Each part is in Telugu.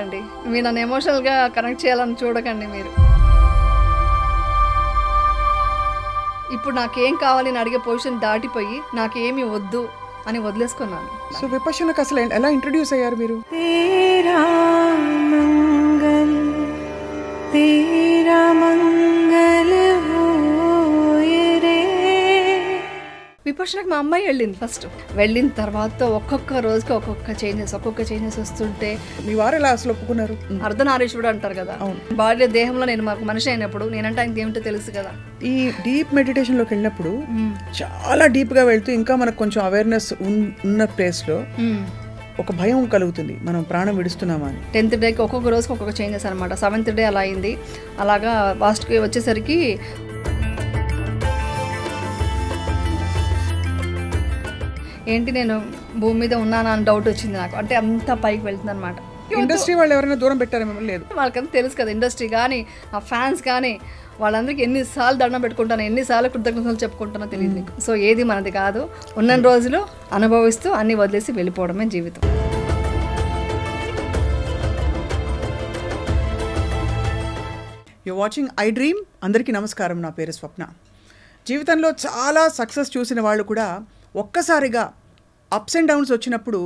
అండి మీరు నన్ను ఎమోషనల్గా కనెక్ట్ చేయాలని చూడకండి మీరు. ఇప్పుడు నాకేం కావాలి అని అడిగే పొజిషన్ దాటిపోయి నాకేమీ వద్దు అని వదిలేసుకున్నాను. సో విపక్షణకు అసలు ఎలా ఇంట్రడ్యూస్ అయ్యారు మీరు? విపక్షణకు మా అమ్మాయి వెళ్ళింది ఫస్ట్. వెళ్ళిన తర్వాత ఒక్కొక్క రోజుకి ఒక్కొక్క చేంజెస్ వస్తుంటే మీ వారు ఎలా అసలు ఒప్పుకున్నారు? అర్ధనారీశ్వరుడు అంటారు కదా, బాడీ దేహంలో నేను మాకు మనిషి అయినప్పుడు నేనంటే ఆయనకి ఏమిటో తెలుసు కదా. ఈ డీప్ మెడిటేషన్ లోకి వెళ్ళినప్పుడు చాలా డీప్ గా వెళ్తూ ఇంకా మనకు కొంచెం అవేర్నెస్ ఉన్న ప్లేస్ లో ఒక భయం కలుగుతుంది, మనం ప్రాణం విడుస్తున్నామా అని. 10th డేకి ఒక్కొక్క రోజుకి ఒక్కొక్క చేంజెస్ అనమాట. 7th డే అలా అయింది. అలాగా లాస్ట్కి వచ్చేసరికి ఏంటి నేను భూమి మీద ఉన్నానా అని డౌట్ వచ్చింది నాకు. అంటే అంత పైకి వెళ్తుంది అనమాట. ఇండస్ట్రీ వాళ్ళు ఎవరైనా దూరం పెట్టారా మిమ్మల్ని? లేదు, వాళ్ళకంతా తెలుసు కదా, ఇండస్ట్రీ కానీ ఆ ఫ్యాన్స్ కానీ వాళ్ళందరికీ ఎన్నిసార్లు దండం పెట్టుకుంటాను, ఎన్నిసార్లు కృతజ్ఞతలు చెప్పుకుంటానో తెలియదు మీకు. సో ఏది మనది కాదు, ఉన్న రోజులు అనుభవిస్తూ అన్ని వదిలేసి వెళ్ళిపోవడమే జీవితం. You watching iDream. అందరికీ నమస్కారం, నా పేరు స్వప్న. జీవితంలో చాలా సక్సెస్ చూసిన వాళ్ళు కూడా ఒక్కసారిగా అప్స్ అండ్ డౌన్స్ వచ్చినప్పుడు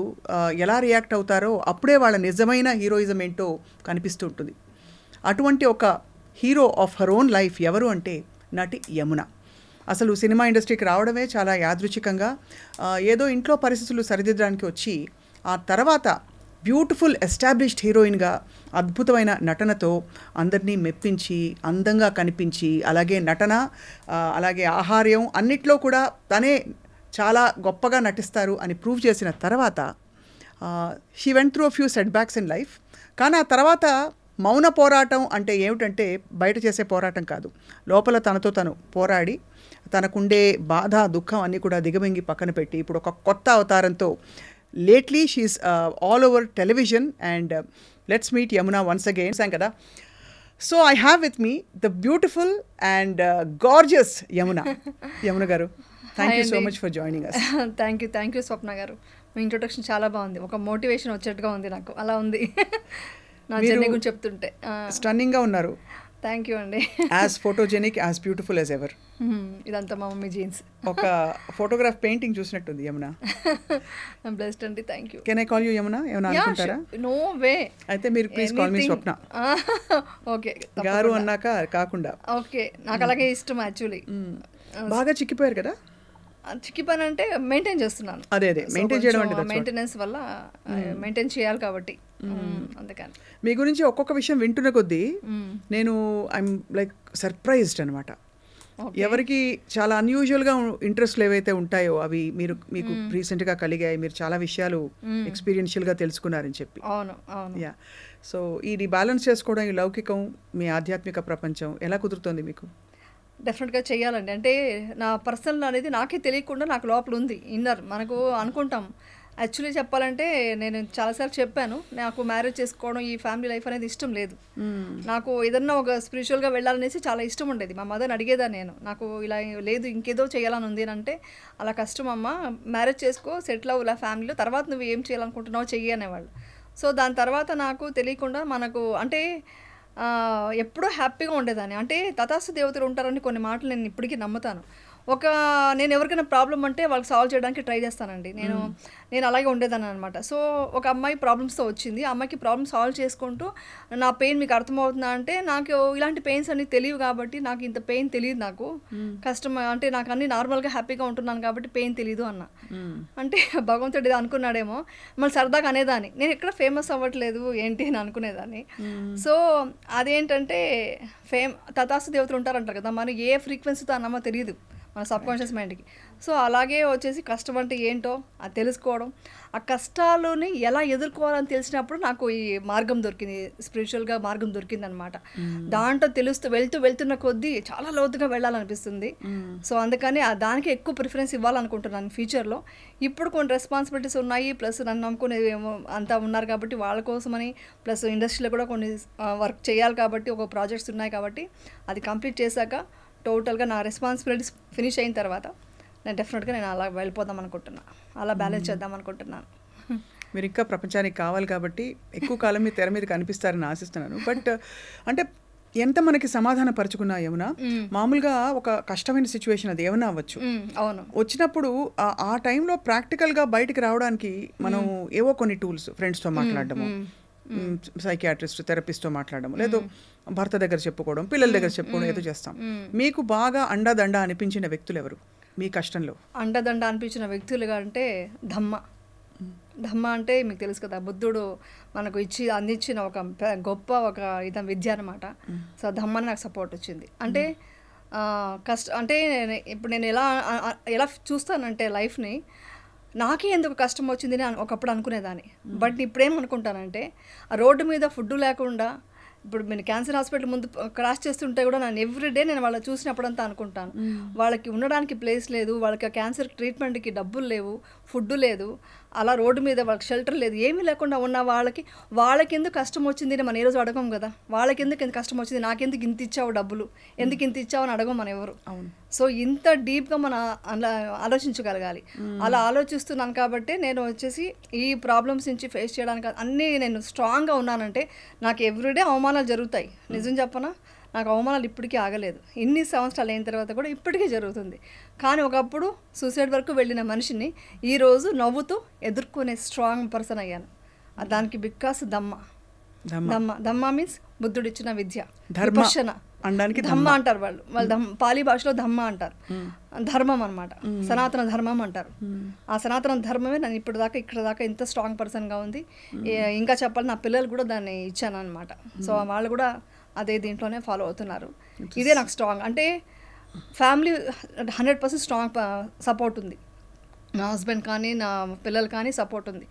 ఎలా రియాక్ట్ అవుతారో అప్పుడే వాళ్ళ నిజమైన హీరోయిజం ఏంటో కనిపిస్తూ ఉంటుంది. అటువంటి ఒక hero of her own life ఎవరు అంటే నటి యమున. అసలు సినిమా ఇండస్ట్రీకి రావడమే చాలా యాదృచ్ఛికంగా, ఏదో ఇంట్లో పరిస్థితులు సరిదిద్దడానికి వచ్చి ఆ తర్వాత బ్యూటిఫుల్ ఎస్టాబ్లిష్డ్ హీరోయిన్గా అద్భుతమైన నటనతో అందరినీ మెప్పించి అందంగా కనిపించి, అలాగే నటన అలాగే ఆహార్యం అన్నిట్లో కూడా తనే చాలా గొప్పగా నటిస్తారు అని ప్రూవ్ చేసిన తర్వాత she went through a few set backs in life. కానీ ఆ తర్వాత మౌన పోరాటం అంటే ఏమిటంటే బయట చేసే పోరాటం కాదు, లోపల తనతో తను పోరాడి తనకుండే బాధ దుఃఖం అన్నీ కూడా దిగమింగి పక్కన పెట్టి ఇప్పుడు ఒక కొత్త అవతారంతో lately she's all over television. And let's meet Yamuna once again. సాం కదా. So I have with me the beautiful and gorgeous Yamuna garu. Thank you so much for joining us. Thank you Swapna garu. మీ ఇంట్రొడక్షన్ చాలా బాగుంది, ఒక మోటివేషన్ వచ్చేట్టుగా ఉంది నాకు. అలా ఉంది నా జర్నీ గురించి చెప్తుంటే. స్టన్నింగ్ గా ఉన్నారు. థ్యాంక్ యూ అండి. As photogenic, as beautiful as ever. ఇదంతా మా మమ్మీ జీన్స్. ఒక ఫోటోగ్రాఫ్ పెయింటింగ్ చూసినట్టుంది యమున. బ్లెస్డ్ అండి. Thank you. Can I call you Yamuna? ఏమన్నా అనుకుంటారా? No way. అయితే మీరు please call me Swapna. Okay గారు అన్నాక కాకుండా. ఓకే, నాకు అలాగే ఇష్టం యాక్చువల్లీ. బాగా చిక్కిపోయారు కదా. చిక్కిపోయిన అంటే మెయింటైన్ చేస్తున్నాను. అదే మెయింటైన్ చేయడం అంటే మెయింటెనెన్స్ వల్ల మెయింటైన్ చేయాలి కాబట్టి అందుకని. మీ గురించి ఒక్కొక్క విషయం వింటున్న కొద్దీ నేను ఐఎమ్ లైక్ సర్ప్రైజ్డ్ అనమాట. ఎవరికి చాలా అన్యూజువల్గా ఇంట్రెస్ట్లు ఏవైతే ఉంటాయో అవి మీకు రీసెంట్గా కలిగాయి, మీరు చాలా విషయాలు ఎక్స్పీరియన్షియల్గా తెలుసుకున్నారని చెప్పి. అవును అవును. యా. సో ఇది బ్యాలెన్స్ చేసుకోవడం, ఈ లౌకికం మీ ఆధ్యాత్మిక ప్రపంచం ఎలా కుదురుతుంది మీకు? డెఫినెట్గా చేయాలండి. అంటే నా పర్సనల్ అనేది నాకే తెలియకుండా నాకు లోపల ఉంది, ఇన్నర్. మనకు అనుకుంటాం. యాక్చువల్లీ చెప్పాలంటే నేను చాలాసార్లు చెప్పాను, నాకు మ్యారేజ్ చేసుకోవడం, ఈ ఫ్యామిలీ లైఫ్ అనేది ఇష్టం లేదు. నాకు ఏదన్నా ఒక స్పిరిచువల్గా వెళ్ళాలనేసి చాలా ఇష్టం ఉండేది. మా మదర్ని అడిగేదాన్ని నేను, నాకు ఇలా లేదు ఇంకేదో చేయాలని ఉంది అని. అంటే అలా కష్టం అమ్మ, మ్యారేజ్ చేసుకో, సెటిల్ అవ్వు ఇలా ఫ్యామిలీలో, తర్వాత నువ్వు ఏం చేయాలనుకుంటున్నావు చెయ్యి అనేవాళ్ళు. సో దాని తర్వాత నాకు తెలియకుండా మనకు అంటే ఎప్పుడూ హ్యాపీగా ఉండేదాన్ని. అంటే తథాస్తు దేవతలు ఉంటారని కొన్ని మాటలు నేను ఇప్పటికీ నమ్ముతాను. నేను ఎవరికైనా ప్రాబ్లం అంటే వాళ్ళకి సాల్వ్ చేయడానికి ట్రై చేస్తానండి. నేను అలాగే ఉండేదాన్ని అనమాట. సో ఒక అమ్మాయి ప్రాబ్లమ్స్తో వచ్చింది, ఆ అమ్మాయికి ప్రాబ్లమ్ సాల్వ్ చేసుకుంటూ నా పెయిన్ మీకు అర్థమవుతుందా అంటే, నాకు ఇలాంటి పెయిన్స్ అన్నీ తెలియవు కాబట్టి, నాకు ఇంత పెయిన్ తెలియదు, నాకు కష్టం అంటే నాకు అన్ని నార్మల్గా హ్యాపీగా ఉంటున్నాను కాబట్టి పెయిన్ తెలియదు అన్న. అంటే భగవంతుడు అనుకున్నాడేమో. మళ్ళీ సరదాగా అనేదాన్ని, నేను ఎక్కడ ఫేమస్ అవ్వట్లేదు ఏంటి అని అనుకునేదాన్ని. సో అదేంటంటే తథాస్తు దేవతలు ఉంటారంటారు కదా, మనం ఏ ఫ్రీక్వెన్సీతో అన్నామో తెలియదు మన సబ్కాన్షియస్ మైండ్కి. సో అలాగే వచ్చేసి కష్టం అంటే ఏంటో అది తెలుసుకోవడం, ఆ కష్టాలని ఎలా ఎదుర్కోవాలని తెలిసినప్పుడు నాకు ఈ మార్గం దొరికింది, స్పిరిచువల్గా మార్గం దొరికింది అనమాట. దాంట్లో వెళ్తున్న కొద్దీ చాలా లోతుగా వెళ్ళాలనిపిస్తుంది. సో అందుకని దానికి ఎక్కువ ప్రిఫరెన్స్ ఇవ్వాలనుకుంటున్నాను ఫ్యూచర్లో. ఇప్పుడు కొన్ని రెస్పాన్సిబిలిటీస్ ఉన్నాయి, ప్లస్ నన్ను నమ్ముకునే అంతా ఉన్నారు కాబట్టి వాళ్ళ కోసమని, ప్లస్ ఇండస్ట్రీలో కూడా కొన్ని వర్క్ చేయాలి కాబట్టి, ఒక ప్రాజెక్ట్స్ ఉన్నాయి కాబట్టి అది కంప్లీట్ చేశాక టోటల్గా నా రెస్పాన్సిబిలిటీస్ ఫినిష్ అయిన తర్వాత నేను డెఫినెట్గా అలా వెళ్ళిపోదాం అనుకుంటున్నాను, అలా బ్యాలెన్స్ చేద్దాం అనుకుంటున్నాను. మీరు ఇంకా ప్రపంచానికి కావాలి కాబట్టి ఎక్కువ కాలం మీ తెర మీద కనిపిస్తారని ఆశిస్తున్నాను. బట్ అంటే ఎంత మనకి సమాధాన పరుచుకున్నా యమున, మామూలుగా ఒక కష్టమైన సిచ్యువేషన్ అది ఏమైనా అవ్వచ్చు, అవును, వచ్చినప్పుడు ఆ టైంలో ప్రాక్టికల్గా బయటికి రావడానికి మనం ఏవో కొన్ని టూల్స్, ఫ్రెండ్స్తో మాట్లాడడము, సైకియాట్రిస్ట్ థెరపిస్ట్తో మాట్లాడడం, లేదు భర్త దగ్గర చెప్పుకోవడం, పిల్లల దగ్గర చెప్పుకోవడం ఏదో చేస్తాం. మీకు బాగా అండదండ అనిపించిన వ్యక్తులు ఎవరు మీ కష్టంలో? అండదండ అనిపించిన వ్యక్తులుగా అంటే ధమ్మ అంటే మీకు తెలుసు కదా, బుద్ధుడు మనకు అందించిన ఒక గొప్ప ఒక విద్య అనమాట. సో ధమ్మని నాకు సపోర్ట్ వచ్చింది. అంటే అంటే ఇప్పుడు నేను ఎలా చూస్తానంటే లైఫ్ని, నాకే ఎందుకు కష్టం వచ్చింది అని ఒకప్పుడు అనుకునేదాన్ని. బట్ ఇప్పుడేమనుకుంటానంటే, ఆ రోడ్డు మీద ఫుడ్ లేకుండా, ఇప్పుడు నేను క్యాన్సర్ హాస్పిటల్ ముందు క్రాస్ చేస్తుంటే కూడా నేను ఎవ్రీడే నేను వాళ్ళని చూసినప్పుడంతా అనుకుంటాను, వాళ్ళకి ఉండడానికి ప్లేస్ లేదు, వాళ్ళకి ఆ క్యాన్సర్ ట్రీట్మెంట్కి డబ్బులు లేవు, ఫుడ్ లేదు, అలా రోడ్డు మీద వాళ్ళకి షెల్టర్ లేదు, ఏమీ లేకుండా ఉన్న వాళ్ళకి ఎందుకు కష్టం వచ్చింది అని మనం ఏ రోజు అడగం కదా. వాళ్ళకి ఎందుకు ఎంత కష్టం వచ్చింది, నాకెందుకు ఇంత ఇచ్చావు డబ్బులు, ఎందుకు ఇంత ఇచ్చావు అని అడగం మనం ఎవరు. సో ఇంత డీప్గా మనం అలా ఆలోచించగలగాలి. అలా ఆలోచిస్తున్నాను కాబట్టి నేను వచ్చేసి ఈ ప్రాబ్లమ్స్ నుంచి ఫేస్ చేయడానికి అన్నీ నేను స్ట్రాంగ్గా ఉన్నానంటే, నాకు ఎవ్రీడే అవమానాలు జరుగుతాయి. నిజం చెప్పనా, నాకు అవమానాలు ఇప్పటికీ ఆగలేదు. ఇన్ని సంవత్సరాలు అయిన తర్వాత కూడా ఇప్పటికీ జరుగుతుంది. కానీ ఒకప్పుడు సూసైడ్ వరకు వెళ్ళిన మనిషిని ఈరోజు నవ్వుతూ ఎదుర్కొనే స్ట్రాంగ్ పర్సన్ అయ్యాను. దానికి బికాస్ ధమ్మ మీన్స్ బుద్ధుడిచ్చిన విద్య, విపశ్యన. ధమ్మ అంటారు వాళ్ళు పాలీ భాషలో ధమ్మ అంటారు, ధర్మం అనమాట, సనాతన ధర్మం అంటారు. ఆ సనాతన ధర్మమే నన్ను ఇక్కడ దాకా ఇంత స్ట్రాంగ్ పర్సన్గా ఉంది. ఇంకా చెప్పాలి, నా పిల్లలు కూడా దాన్ని ఇచ్చాను అనమాట. సో వాళ్ళు కూడా అదే దీంట్లోనే ఫాలో అవుతున్నారు. ఇదే నాకు స్ట్రాంగ్ అంటే, ఫ్యామిలీ 100% స్ట్రాంగ్ సపోర్ట్ ఉంది. నా హస్బెండ్ కానీ నా పిల్లలు కానీ సపోర్ట్ ఉంది.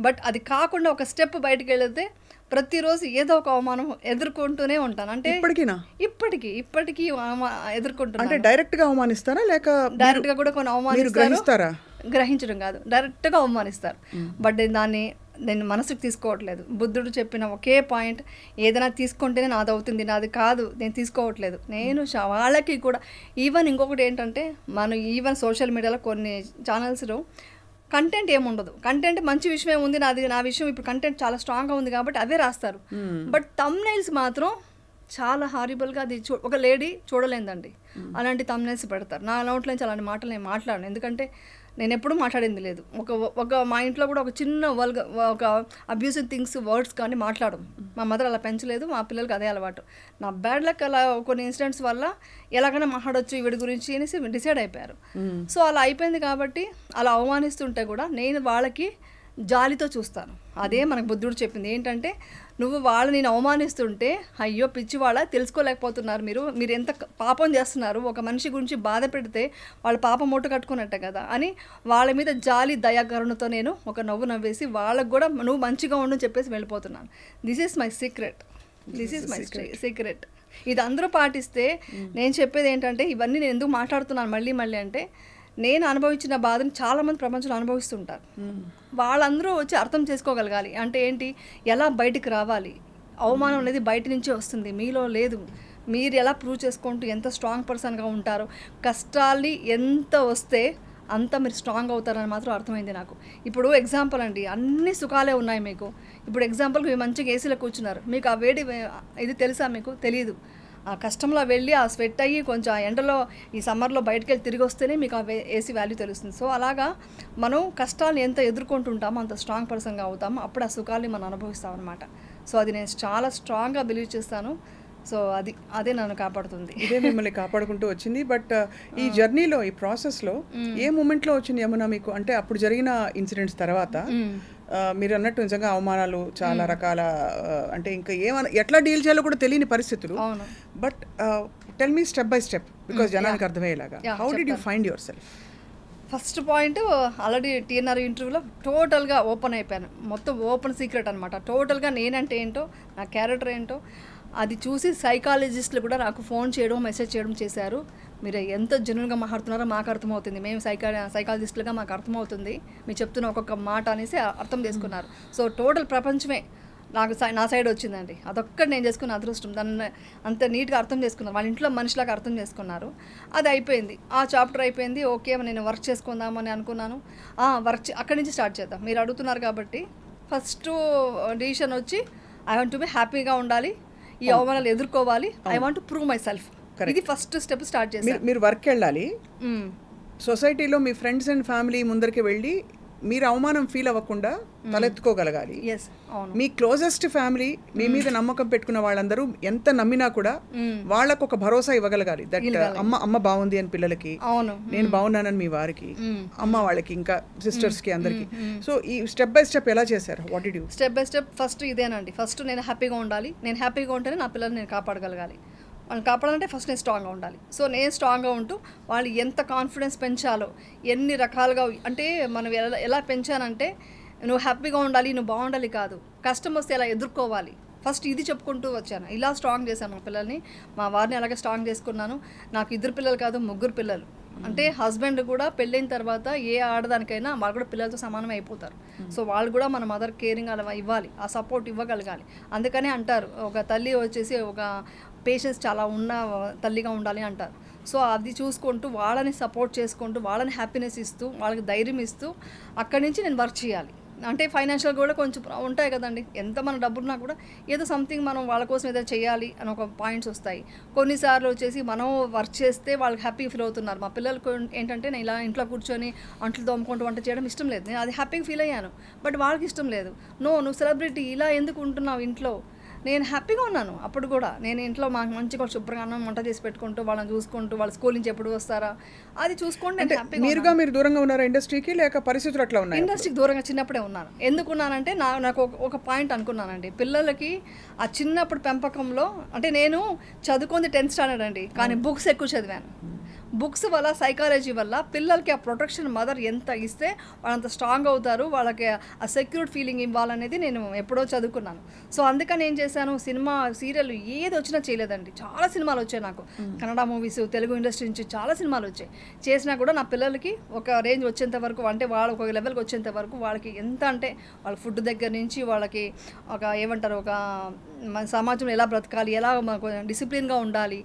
బట్ అది కాకుండా ఒక స్టెప్ బయటకు వెళితే ప్రతిరోజు ఏదో ఒక అవమానం ఎదుర్కొంటూనే ఉంటాను. అంటే ఇప్పటికీ ఎదుర్కొంటున్నాను. అంటే డైరెక్ట్గా అవమానిస్తారా లేక డైరెక్ట్గా కూడా కొన్ని అవమానిస్తారా? గ్రహించడం కాదు, డైరెక్ట్గా అవమానిస్తారు. బట్ నేను మనసుకు తీసుకోవట్లేదు. బుద్ధుడు చెప్పిన ఒకే పాయింట్, ఏదైనా తీసుకుంటేనే నాది అవుతుంది, నాది కాదు నేను తీసుకోవట్లేదు. నేను వాళ్ళకి కూడా ఈవెన్ ఇంకొకటి ఏంటంటే, మనం ఈవెన్ సోషల్ మీడియాలో కొన్ని ఛానల్స్లో కంటెంట్ ఏముండదు. కంటెంట్ మంచి విషయమే ఉంది, నా విషయం ఇప్పుడు కంటెంట్ చాలా స్ట్రాంగ్గా ఉంది కాబట్టి అవే రాస్తారు. బట్ థంబ్నెయిల్స్ మాత్రం చాలా హారిబుల్గా, అది ఒక లేడీ చూడలేదండి అలాంటి థంబ్నెయిల్స్ పెడతారు. నా నోట్లో నుంచి అలాంటి మాటలు నేను మాట్లాడను, ఎందుకంటే నేను ఎప్పుడూ మాట్లాడింది లేదు. ఒక మా ఇంట్లో కూడా ఒక చిన్న ఒక అబ్యూసివ్ థింగ్స్ వర్డ్స్ కానీ మాట్లాడడం. మా మదర్ అలా పెంచలేదు, మా పిల్లలకి అదే అలవాటు. నా బ్యాడ్ లక్ అలా కొన్ని ఇన్సిడెంట్స్ వల్ల ఎలాగైనా మాట్లాడొచ్చు వీడి గురించి అనేసి డిసైడ్ అయిపోయారు. సో అలా అయిపోయింది కాబట్టి అలా అవమానిస్తుంటే కూడా నేను వాళ్ళకి జాలితో చూస్తాను. అదే మనకు బుద్ధుడు చెప్పింది ఏంటంటే, నువ్వు నేను అవమానిస్తుంటే, అయ్యో పిచ్చివాళ్ళ తెలుసుకోలేకపోతున్నారు, మీరు ఎంత పాపం చేస్తున్నారు, ఒక మనిషి గురించి బాధ పెడితే వాళ్ళ పాపం మూట కట్టుకున్నట్టే కదా అని వాళ్ళ మీద జాలి దయాకరుణతో నేను ఒక నవ్వు నవ్వేసి వాళ్ళకు కూడా నువ్వు మంచిగా ఉండు చెప్పేసి వెళ్ళిపోతున్నాను. This is my secret. ఇది అందరూ పాటిస్తే, నేను చెప్పేది ఏంటంటే, ఇవన్నీ నేను ఎందుకు మాట్లాడుతున్నాను మళ్ళీ అంటే, నేను అనుభవించిన బాధను చాలామంది ప్రపంచంలో అనుభవిస్తుంటారు. వాళ్ళందరూ వచ్చి అర్థం చేసుకోగలగాలి. అంటే ఏంటి, ఎలా బయటికి రావాలి, అవమానం అనేది బయట నుంచే వస్తుంది, మీలో లేదు. మీరు ఎలా ప్రూవ్ చేసుకుంటూ ఎంత స్ట్రాంగ్ పర్సన్గా ఉంటారో, కష్టాల్ని ఎంత వస్తే అంత మీరు స్ట్రాంగ్ అవుతారని మాత్రం అర్థమైంది నాకు. ఇప్పుడు ఎగ్జాంపుల్ అండి, అన్ని సుఖాలే ఉన్నాయి మీకు. ఇప్పుడు ఎగ్జాంపుల్కి మీరు మంచిగా ఏసీలో కూర్చున్నారు, మీకు ఆ వేడి ఇది తెలుసా? మీకు తెలియదు. ఆ కష్టంలో వెళ్ళి ఆ స్వెట్ అయ్యి కొంచెం ఆ ఎండలో ఈ సమ్మర్లో బయటకు వెళ్ళి తిరిగి వస్తేనే మీకు ఆ ఏసీ వాల్యూ తెలుస్తుంది. సో అలాగా మనం కష్టాలను ఎంత ఎదుర్కొంటుంటామో అంత స్ట్రాంగ్ పర్సన్గా అవుతామో, అప్పుడు ఆ సుఖాన్ని మనం అనుభవిస్తాం అనమాట. సో అది నేను చాలా స్ట్రాంగ్గా బిలీవ్ చేస్తాను. సో అదే నన్ను కాపాడుతుంది, ఇదే మిమ్మల్ని కాపాడుకుంటూ వచ్చింది. బట్ ఈ జర్నీలో, ఈ ప్రాసెస్లో ఏ మూమెంట్లో వచ్చింది యమున మీకు? అంటే అప్పుడు జరిగిన ఇన్సిడెంట్స్ తర్వాత మీరు అన్నట్టు నిజంగా అవమానాలు చాలా రకాల, అంటే ఇంకా ఎట్లా డీల్ చేయాలో కూడా తెలియని పరిస్థితులు. But tell me step by step, because జనానికి అర్థమయ్యేలాగా, how did you find your self? First point, already TNR ఇంటర్వ్యూలో టోటల్గా ఓపెన్ అయిపోయాను. మొత్తం ఓపెన్ సీక్రెట్ అనమాట. టోటల్గా నేనంటే ఏంటో, నా క్యారెక్టర్ ఏంటో అది చూసి సైకాలజిస్టులు కూడా నాకు ఫోన్ చేయడం, మెసేజ్ చేయడం చేశారు. మీరు ఎంత జెన్యూన్గా మాట్లాడుతున్నారో మాకు అర్థమవుతుంది, మేము సైకాలజిస్టులుగా మాకు అర్థమవుతుంది, మీరు చెప్తున్న ఒక్కొక్క మాట అనేసి అర్థం చేసుకున్నారు. సో టోటల్ ప్రపంచమే నా సైడ్ వచ్చిందండి. అదొక్కటి నేను చేసుకున్న అదృష్టం. దాన్ని అంత నీట్గా అర్థం చేసుకున్నారు, వాళ్ళ ఇంట్లో మనిషిలాగా అర్థం చేసుకున్నారు. అది అయిపోయింది, ఆ చాప్టర్ అయిపోయింది. ఓకే, నేను వర్క్ చేసుకుందామని అనుకున్నాను. అక్కడి నుంచి స్టార్ట్ చేద్దాం, మీరు అడుగుతున్నారు కాబట్టి ఫస్ట్ డిసిషన్ వచ్చి ఐ వాంట్ టు బి హ్యాపీగా ఉండాలి, ఈ అవమానాలు ఎదుర్కోవాలి, I want to prove my self. ఇది ఫస్ట్ స్టెప్ స్టార్ట్ చేశాను. మీరు వర్క్ వెళ్ళాలి, సొసైటీలో మీ ఫ్రెండ్స్ అండ్ ఫ్యామిలీ ముందరికి వెళ్ళి మీరు అవమానం ఫీల్ అవ్వకుండా తలెత్తుకోగలగాలి. మీ క్లోజెస్ట్ ఫ్యామిలీ మీ మీద నమ్మకం పెట్టుకున్న వాళ్ళందరూ ఎంత నమ్మినా కూడా వాళ్ళకు ఒక భరోసా ఇవ్వగలగాలి. దట్ అమ్మ బాగుంది అని పిల్లలకి, నేను బాగున్నానని మీ వారికి, అమ్మ వాళ్ళకి, ఇంకా సిస్టర్స్ కి, అందరికి. సో ఈ స్టెప్ బై స్టెప్ ఎలా చేశారు? What did you? Step by step first ఇదేనండి. ఫస్ట్ నేను హ్యాపీగా ఉండాలి, నేను హ్యాపీగా ఉంటేనే నా పిల్లల్ని నేను కాపాడగలగాలి. వాళ్ళని కాపాడాలంటే ఫస్ట్ నేను స్ట్రాంగ్గా ఉండాలి. సో నేను స్ట్రాంగ్గా ఉంటూ వాళ్ళు ఎంత కాన్ఫిడెన్స్ పెంచాలో ఎన్ని రకాలుగా, అంటే మనం ఎలా పెంచానంటే నువ్వు హ్యాపీగా ఉండాలి, నువ్వు బాగుండాలి కాదు, కష్టం వస్తే ఎలా ఎదుర్కోవాలి, ఫస్ట్ ఇది చెప్పుకుంటూ వచ్చాను. ఇలా స్ట్రాంగ్ చేశాను మా పిల్లల్ని, మా వారిని అలాగే స్ట్రాంగ్ చేసుకున్నాను. నాకు 2 పిల్లలు కాదు, 3 పిల్లలు. అంటే హస్బెండ్ కూడా పెళ్ళైన తర్వాత ఏ ఆడదానికైనా వాళ్ళు కూడా పిల్లలతో సమానమే అయిపోతారు. సో వాళ్ళు కూడా మన మదర్ కేరింగ్ అలా ఇవ్వాలి, ఆ సపోర్ట్ ఇవ్వగలగాలి. అందుకనే అంటారు ఒక తల్లి వచ్చేసి ఒక పేషెన్స్ చాలా ఉన్న తల్లిగా ఉండాలి అంటారు. సో అది చూసుకుంటూ వాళ్ళని సపోర్ట్ చేసుకుంటూ వాళ్ళని హ్యాపీనెస్ ఇస్తూ వాళ్ళకి ధైర్యం ఇస్తూ అక్కడి నుంచి నేను వర్క్ చేయాలి. అంటే ఫైనాన్షియల్ కూడా కొంచెం ఉంటాయి కదండి, ఎంత మన డబ్బున్నా కూడా ఏదో సంథింగ్ మనం వాళ్ళ కోసం ఏదో చేయాలి అని ఒక పాయింట్స్ వస్తాయి. కొన్నిసార్లు వచ్చేసి మనం వర్క్ చేస్తే వాళ్ళకి హ్యాపీ ఫీల్ అవుతున్నారు. మా పిల్లలకు ఏంటంటే నేను ఇలా ఇంట్లో కూర్చొని అంట్లు తోముకుంటూ వంట చేయడం ఇష్టం లేదు, నేను అది హ్యాపీగా ఫీల్ అయ్యాను. బట్ వాళ్ళకి ఇష్టం లేదు. నువ్వు సెలబ్రిటీ ఇలా ఎందుకు ఉంటున్నావు ఇంట్లో, నేను హ్యాపీగా ఉన్నాను. అప్పుడు కూడా నేను ఇంట్లో మాకు మంచిగా శుభ్రంగా అన్నం వంట చేసి పెట్టుకుంటూ వాళ్ళని చూసుకుంటూ, వాళ్ళ స్కూల్ నుంచి ఎప్పుడు వస్తారా అది చూసుకోండి. నేను హ్యాపీగా. మీరు దూరంగా ఉన్నారా ఇండస్ట్రీకి, లేక పరిస్థితులు అట్లా ఉన్నాయి? ఇండస్ట్రీకి దూరంగా చిన్నప్పుడే ఉన్నాను. ఎందుకున్నానంటే నాకు ఒక పాయింట్ అనుకున్నానండి, పిల్లలకి ఆ చిన్నప్పుడు పెంపకంలో, అంటే నేను చదువుకుంది 10th స్టాండర్డ్ అండి, కానీ బుక్స్ ఎక్కువ చదివాను. బుక్స్ వల్ల, సైకాలజీ వల్ల పిల్లలకి ఆ ప్రొటెక్షన్ మదర్ ఎంత ఇస్తే వాళ్ళంత స్ట్రాంగ్ అవుతారు, వాళ్ళకి ఆ సెక్యూర్డ్ ఫీలింగ్ ఇవ్వాలనేది నేను ఎప్పుడో చదువుకున్నాను. సో అందుకని ఏం చేశాను, సినిమా సీరియల్ ఏది వచ్చినా చేయలేదండి. చాలా సినిమాలు వచ్చాయి నాకు, కన్నడ మూవీస్, తెలుగు ఇండస్ట్రీ నుంచి చాలా సినిమాలు వచ్చాయి. చేసినా కూడా నా పిల్లలకి ఒక రేంజ్ వచ్చేంత వరకు, అంటే వాళ్ళు ఒక లెవెల్కి వచ్చేంత వరకు వాళ్ళకి ఎంత అంటే వాళ్ళ ఫుడ్ దగ్గర నుంచి వాళ్ళకి ఒక ఏమంటారు, ఒక సమాజంలో ఎలా బ్రతకాలి, ఎలా డిసిప్లిన్గా ఉండాలి,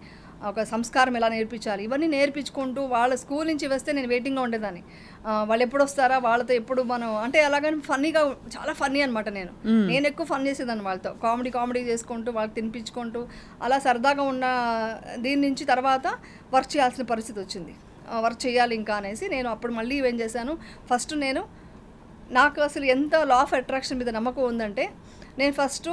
ఒక సంస్కారం ఎలా నేర్పించాలి, ఇవన్నీ నేర్పించుకుంటూ వాళ్ళ స్కూల్ నుంచి వస్తే నేను వెయిటింగ్లో ఉండేదాన్ని. వాళ్ళు ఎప్పుడు వస్తారా, వాళ్ళతో ఎప్పుడు మనం, అంటే అలాగని ఫన్నీగా, చాలా ఫన్నీ అనమాట. నేను ఎక్కువ ఫన్ చేసేదాన్ని వాళ్ళతో, కామెడీ చేసుకుంటూ వాళ్ళకి తినిపించుకుంటూ అలా సరదాగా ఉన్న దీని నుంచి తర్వాత వర్క్ చేయాల్సిన పరిస్థితి వచ్చింది. వర్క్ చేయాలి ఇంకా అనేసి నేను అప్పుడు మళ్ళీ ఏం చేశాను, ఫస్ట్ నాకు అసలు ఎంత లా ఆఫ్ అట్రాక్షన్ మీద నమ్మకం ఉందంటే, నేను ఫస్ట్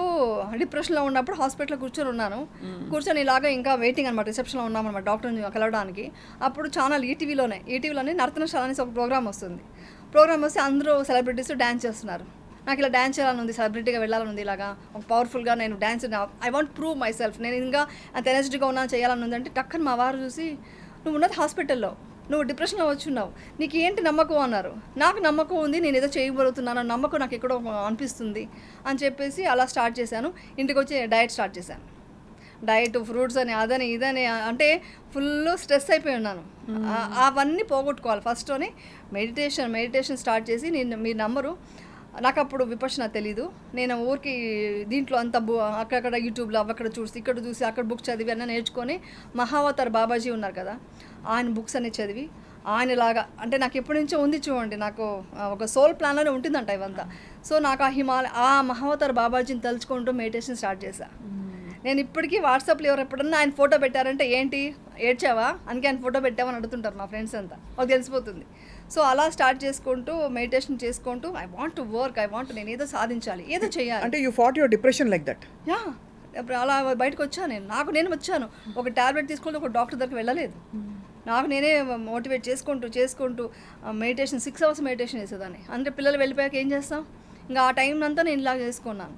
డిప్రెషన్లో ఉన్నప్పుడు హాస్పిటల్లో కూర్చొని ఇలాగా ఇంకా వెయిటింగ్ అనమాట, రిసెప్షన్లో ఉన్నామన్నమాట డాక్టర్ని కలవడానికి. అప్పుడు ఛానల్ ఈటీవీలోనే నర్తనశాల అనేసి ఒక ప్రోగ్రామ్ వస్తే అందరూ సెలబ్రిటీస్ డ్యాన్స్ చేస్తున్నారు. నాకు ఇలా డ్యాన్స్ చేయాలని ఉంది, సెలబ్రిటీగా వెళ్ళాలని ఉంది, ఇలాగా ఒక పవర్ఫుల్గా నేను dance, I want prove my self, నేను ఇంకా అంత ఎనర్జెటిక్గా ఉన్నాను, చేయాలని ఉంది. అంటే టక్కని మా వారు చూసి, నువ్వు ఉన్నది హాస్పిటల్లో, నువ్వు డిప్రెషన్లో వచ్చున్నావు, నీకు ఏంటి నమ్మకం అన్నారు. నాకు నమ్మకం ఉంది, నేను ఏదో చేయబోతున్నాను, నమ్మకం నాకు ఎక్కడో అనిపిస్తుంది అని చెప్పేసి అలా స్టార్ట్ చేశాను. ఇంటికి వచ్చి డయట్ స్టార్ట్ చేశాను. డయట్, ఫ్రూట్స్ అని, అదని ఇదని, అంటే ఫుల్ స్ట్రెస్ అయిపోయి ఉన్నాను. అవన్నీ పోగొట్టుకోవాలి ఫస్ట్ అని మెడిటేషన్ స్టార్ట్ చేసి, మీరు నమ్మరు, నాకు అప్పుడు విపక్షణ తెలీదు, నేను ఊరికి దీంట్లో అంతా అక్కడక్కడ యూట్యూబ్లో అక్కడ చూసి ఇక్కడ చూసి అక్కడ బుక్ చదివి అన్న నేర్చుకొని, మహావతార్ బాబాజీ ఉన్నారు కదా, ఆయన బుక్స్ అన్ని చదివి ఆయనలాగా, అంటే నాకు ఎప్పటి నుంచో ఉంది చూడండి, నాకు ఒక సోల్ ప్లాన్లోనే ఉంటుందంట ఇవంతా. సో నాకు ఆ మహావతార్ బాబాజీని తలుచుకుంటూ మెడిటేషన్ స్టార్ట్ చేశాను. నేను ఇప్పటికీ వాట్సాప్లో ఎవరు ఎప్పుడన్నా ఆయన ఫోటో పెట్టారంటే, ఏంటి ఏడ్చావా అందుకే ఆయన ఫోటో పెట్టావని అడుగుతుంటారు మా ఫ్రెండ్స్ అంతా, అది తెలిసిపోతుంది. సో అలా స్టార్ట్ చేసుకుంటూ మెడిటేషన్ చేసుకుంటూ, ఐ వాంట్ టు వర్క్, నేను ఏదో సాధించాలి, ఏదో చేయాలి. అంటే you fat your depression like that? Yeah, అలా బయటకు వచ్చాను నేను వచ్చాను. ఒక టాబ్లెట్ తీసుకుంటూ ఒక డాక్టర్ దగ్గరికి వెళ్ళలేదు. నాకు నేనే మోటివేట్ చేసుకుంటూ మెడిటేషన్ 6 hours మెడిటేషన్ చేసేదాన్ని. అంటే పిల్లలు వెళ్ళిపోయాక ఏం చేస్తాం, ఇంకా ఆ టైం అంతా నేను ఇలా చేసుకున్నాను.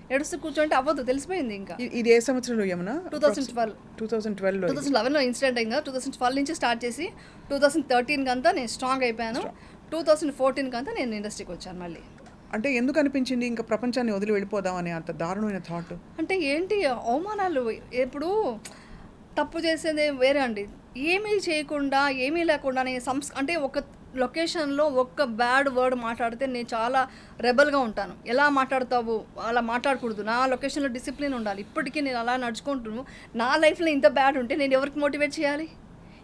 ఏడుస్తూ కూర్చోంటే అవ్వదు, తెలిసిపోయింది. ఇంకా ఇది ఏ సంవత్సరంలో యమున? 2011లో ఇన్సిడెంట్ అయిందా. 2012 నుంచి స్టార్ట్ చేసి 2013 అంతా నేను స్ట్రాంగ్ అయిపోయాను. 2014 అంతా నేను ఇండస్ట్రీకి వచ్చాను మళ్ళీ. అంటే ఎందుకు అనిపించింది ఇంకా ప్రపంచాన్ని వదిలి వెళ్ళిపోదామని అంత దారుణమైన థాట్? అంటే ఏంటి, అవమానాలు, ఎప్పుడు తప్పు చేసేది వేరే అండి, ఏమీ చేయకుండా ఏమీ లేకుండా అంటే ఒక లొకేషన్లో ఒక్క బ్యాడ్ వర్డ్ మాట్లాడితే నేను చాలా రెబల్గా ఉంటాను. ఎలా మాట్లాడతావు, అలా మాట్లాడకూడదు, నా లొకేషన్లో డిసిప్లిన్ ఉండాలి. ఇప్పటికీ నేను అలా నడుచుకుంటున్నాను. నా లైఫ్లో ఇంత బ్యాడ్ ఉంటే నేను ఎవరికి మోటివేట్ చేయాలి,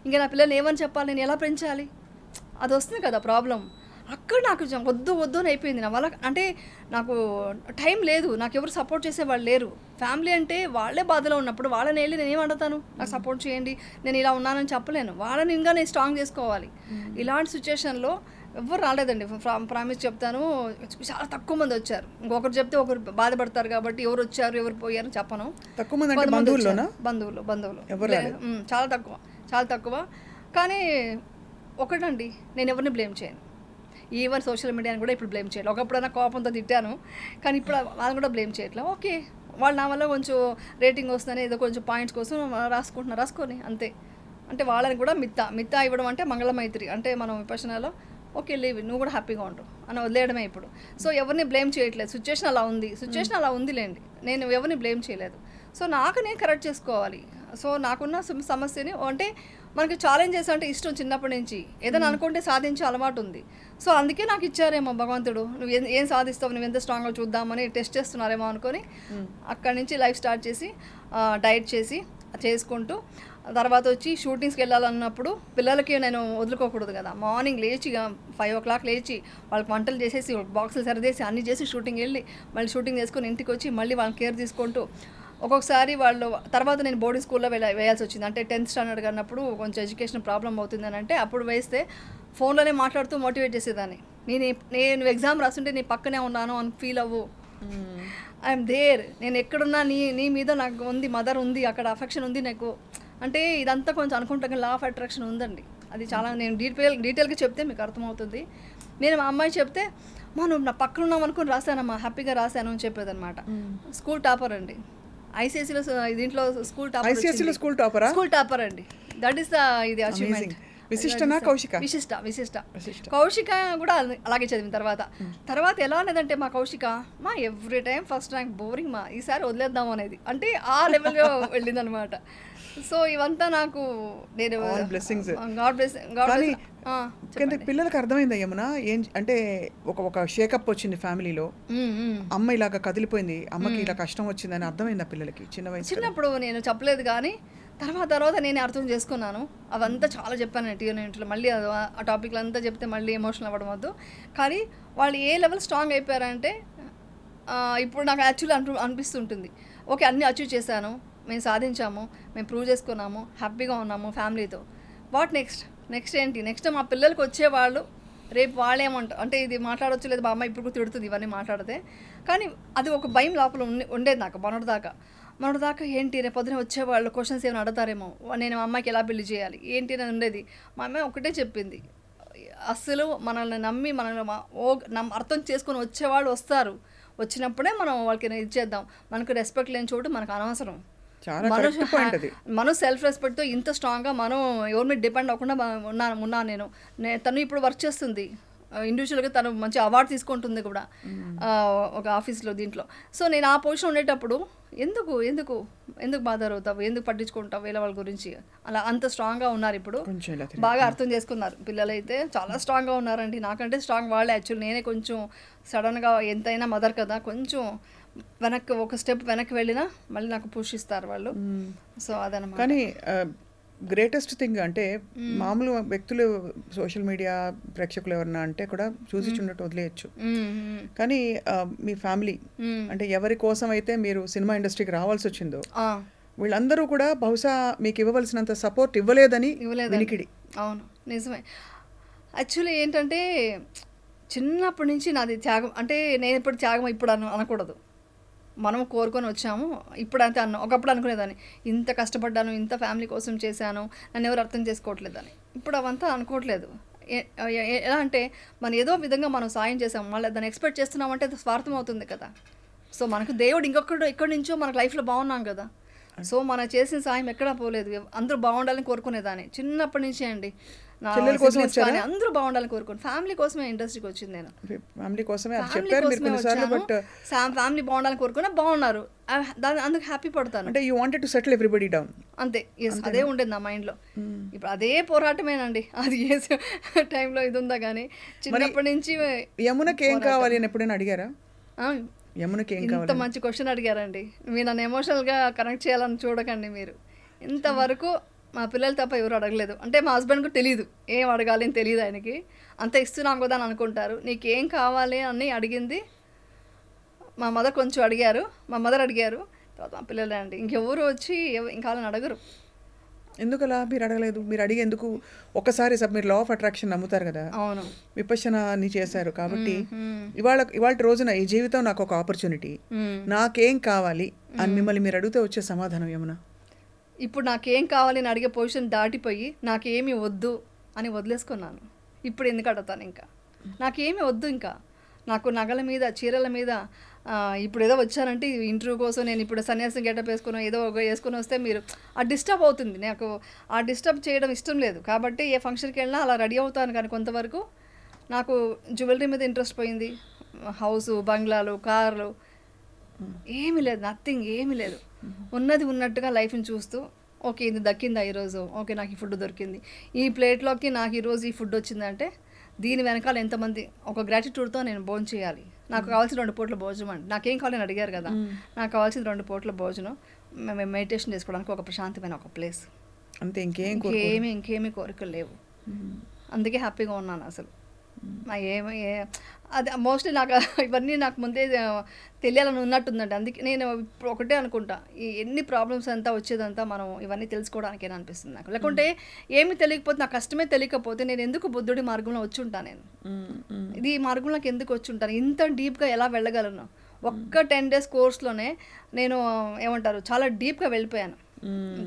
ఇంకా నా పిల్లల్ని ఏమని చెప్పాలి, నేను ఎలా పెంచాలి, అది వస్తుంది కదా ప్రాబ్లం. అక్కడ నాకు వద్దు వద్దు అని అయిపోయింది. నా వల్ల అంటే నాకు టైం లేదు, నాకు ఎవరు సపోర్ట్ చేసేవాళ్ళు లేరు. ఫ్యామిలీ అంటే వాళ్ళే బాధలో ఉన్నప్పుడు వాళ్ళని వెళ్ళి నేనేం అడుగుతాను, నాకు సపోర్ట్ చేయండి, నేను ఇలా ఉన్నానని చెప్పలేను. వాళ్ళని ఇంకా నేను స్ట్రాంగ్ చేసుకోవాలి. ఇలాంటి సిచ్యువేషన్లో ఎవరు రాలేదండి. ప్రామిస్ చెప్తాను, చాలా తక్కువ మంది వచ్చారు. ఇంకొకరు చెప్తే ఒకరు బాధపడతారు కాబట్టి ఎవరు వచ్చారు ఎవరు పోయారు చెప్పను. తక్కువ మంది అంటే బంధువులు చాలా తక్కువ. కానీ ఒకటండి, నేను ఎవరిని బ్లేమ్ చేయను. ఈవెన్ సోషల్ మీడియాని కూడా ఇప్పుడు బ్లేమ్ చేయాలి. ఒకప్పుడైనా కోపంతో తిట్టాను, కానీ ఇప్పుడు వాళ్ళని కూడా బ్లేమ్ చేయట్లేదు. ఓకే, వాళ్ళు నా వల్ల కొంచెం రేటింగ్ వస్తుందని ఏదో కొంచెం పాయింట్స్ కోసం రాసుకొని అంతే. అంటే వాళ్ళని కూడా మిత్తా ఇవ్వడం అంటే మంగళమైత్రి అంటే మనం విపక్షణలో ఓకే లీవ్, నువ్వు కూడా హ్యాపీగా ఉండు అని వదిలేయడమే ఇప్పుడు. సో ఎవరిని బ్లేమ్ చేయట్లేదు. సిచ్యువేషన్ అలా ఉందిలేండి. నేను ఎవరిని బ్లేమ్ చేయలేదు. సో నాకు నేను కరెక్ట్ చేసుకోవాలి. సో నాకున్న సమస్యని అంటే మనకి ఛాలెంజెస్ అంటే ఇష్టం చిన్నప్పటి నుంచి. ఏదైనా అనుకుంటే సాధించే అలవాటు ఉంది. సో అందుకే నాకు ఇచ్చారేమో భగవంతుడు, నువ్వు ఏం సాధిస్తావు, నువ్వు ఎంత స్ట్రాంగ్గా చూద్దామని టెస్ట్ చేస్తున్నారేమో అనుకొని అక్కడి నుంచి లైఫ్ స్టార్ట్ చేసి డైట్ చేసుకుంటూ తర్వాత వచ్చి షూటింగ్స్కి వెళ్ళాలన్నప్పుడు పిల్లలకి నేను వదులుకోకూడదు కదా. మార్నింగ్ లేచి 5 o'clock లేచి వాళ్ళకి వంటలు చేసేసి బాక్సులు సరిదేసి అన్నీ చేసి షూటింగ్ వెళ్ళి మళ్ళీ షూటింగ్ చేసుకొని ఇంటికి వచ్చి మళ్ళీ వాళ్ళని కేర్ తీసుకుంటూ ఒక్కొక్కసారి వాళ్ళు తర్వాత నేను బోర్డింగ్ స్కూల్లో వేయాల్సి వచ్చింది. అంటే 10th స్టాండర్డ్ అన్నప్పుడు కొంచెం ఎడ్యుకేషన్ ప్రాబ్లం అవుతుందని అంటే అప్పుడు వేస్తే ఫోన్లోనే మాట్లాడుతూ మోటివేట్ చేసేదాన్ని. నేను ఎగ్జామ్ రాస్తుంటే నీ పక్కనే ఉన్నాను అని ఫీల్ అవ్వు, ఐఎమ్ దేర్, నేను ఎక్కడున్నా నీ మీద నాకు ఉంది, మదర్ ఉంది, అక్కడ అఫెక్షన్ ఉంది నాకు. అంటే ఇదంతా కొంచెం అనుకుంటాం, లా ఆఫ్ అట్రాక్షన్ ఉందండి. అది చాలా నేను డీటెయిల్గా చెప్తే మీకు అర్థమవుతుంది. నేను మా అమ్మాయి చెప్తే నువ్వు నా పక్కన ఉన్నాం అనుకుని రాశానమ్మా, హ్యాపీగా రాశాను అని చెప్పేదన్నమాట. స్కూల్ టాపర్ అండి, ఐసీఎస్సీలో దీంట్లో స్కూల్ టాపర్ అండి. దట్ ఈస్ ద ఇది అచీవ్మెంట్. కౌశిక కూడా అలాగే చదివిన తర్వాత ఎలా అనేదంటే మా Kaushika every time first rank boring ఈసారి వదిలేద్దాం అనేది, అంటే ఆ లెవెల్గా వెళ్ళిందనమాట. సో ఇవంతా నాకు నేను పిల్లలకు అర్థమైందా యమున అంటే ఒక షేకప్ వచ్చింది ఫ్యామిలీలో, అమ్మ ఇలాగా కదిలిపోయింది, అమ్మకి ఇలా కష్టం వచ్చిందని అర్థమైందా పిల్లలకి చిన్నప్పుడు? నేను చెప్పలేదు, కానీ తర్వాత నేను అర్థం చేసుకున్నాను. అవంతా చాలా చెప్పాను టీవీలో, మళ్ళీ ఆ టాపిక్లు అంతా చెప్తే మళ్ళీ ఎమోషనల్ అవ్వడం వద్దు. కానీ వాళ్ళు ఏ లెవెల్ స్ట్రాంగ్ అయిపోయారంటే ఇప్పుడు నాకు యాక్చువల్లీ అనిపిస్తుంటుంది, ఓకే అన్నీ అచీవ్ చేశాను, మేము సాధించాము, మేము ప్రూవ్ చేసుకున్నాము, హ్యాపీగా ఉన్నాము ఫ్యామిలీతో. వాట్ నెక్స్ట్ ఏంటి? నెక్స్ట్ మా పిల్లలకి వచ్చేవాళ్ళు రేపు వాళ్ళు ఏమంటారు అంటే ఇది మాట్లాడవచ్చు లేదు, మా అమ్మ ఇప్పుడు తిడుతుంది ఇవన్నీ మాట్లాడితే. కానీ అది ఒక భయం లోపల ఉండేది నాకు మొన్నటిదాకా ఏంటి రేపు పొద్దున వచ్చేవాళ్ళు క్వశ్చన్స్ ఏమైనా అడుగుతారేమో, నేను మా అమ్మాయికి ఎలా పెళ్లి చేయాలి ఏంటి అని ఉండేది. మా అమ్మాయి ఒకటే చెప్పింది, అస్సలు మనల్ని నమ్మి అర్థం చేసుకొని వచ్చేవాళ్ళు వస్తారు, వచ్చినప్పుడే మనం వాళ్ళకి ఇచ్చేద్దాం. మనకు రెస్పెక్ట్ లేని చోటు మనకు అనవసరం. మనం సెల్ఫ్ రెస్పెక్ట్తో ఇంత స్ట్రాంగ్గా మనం ఎవరి మీద డిపెండ్ అవ్వకుండా ఉన్నాను నేను. తను ఇప్పుడు వర్క్ చేస్తుంది ఇండివిజువల్గా, తను మంచి అవార్డు తీసుకుంటుంది కూడా ఒక ఆఫీస్లో దీంట్లో. సో నేను ఆ పొజిషన్ ఉండేటప్పుడు ఎందుకు బాధ అవుతావు, ఎందుకు పట్టించుకుంటావు వేరే వాళ్ళ గురించి, అలా అంత స్ట్రాంగ్గా ఉన్నారు. ఇప్పుడు బాగా అర్థం చేసుకున్నారు పిల్లలైతే, చాలా స్ట్రాంగ్గా ఉన్నారండి. నాకంటే స్ట్రాంగ్ వాళ్ళే. యాక్చువల్లీ నేనే కొంచెం సడన్గా ఎంతైనా మదర్ కదా, కొంచెం ఒక స్టెప్ వెనక్కి వెళ్ళినా మళ్ళీ నాకు పుష్ ఇస్తారు వాళ్ళు. సో అదనమాట. కానీ గ్రేటెస్ట్ థింగ్ అంటే మామూలు వ్యక్తులు సోషల్ మీడియా ప్రేక్షకులు ఎవరన్నా అంటే కూడా చూసి చున్నట్టు వదిలేయచ్చు, కానీ మీ ఫ్యామిలీ అంటే ఎవరి కోసం అయితే మీరు సినిమా ఇండస్ట్రీకి రావాల్సి వచ్చిందో వీళ్ళందరూ కూడా బహుశా మీకు ఇవ్వవలసినంత సపోర్ట్ ఇవ్వలేదని వినికిడి. అవును, నిజమే. యాక్చువల్లీ ఏంటంటే చిన్నప్పటి నుంచి నాది త్యాగం, అంటే నేను ఇప్పుడు త్యాగం ఇప్పుడు అనకూడదు, మనం కోరుకొని వచ్చాము. ఇప్పుడు అంతే ఒకప్పుడు అనుకునేదాన్ని, ఇంత కష్టపడ్డాను, ఇంత ఫ్యామిలీ కోసం చేశాను, నన్ను ఎవరు అర్థం చేసుకోవట్లేదని. ఇప్పుడు అవంతా అనుకోవట్లేదు. ఎలా అంటే మనం ఏదో విధంగా మనం సాయం చేసాము, మళ్ళీ దాన్ని ఎక్స్పెక్ట్ చేస్తున్నామంటే అది స్వార్థం అవుతుంది కదా. సో మనకు దేవుడు ఎక్కడి నుంచో మనకు లైఫ్లో బాగున్నాం కదా. సో మనం చేసిన సాయం ఎక్కడా పోలేదు, అందరూ బాగుండాలని కోరుకునేదాన్ని చిన్నప్పటి నుంచి అండి. అందరూ బాగుండాలని కోరుకోండి, ఫ్యామిలీ కోసమే ఇండస్ట్రీకి వచ్చింది. నేను ఫ్యామిలీ బాగుండాలని కోరుకున్నా, బాగున్నారు, అందుకు హ్యాపీ పడతాను. అంటే you wanted to settle everybody down, అంతే. అదే ఉండేది నా మైండ్లో. ఇప్పుడు అదే పోరాటమేనండి, అది ఏ టైంలో ఇది ఉందా కానీ చిన్నప్పటి నుంచి. యమునకి ఏం కావాలి అని ఎప్పుడైనా అడిగారా? యమునకి ఏం కావాలి? ఇంత మంచి క్వశ్చన్ అడిగారండి. మీరు నన్ను ఎమోషనల్గా కనెక్ట్ చేయాలని చూడకండి మీరు. ఇంతవరకు మా పిల్లలు తప్ప ఎవరు అడగలేదు. అంటే మా హస్బెండ్‌కి తెలీదు. ఏం అడగాలి అని తెలీదు ఆయనకి. అంత ఇస్తున్నాం కదా అని అనుకుంటారు. నీకేం కావాలి అని అడిగింది మా మదర్ కొంచెం అడిగారు. మా మదర్ అడిగారు. తర్వాత మా పిల్లలే అండి. ఇంకెవరు వచ్చి ఇంకా వాళ్ళని అడగరు. ఎందుకలా మీరు అడగలేదు? మీరు అడిగి ఎందుకు ఒక్కసారి మీరు లా ఆఫ్ అట్రాక్షన్ నమ్ముతారు కదా, అవును. విపశ్యనాని చేశారు కాబట్టి ఇవాళ రోజున ఈ జీవితం నాకు ఒక ఆపర్చునిటీ, నాకేం కావాలి అని మిమ్మల్ని మీరు అడిగితే వచ్చే సమాధానం ఏమన్నా? ఇప్పుడు నాకేం కావాలి అని అడిగే పొజిషన్ దాటిపోయి నాకేమీ వద్దు అని వదిలేసుకున్నాను. ఇప్పుడు ఎందుకు అడుగుతాను? ఇంకా నాకేమీ వద్దు. ఇంకా నాకు నగల మీద, చీరల మీద ఇప్పుడు ఏదో వచ్చానంటే ఇంటర్వ్యూ కోసం నేను ఇప్పుడు సన్యాసం గెటప్ వేసుకుని ఏదో వేసుకొని వస్తే మీరు డిస్టర్బ్ అవుతుంది. నాకు డిస్టర్బ్ చేయడం ఇష్టం లేదు. కాబట్టి ఏ ఫంక్షన్కి వెళ్ళినా అలా రెడీ అవుతాను. కానీ కొంతవరకు నాకు జ్యువెలరీ మీద ఇంట్రెస్ట్ పోయింది. హౌసు, బంగ్లాలు, కార్లు ఏమీ లేదు, నథింగ్, ఏమీ లేదు. ఉన్నది ఉన్నట్టుగా లైఫ్ని చూస్తూ ఓకే ఇది దక్కిందా ఈరోజు, ఓకే నాకు ఈ ఫుడ్ దొరికింది, ఈ ప్లేట్లోకి నాకు ఈరోజు ఈ ఫుడ్ వచ్చిందంటే దీని వెనకాల ఎంతమంది ఒక గ్రాటిట్యూడ్తో నేను భోజనం చేయాలి. నాకు కావాల్సిన 2 పూట్ల భోజనం అండి. నాకేం కావాలని అడిగారు కదా, నాకు కావాల్సిన 2 పూట్ల భోజనం, మేము మెడిటేషన్ చేసుకోవడానికి ఒక ప్రశాంతమైన ఒక ప్లేస్, అంతే. ఇంకేమీ కోరికలు లేవు. అందుకే హ్యాపీగా ఉన్నాను. అసలు అది మోస్ట్లీ నాకు ఇవన్నీ నాకు ముందే తెలియాలని ఉన్నట్టుందండి. అందుకే నేను ఇప్పుడు ఒకటే అనుకుంటా, ఈ ఎన్ని ప్రాబ్లమ్స్ అంతా వచ్చేదంతా మనం ఇవన్నీ తెలుసుకోవడానికేనా అనిపిస్తుంది నాకు. లేకుంటే ఏమి తెలియకపోతే, నాకు కష్టమే తెలియకపోతే నేను ఎందుకు బుద్ధుడి మార్గంలో వచ్చి ఉంటాను? నేను ఇది మార్గంలోకి ఎందుకు వచ్చి ఉంటాను? ఇంత డీప్గా ఎలా వెళ్ళగలను? ఒక్క 10 days కోర్స్లోనే నేను ఏమంటారు చాలా డీప్గా వెళ్ళిపోయాను.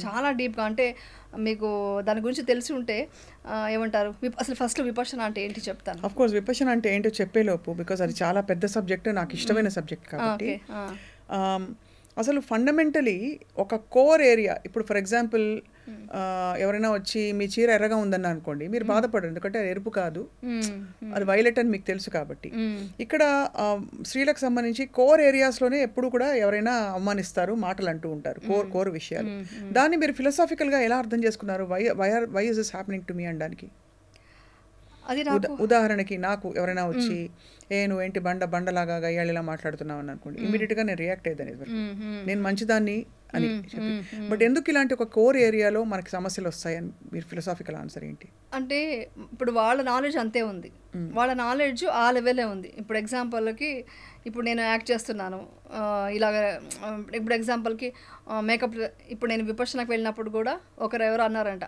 చాలా డీప్గా. అంటే మీకు దాని గురించి తెలిసి ఉంటే ఏమంటారు, అసలు ఫస్ట్ విపశ్యన అంటే ఏంటి చెప్తాను. ఆఫ్ కోర్స్ విపశ్యన అంటే ఏంటో చెప్పేలోపు, బికాజ్ అది చాలా పెద్ద సబ్జెక్ట్, నాకు ఇష్టమైన సబ్జెక్ట్ కాబట్టి. అసలు ఫండమెంటలీ ఒక కోర్ ఏరియా, ఇప్పుడు ఫర్ ఎగ్జాంపుల్ ఎవరైనా వచ్చి మీ చీర ఎర్రగా ఉందని అనుకోండి, మీరు బాధపడరు, ఎందుకంటే అది ఎరుపు కాదు, అది వైలెట్ అని మీకు తెలుసు కాబట్టి. ఇక్కడ స్త్రీలకు సంబంధించి కోర్ ఏరియాస్లోనే ఎప్పుడు కూడా ఎవరైనా అవమానిస్తారు, మాటలు అంటూ ఉంటారు, కోర్ విషయాలు. దాన్ని మీరు ఫిలాసాఫికల్గా ఎలా అర్థం చేసుకున్నారు? Why is this happening to me అనడానికి? అది ఉదాహరణకి నాకు ఎవరైనా వచ్చి నువ్వేంటి బండలాగా గయ్యాళిలా మాట్లాడుతున్నావు అని అనుకోండి, ఇమీడియట్గా నేను రియాక్ట్ అయ్యేదాన్ని, నేను మంచిదాన్ని అని చెప్పి. బట్ ఎందుకు ఇలాంటి ఒక కోర్ ఏరియాలో మనకి సమస్యలు వస్తాయని మీరు ఫిలాసాఫికల్ ఆన్సర్ ఏంటి? అంటే ఇప్పుడు వాళ్ళ నాలెడ్జ్ అంతే ఉంది, వాళ్ళ నాలెడ్జ్ ఆ లెవెలే ఉంది. ఇప్పుడు ఎగ్జాంపుల్కి ఇప్పుడు నేను యాక్ట్ చేస్తున్నాను ఇలాగ, ఇప్పుడు ఎగ్జాంపుల్కి మేకప్, ఇప్పుడు నేను విపశ్యనకు వెళ్ళినప్పుడు కూడా ఎవరు అన్నారంట,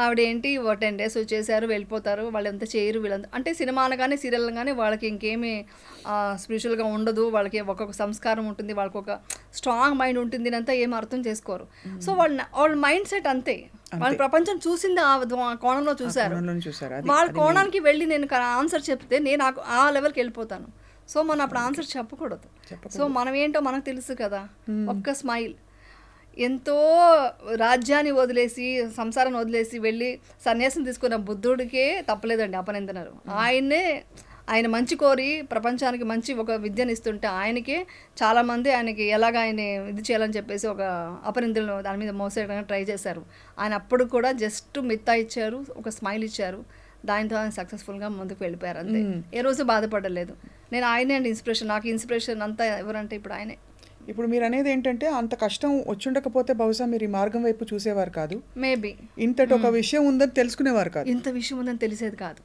ఆవిడ ఏంటి 10 days వచ్చేసారు వెళ్ళిపోతారు, వాళ్ళు ఎంత చేయరు వీళ్ళంతా, అంటే సినిమా అనగానే సీరియల్ కానీ వాళ్ళకి ఇంకేమీ స్పిరిచువల్గా ఉండదు, వాళ్ళకి ఒక్కొక్క సంస్కారం ఉంటుంది, వాళ్ళకి ఒక స్ట్రాంగ్ మైండ్ ఉంటుంది, అంతా ఏం అర్థం చేసుకోరు. సో వాళ్ళ మైండ్ సెట్ అంతే, వాళ్ళ ప్రపంచం చూసింది ఆ కోణంలో చూశారు. వాళ్ళ కోణానికి వెళ్ళి నేను ఆన్సర్ చెప్తే నేను ఆ లెవెల్కి వెళ్ళిపోతాను. సో మనం అప్పుడు ఆన్సర్ చెప్పకూడదు. సో మనం ఏంటో మనకు తెలుసు కదా. ఒక్క స్మైల్, ఎంతో రాజ్యాన్ని వదిలేసి, సంసారాన్ని వదిలేసి వెళ్ళి సన్యాసం తీసుకున్న బుద్ధుడికే తప్పలేదండి అపనిందనరు. ఆయన మంచి కోరి ప్రపంచానికి మంచి ఒక విద్యను ఇస్తుంటే ఆయనకే చాలామంది ఆయనకి ఎలాగ ఆయన ఇది చేయాలని చెప్పేసి ఒక అపనిందలు దాని మీద మోసేయడానికి ట్రై చేశారు. ఆయన అప్పుడు కూడా జస్ట్ మిత్తా ఇచ్చారు, ఒక స్మైల్ ఇచ్చారు, దానితో ఆయన సక్సెస్ఫుల్గా ముందుకు వెళ్ళిపోయారు. అంతే, ఏ రోజు బాధపడలేదు. నేను ఆయనే అండి ఇన్స్పిరేషన్, నాకు ఇన్స్పిరేషన్ అంతా ఎవరంటే ఇప్పుడు ఆయనే. ఇప్పుడు మీరు అనేది ఏంటంటే అంత కష్టం వచ్చుండకపోతే బహుశా మీరు ఈ మార్గం వైపు చూసేవారు కాదు, మేబీ ఇంతటి ఒక విషయం ఉందని తెలుసుకునేవారు కాదు, ఇంత విషయం ఉందని తెలిసేది కాదు.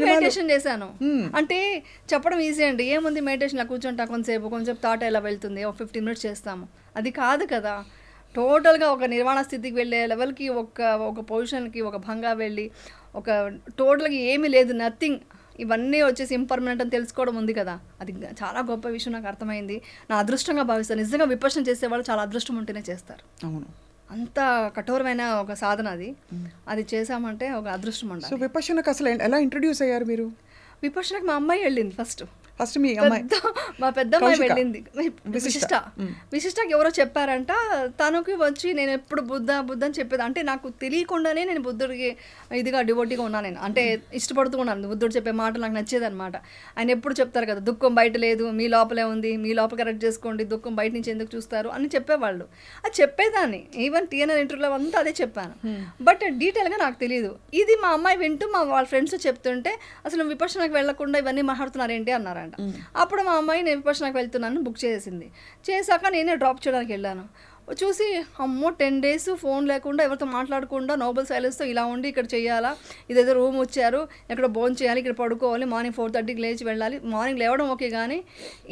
మెడిటేషన్ చేశాను అంటే చెప్పడం ఈజీ అండి, ఏముంది మెడిటేషన్ కూర్చుంటా కొంచెం థాట్ ఎలా వెళ్తుంది, ఒక 15 minutes చేస్తాము, అది కాదు కదా. టోటల్గా ఒక నిర్వాణ స్థితికి వెళ్ళే లెవెల్కి, ఒక పొజిషన్కి, ఒక భంగా వెళ్ళి, ఒక టోటల్గా ఏమీ లేదు, నథింగ్, ఇవన్నీ వచ్చేసి ఇంపర్మనెంట్ అని తెలుసుకోవడం ఉంది కదా, అది చాలా గొప్ప విషయం. నాకు అర్థమైంది, నా అదృష్టంగా భావిస్తాను. నిజంగా విపశ్యన చేసేవాళ్ళు చాలా అదృష్టం ఉంటేనే చేస్తారు. అవును, అంత కఠోరమైన ఒక సాధన అది చేసామంటే ఒక అదృష్టం ఉండాలి. సో విపశ్యనకు అసలు ఎలా ఇంట్రడ్యూస్ అయ్యారు మీరు? విపశ్యనకు మా అమ్మాయి వెళ్ళింది ఫస్ట్ మీ అమ్మాయి, మా పెద్ద అమ్మాయి వెళ్ళింది. విశిష్టకి ఎవరో చెప్పారంట, తనకి వచ్చి నేను ఎప్పుడు బుద్ధ అని చెప్పేది. అంటే నాకు తెలియకుండానే నేను బుద్ధుడికి ఇదిగా డివోటీగా ఉన్నాను, నేను అంటే ఇష్టపడుతూ ఉన్నాను. బుద్ధుడు చెప్పే మాటలు నాకు నచ్చేది అనమాట. ఆయన ఎప్పుడు చెప్తారు కదా, దుఃఖం బయట లేదు, మీ లోపలే ఉంది, మీ లోపల కరెక్ట్ చేసుకోండి, దుఃఖం బయట నుంచి ఎందుకు చూస్తారు అని చెప్పేవాళ్ళు. అది చెప్పేదాన్ని, ఈవెన్ టీఎన్ఆర్ ఇంటర్వ్యూలో అంతా అదే చెప్పాను. బట్ డీటెయిల్గా నాకు తెలియదు. ఇది మా అమ్మాయి వింటూ వాళ్ళ ఫ్రెండ్స్ చెప్తుంటే అసలు విపశ్యనకు వెళ్లకుండా ఇవన్నీ మాట్లాడుతున్నారు ఏంటి అన్నారు. అప్పుడు మా అమ్మాయి నేను విపశ్యనకు వెళ్తున్నాను బుక్ చేసింది. చేశాక నేనే డ్రాప్ చేయడానికి వెళ్ళాను. చూసి అమ్మో 10 days ఫోన్ లేకుండా ఎవరితో మాట్లాడకుండా నోబెల్ సైలెన్స్తో ఇలా ఉండి ఇక్కడ చేయాలా, ఇదేదో రూమ్ వచ్చారు ఎక్కడ భోజనం చేయాలి, ఇక్కడ పడుకోవాలి, మార్నింగ్ 4:30కి లేచి వెళ్ళాలి, మార్నింగ్ లేవడం ఓకే కానీ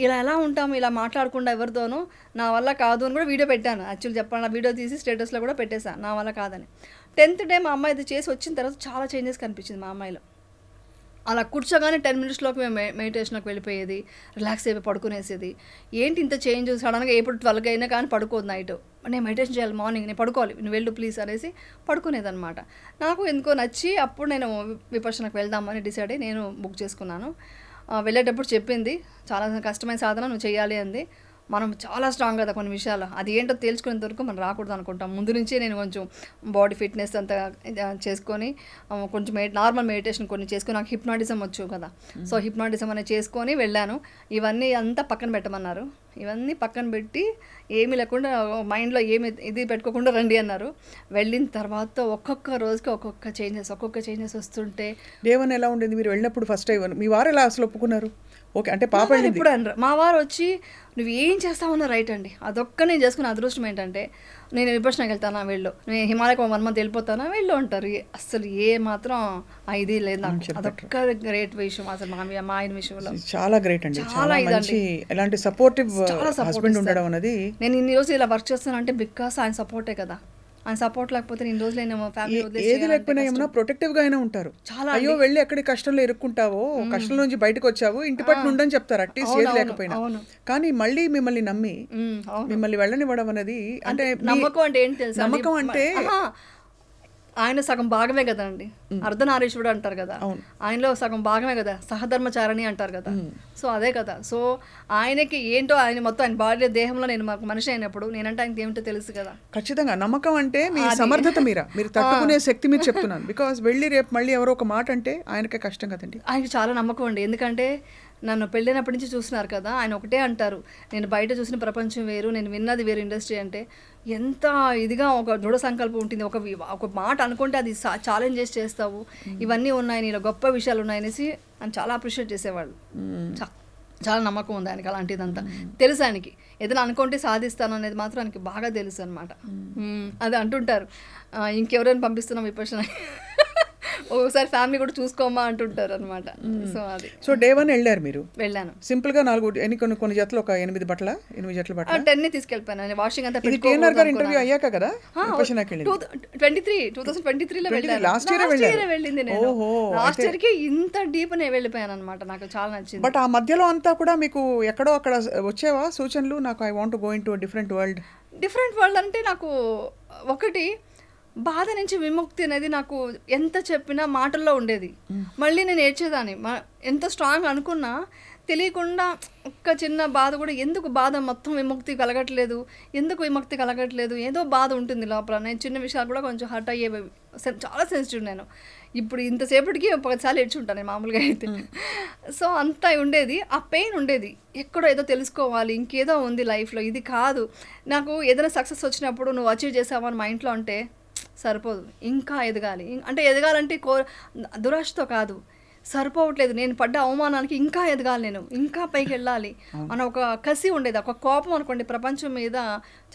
ఇలా ఎలా ఉంటాము ఇలా మాట్లాడకుండా ఎవరితోనూ, నా వల్ల కాదు అని కూడా వీడియో పెట్టాను. యాక్చువల్లీ చెప్పాను, ఆ వీడియో తీసి స్టేటస్లో కూడా పెట్టేశాను నా వల్ల కాదని. 10th day మా అమ్మాయి ఇది చేసి వచ్చిన తర్వాత చాలా చేంజెస్ కనిపించింది మా అమ్మాయిలో. అలా కూర్చోగానే 10 minutesలోకి మేము మెడిటేషన్లోకి వెళ్ళిపోయేది, రిలాక్స్ అయిపోయి పడుకునేసేది. ఏంటి ఇంత చేంజ్ సడన్గా ఎప్పుడు 12 అయినా కానీ పడుకోదు నైట్, నేను మెడిటేషన్ చేయాలి మార్నింగ్, నేను పడుకోవాలి, నువ్వు వెళ్ళు ప్లీజ్ అనేసి పడుకునేదనమాట. నాకు ఎందుకో నచ్చి అప్పుడు నేను విపర్శనకు వెళ్దామని డిసైడ్ అయ్యి నేను బుక్ చేసుకున్నాను. వెళ్ళేటప్పుడు చెప్పింది చాలా కష్టమైన సాధన నువ్వు చేయాలి అంది. మనం చాలా స్ట్రాంగ్ కదా కొన్ని విషయాలు, అది ఏంటో తేల్చుకునేంత వరకు మనం రాకూడదు అనుకుంటాం. ముందు నుంచే నేను కొంచెం బాడీ ఫిట్నెస్ అంతా చేసుకొని కొంచెం నార్మల్ మెడిటేషన్ కొన్ని చేసుకొని, నాకు హిప్నాటిజం వచ్చు కదా, సో హిప్నాటిజం అనేది చేసుకొని వెళ్ళాను. ఇవన్నీ అంతా పక్కన పెట్టమన్నారు, ఇవన్నీ పక్కన పెట్టి ఏమీ లేకుండా మైండ్లో ఏమి ఇది పెట్టుకోకుండా రండి అన్నారు. వెళ్ళిన తర్వాత ఒక్కొక్క రోజుకి ఒక్కొక్క చేంజెస్ వస్తుంటే. దేవన్ ఎలా ఉండేది మీరు వెళ్ళినప్పుడు ఫస్ట్ టైం? మీ వారు ఎలా అసలు ఒప్పుకున్నారు? ఓకే అంటే పాప ఇప్పుడు అనరు, మా వారు వచ్చి నువ్వు ఏం చేస్తావన్నా రైట్ అండి, అదొక్క నేను చేసుకున్న అదృష్టం ఏంటంటే నేను విపర్శనకి వెళ్తానా వెళ్ళు, నేను హిమాలయకు 1 month వెళ్ళిపోతానా వెళ్ళు అంటారు. అసలు ఏ మాత్రం ఇది లేదు నాకు, అదొక్క గ్రేట్ విషయం అసలు మా ఆయన విషయంలో. చాలా గ్రేట్ అండి, చాలా మంచి ఎలాంటి సపోర్టివ్ హస్బెండ్ ఉండడం అనేది. నేను ఇన్ని రోజులు ఇలా వర్క్ చేస్తానంటే బికాస్ ఆయన సపోర్టే కదా, ఆయన సపోర్ట్ లేకపోతే ఇన్ని రోజులు నేను ఫ్యామిలీ ఏది లేకపోయినా ఏమన్నా ప్రొటెక్టివ్ గా అయినా ఉంటారు. అయ్యో వెళ్ళి ఎక్కడి కష్టంలో ఇరుక్కుంటావో, కష్టం నుంచి బయటకు వచ్చావు, ఇంటి పట్టు ఉండని చెప్తారు అట్లీస్ట్ ఏది లేకపోయినా. కానీ మళ్ళీ మిమ్మల్ని నమ్మి మిమ్మల్ని వెళ్ళనివ్వడం అనేది అంటే నమ్మకం అంటే ఏంటి తెలుసా? నమ్మకం అంటే ఆయన సగం భాగమే కదా అండి, అర్ధనారీశ్వరుడు అంటారు కదా, ఆయనలో సగం భాగమే కదా, సహధర్మచారణి అంటారు కదా, సో అదే కదా. సో ఆయనకి ఏంటో ఆయన మొత్తం ఆయన బాడీ దేహంలో నేను మాకు మనిషి అయినప్పుడు నేనంటే ఆయనకి ఏమిటో తెలుసు కదా. ఖచ్చితంగా నమ్మకం అంటే మీ సమర్థత మీరు తట్టుకునే శక్తి మీరు చెప్తున్నాను. బికాస్ వెళ్ళి రేపు మళ్ళీ ఎవరో ఒక మాట అంటే ఆయనకే కష్టం కదండి. ఆయనకి చాలా నమ్మకం అండి, ఎందుకంటే నన్ను పెళ్ళైనప్పటి నుంచి చూస్తున్నారు కదా, ఆయన ఒకటే అంటారు, నేను బయట చూసిన ప్రపంచం వేరు, నేను విన్నది వేరు ఇండస్ట్రీ అంటే. ఎంత ఇదిగా ఒక దృఢ సంకల్పం ఉంటుంది, ఒక మాట అనుకుంటే అది ఛాలెంజ్ చేస్తావు, ఇవన్నీ ఉన్నాయి నీలో గొప్ప విషయాలు ఉన్నాయనేసి ఆయన చాలా అప్రిషియేట్ చేసేవాళ్ళు. చాలా నమ్మకం ఉంది ఆయనకి అలాంటిదంతా తెలుసు. ఆయనకి ఏదైనా అనుకుంటే సాధిస్తాను అనేది మాత్రం ఆయనకి బాగా తెలుసు అనమాట. అది అంటుంటారు, ఇంకెవరైనా పంపిస్తున్నాం విపర్శన, ఒకసారి ఫ్యామిలీ కూడా చూసుకోమా అంటుంటారు అనమాట. సో అది. సో డే 1 వెళ్ళారు మీరు? వెళ్ళాను. సింపుల్ గా 4 కొన్ని జతలు ఒక 8 జతల బట్టలు 10 తీసుకెళ్ళిపోయాను. వాషింగ్ అంతా ఇంటర్వ్యూ అయ్యాక కదా 2023లో వెళ్ళాను. లాస్ట్ ఇయర్ వెళ్ళింది నేను. లాస్ట్ ఇయర్ కి ఇంత డీప్ నేను వెళ్ళిపోయాను అనమాట, నాకు చాలా నచ్చింది. బట్ ఆ మధ్యలో అంతా కూడా మీకు ఎక్కడో అక్కడ వచ్చేవా సూచనలు, నాకు I want go in to different world అంటే నాకు ఒకటి బాధ నుంచి విముక్తి అనేది నాకు ఎంత చెప్పినా మాటల్లో ఉండేది. మళ్ళీ నేను ఏడ్చేదాన్ని, ఎంత స్ట్రాంగ్ అనుకున్నా తెలియకుండా ఒక్క చిన్న బాధ కూడా, ఎందుకు బాధ మొత్తం విముక్తి కలగట్లేదు, ఏదో బాధ ఉంటుంది లోపల. నేను చిన్న విషయాలు కూడా కొంచెం హర్ట్ అయ్యేవి, చాలా సెన్సిటివ్ నేను. ఇప్పుడు ఇంతసేపటికి 10 సార్లు ఏడ్చుంటాను నేను మామూలుగా అయితే. సో అంతా ఉండేది, ఆ పెయిన్ ఉండేది, ఎక్కడో ఏదో తెలుసుకోవాలి, ఇంకేదో ఉంది లైఫ్లో, ఇది కాదు. నాకు ఏదైనా సక్సెస్ వచ్చినప్పుడు నువ్వు అచీవ్ చేసావని మా ఇంట్లో అంటే సరిపోదు, ఇంకా ఎదగాలి. అంటే ఎదగాలంటే దురాశతో కాదు, సరిపోవట్లేదు, నేను పడ్డ అవమానానికి ఇంకా ఎదగాలి, నేను ఇంకా పైకి వెళ్ళాలి అని ఒక కసి ఉండేది, ఒక కోపం అనుకోండి. ప్రపంచం మీద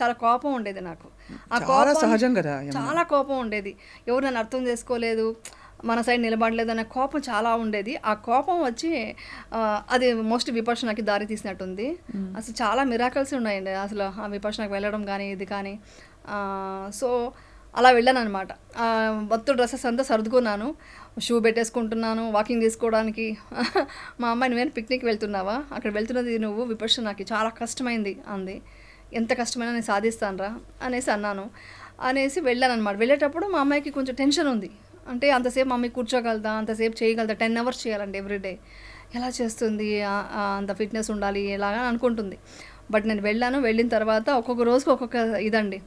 చాలా కోపం ఉండేది నాకు. ఆ కోపం సహజం కదా, చాలా కోపం ఉండేది. ఎవరు నన్ను అర్థం చేసుకోలేదు, మన సైడ్ నిలబడలేదు అనే కోపం చాలా ఉండేది. ఆ కోపం వచ్చి అది మోస్ట్ విపర్శనకి దారి తీసినట్టుంది. అసలు చాలా మిరాకల్స్ ఉన్నాయండి అసలు ఆ విపర్శనకి వెళ్ళడం కానీ ఇది కానీ. సో అలా వెళ్ళాను అనమాట. మొత్తం డ్రెస్సెస్ అంతా సర్దుకున్నాను, షూ పెట్టేసుకుంటున్నాను వాకింగ్ తీసుకోవడానికి. మా అమ్మాయి నువ్వేనా పిక్నిక్ వెళ్తున్నావా, అక్కడ వెళ్తున్నది నువ్వు విపర్శనకి, చాలా కష్టమైంది అంది. ఎంత కష్టమైనా నేను సాధిస్తానురా అనేసి అన్నాను. అనేసి వెళ్ళాను అనమాట. వెళ్ళేటప్పుడు మా అమ్మాయికి కొంచెం టెన్షన్ ఉంది, అంటే అంతసేపు మమ్మీ కూర్చోగలదా, అంతసేపు చేయగలదా, 10 hours చేయాలండి ఎవ్రీడే, ఎలా చేస్తుంది, అంత ఫిట్నెస్ ఉండాలి ఎలాగా అనుకుంటుంది. బట్ నేను వెళ్ళిన తర్వాత ఒక్కొక్క రోజుకి ఒక్కొక్క ఇదండి.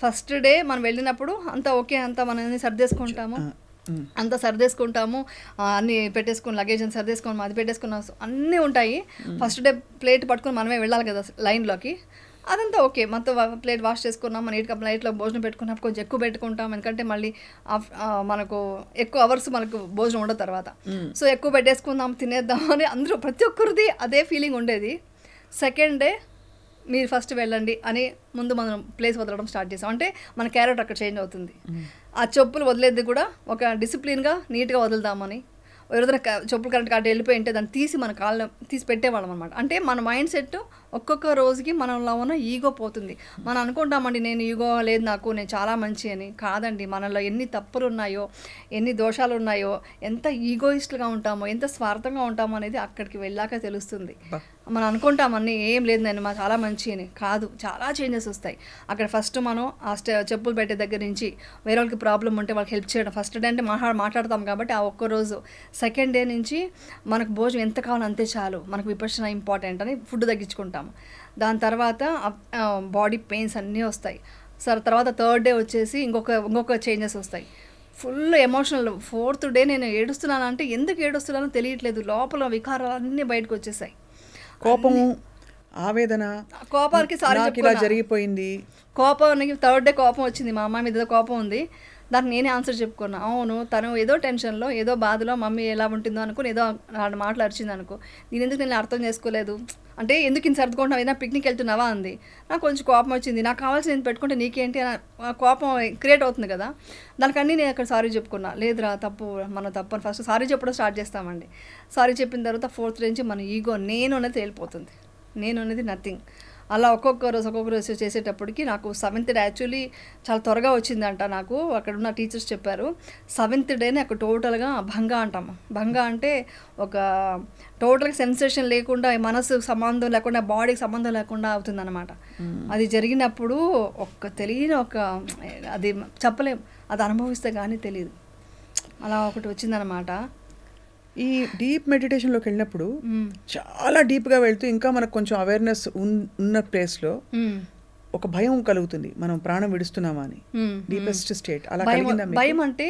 ఫస్ట్ డే మనం వెళ్ళినప్పుడు అంతా ఓకే, అంతా మనం సర్దేసుకుంటాము, అన్నీ పెట్టేసుకుని లగేజ్ అని సర్దేసుకొని అది పెట్టేసుకున్నాం, అన్నీ ఉంటాయి. ఫస్ట్ డే ప్లేట్ పట్టుకొని మనమే వెళ్ళాలి కదా లైన్లోకి, అదంతా ఓకే. మొత్తం ప్లేట్ వాష్ చేసుకున్నాం, మన నీట్గా ప్లేట్లో భోజనం పెట్టుకున్నప్పుడు కొంచెం ఎక్కువ పెట్టుకుంటాం, ఎందుకంటే మళ్ళీ మనకు ఎక్కువ అవర్స్ మనకు భోజనం ఉండదు తర్వాత. సో ఎక్కువ పెట్టేసుకుందాం తినేద్దాం అని అందరూ ప్రతి ఒక్కరిది అదే ఫీలింగ్ ఉండేది. సెకండ్ డే మీరు ఫస్ట్ వెళ్ళండి అని ముందు మనం ప్లేస్ వదలడం స్టార్ట్ చేసాం. అంటే మన క్యారెక్టర్ అక్కడ చేంజ్ అవుతుంది. ఆ చెప్పులు వదిలేది కూడా ఒక డిసిప్లిన్గా నీట్గా వదులుదామని, ఎవరైనా చెప్పులు కరెక్ట్ అటు వెళ్ళిపోయింటే దాన్ని తీసి మన కాళ్ళ తీసి పెట్టేవాళ్ళం అనమాట. అంటే మన మైండ్ సెట్ ఒక్కొక్క రోజుకి మనలో ఉన్న ఈగో పోతుంది. మనం అనుకుంటామండి నేను ఈగో లేదు నాకు, నేను చాలా మంచి అని. కాదండి, మనలో ఎన్ని తప్పులు ఉన్నాయో, ఎన్ని దోషాలు ఉన్నాయో, ఎంత ఈగోయిస్ట్గా ఉంటామో, ఎంత స్వార్థంగా ఉంటామో అనేది అక్కడికి వెళ్ళాక తెలుస్తుంది. మనం అనుకుంటామన్నీ ఏం లేదు నేను మా చాలా మంచి అని. కాదు, చాలా చేంజెస్ వస్తాయి అక్కడ. ఫస్ట్ మనం ఆ చెప్పులు పెట్టే దగ్గర నుంచి వేరే వాళ్ళకి ప్రాబ్లం ఉంటే వాళ్ళకి హెల్ప్ చేయడం. ఫస్ట్ డే అంటే మాట్లాడతాం కాబట్టి ఆ ఒక్కరోజు. సెకండ్ డే నుంచి మనకు భోజనం ఎంత కావాలో అంతే చాలు, మనకు విపర్శన ఇంపార్టెంట్ అని ఫుడ్ తగ్గించుకుంటాము. దాని తర్వాత బాడీ పెయిన్స్ అన్నీ వస్తాయి. సరే తర్వాత థర్డ్ డే వచ్చేసి ఇంకొక చేంజెస్ వస్తాయి. Full emotional. ఫోర్త్ డే నేను ఏడుస్తున్నాను అంటే ఎందుకు ఏడుస్తున్నానో తెలియట్లేదు, లోపల వికారాలు అన్నీ బయటకు వచ్చేసాయి. కోపము, ఆవేదన, కోపానికి సారీ ఇలా జరిగిపోయింది. కోపానికి థర్డ్ డే కోపం వచ్చింది, మా అమ్మాయి మీద కోపం ఉంది. దానికి నేనే ఆన్సర్ చెప్పుకున్నా. అవును, తను ఏదో టెన్షన్లో ఏదో బాధలో మమ్మీ ఎలా ఉంటుందో అనుకుని ఏదో మాటలు అరిచింది అనుకో. నేను ఎందుకు నేను అర్థం చేసుకోలేదు అంటే ఎందుకు ఇంత సర్దుకుంటున్నావు, ఏదైనా పిక్నిక్ వెళ్తున్నావా అంది. నాకు కొంచెం కోపం వచ్చింది. నాకు కావాల్సింది నేను పెట్టుకుంటే నీకేంటి కోపం క్రియేట్ అవుతుంది కదా. దానికన్నీ నేను అక్కడ సారీ చెప్పుకున్నా. లేదురా తప్పు, మన తప్పు అని ఫస్ట్ సారీ చెప్పడం స్టార్ట్ చేస్తామండి. సారీ చెప్పిన తర్వాత ఫోర్త్ నుంచి మన ఈగో నేను అనేది తేలిపోతుంది. నేను అనేది నథింగ్. అలా ఒక్కొక్క రోజు చేసేటప్పటికి నాకు 7th డే యాక్చువల్లీ చాలా త్వరగా వచ్చిందంట. నాకు అక్కడ ఉన్న టీచర్స్ చెప్పారు 7th డేనే అక్కడ టోటల్గా భంగ అంటాము. భంగ అంటే ఒక టోటల్గా సెన్సేషన్ లేకుండా, మనసు సంబంధం లేకుండా, బాడీకి సంబంధం లేకుండా అవుతుందన్నమాట. అది జరిగినప్పుడు తెలియని అది చెప్పలేం, అది అనుభవిస్తే కానీ తెలియదు. అలా ఒకటి వచ్చిందనమాట. ఈ డీప్ మెడిటేషన్లోకి వెళ్ళినప్పుడు చాలా డీప్గా వెళ్తూ ఇంకా మనకు కొంచెం అవేర్నెస్ ఉన్న ప్లేస్లో ఒక భయం కలుగుతుంది, మనం ప్రాణం విడుస్తున్నామా అని. డీపెస్ట్ స్టేట్ అలా కలిగిందా? భయం అంటే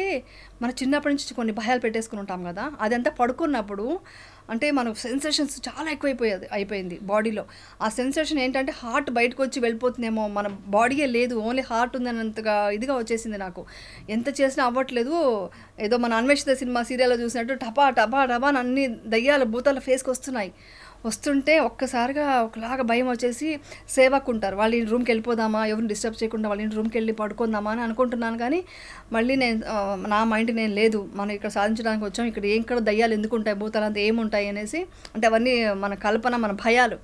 మన చిన్నప్పటి నుంచి కొన్ని భయాలు పెట్టేసుకుని ఉంటాం కదా, అదంతా పడుకున్నప్పుడు అంటే మనకు సెన్సేషన్స్ చాలా అయిపోయింది బాడీలో. ఆ సెన్సేషన్ ఏంటంటే హార్ట్ బయటకు వచ్చి వెళ్ళిపోతుందేమో, మన బాడీయే లేదు, ఓన్లీ హార్ట్ ఉందన్నంతగా ఇదిగా వచ్చేసింది నాకు. ఎంత చేసినా అవ్వట్లేదు. ఏదో మన అన్వేషిత సినిమా సీరియల్లో చూసినట్టు టపా టపా టపా అన్ని దయ్యాల భూతాల ఫేస్కి వస్తుంటే ఒక్కసారిగా ఒకలాగా భయం వచ్చేసి సేవకుంటారు, వాళ్ళ రూమ్కి వెళ్ళిపోదామా, ఎవరిని డిస్టర్బ్ చేయకుండా వాళ్ళ రూమ్కి వెళ్ళి పడుకుందామా అని అనుకుంటున్నాను. కానీ మళ్ళీ నా మైండ్ నేను లేదు, మనం ఇక్కడ సాధించడానికి వచ్చాం, ఇక్కడ దయ్యాలు ఎందుకు ఉంటాయి, భూతాలు అంతా ఏముంటాయి అనేసి, అంటే అవన్నీ మన కల్పన, మన భయాలు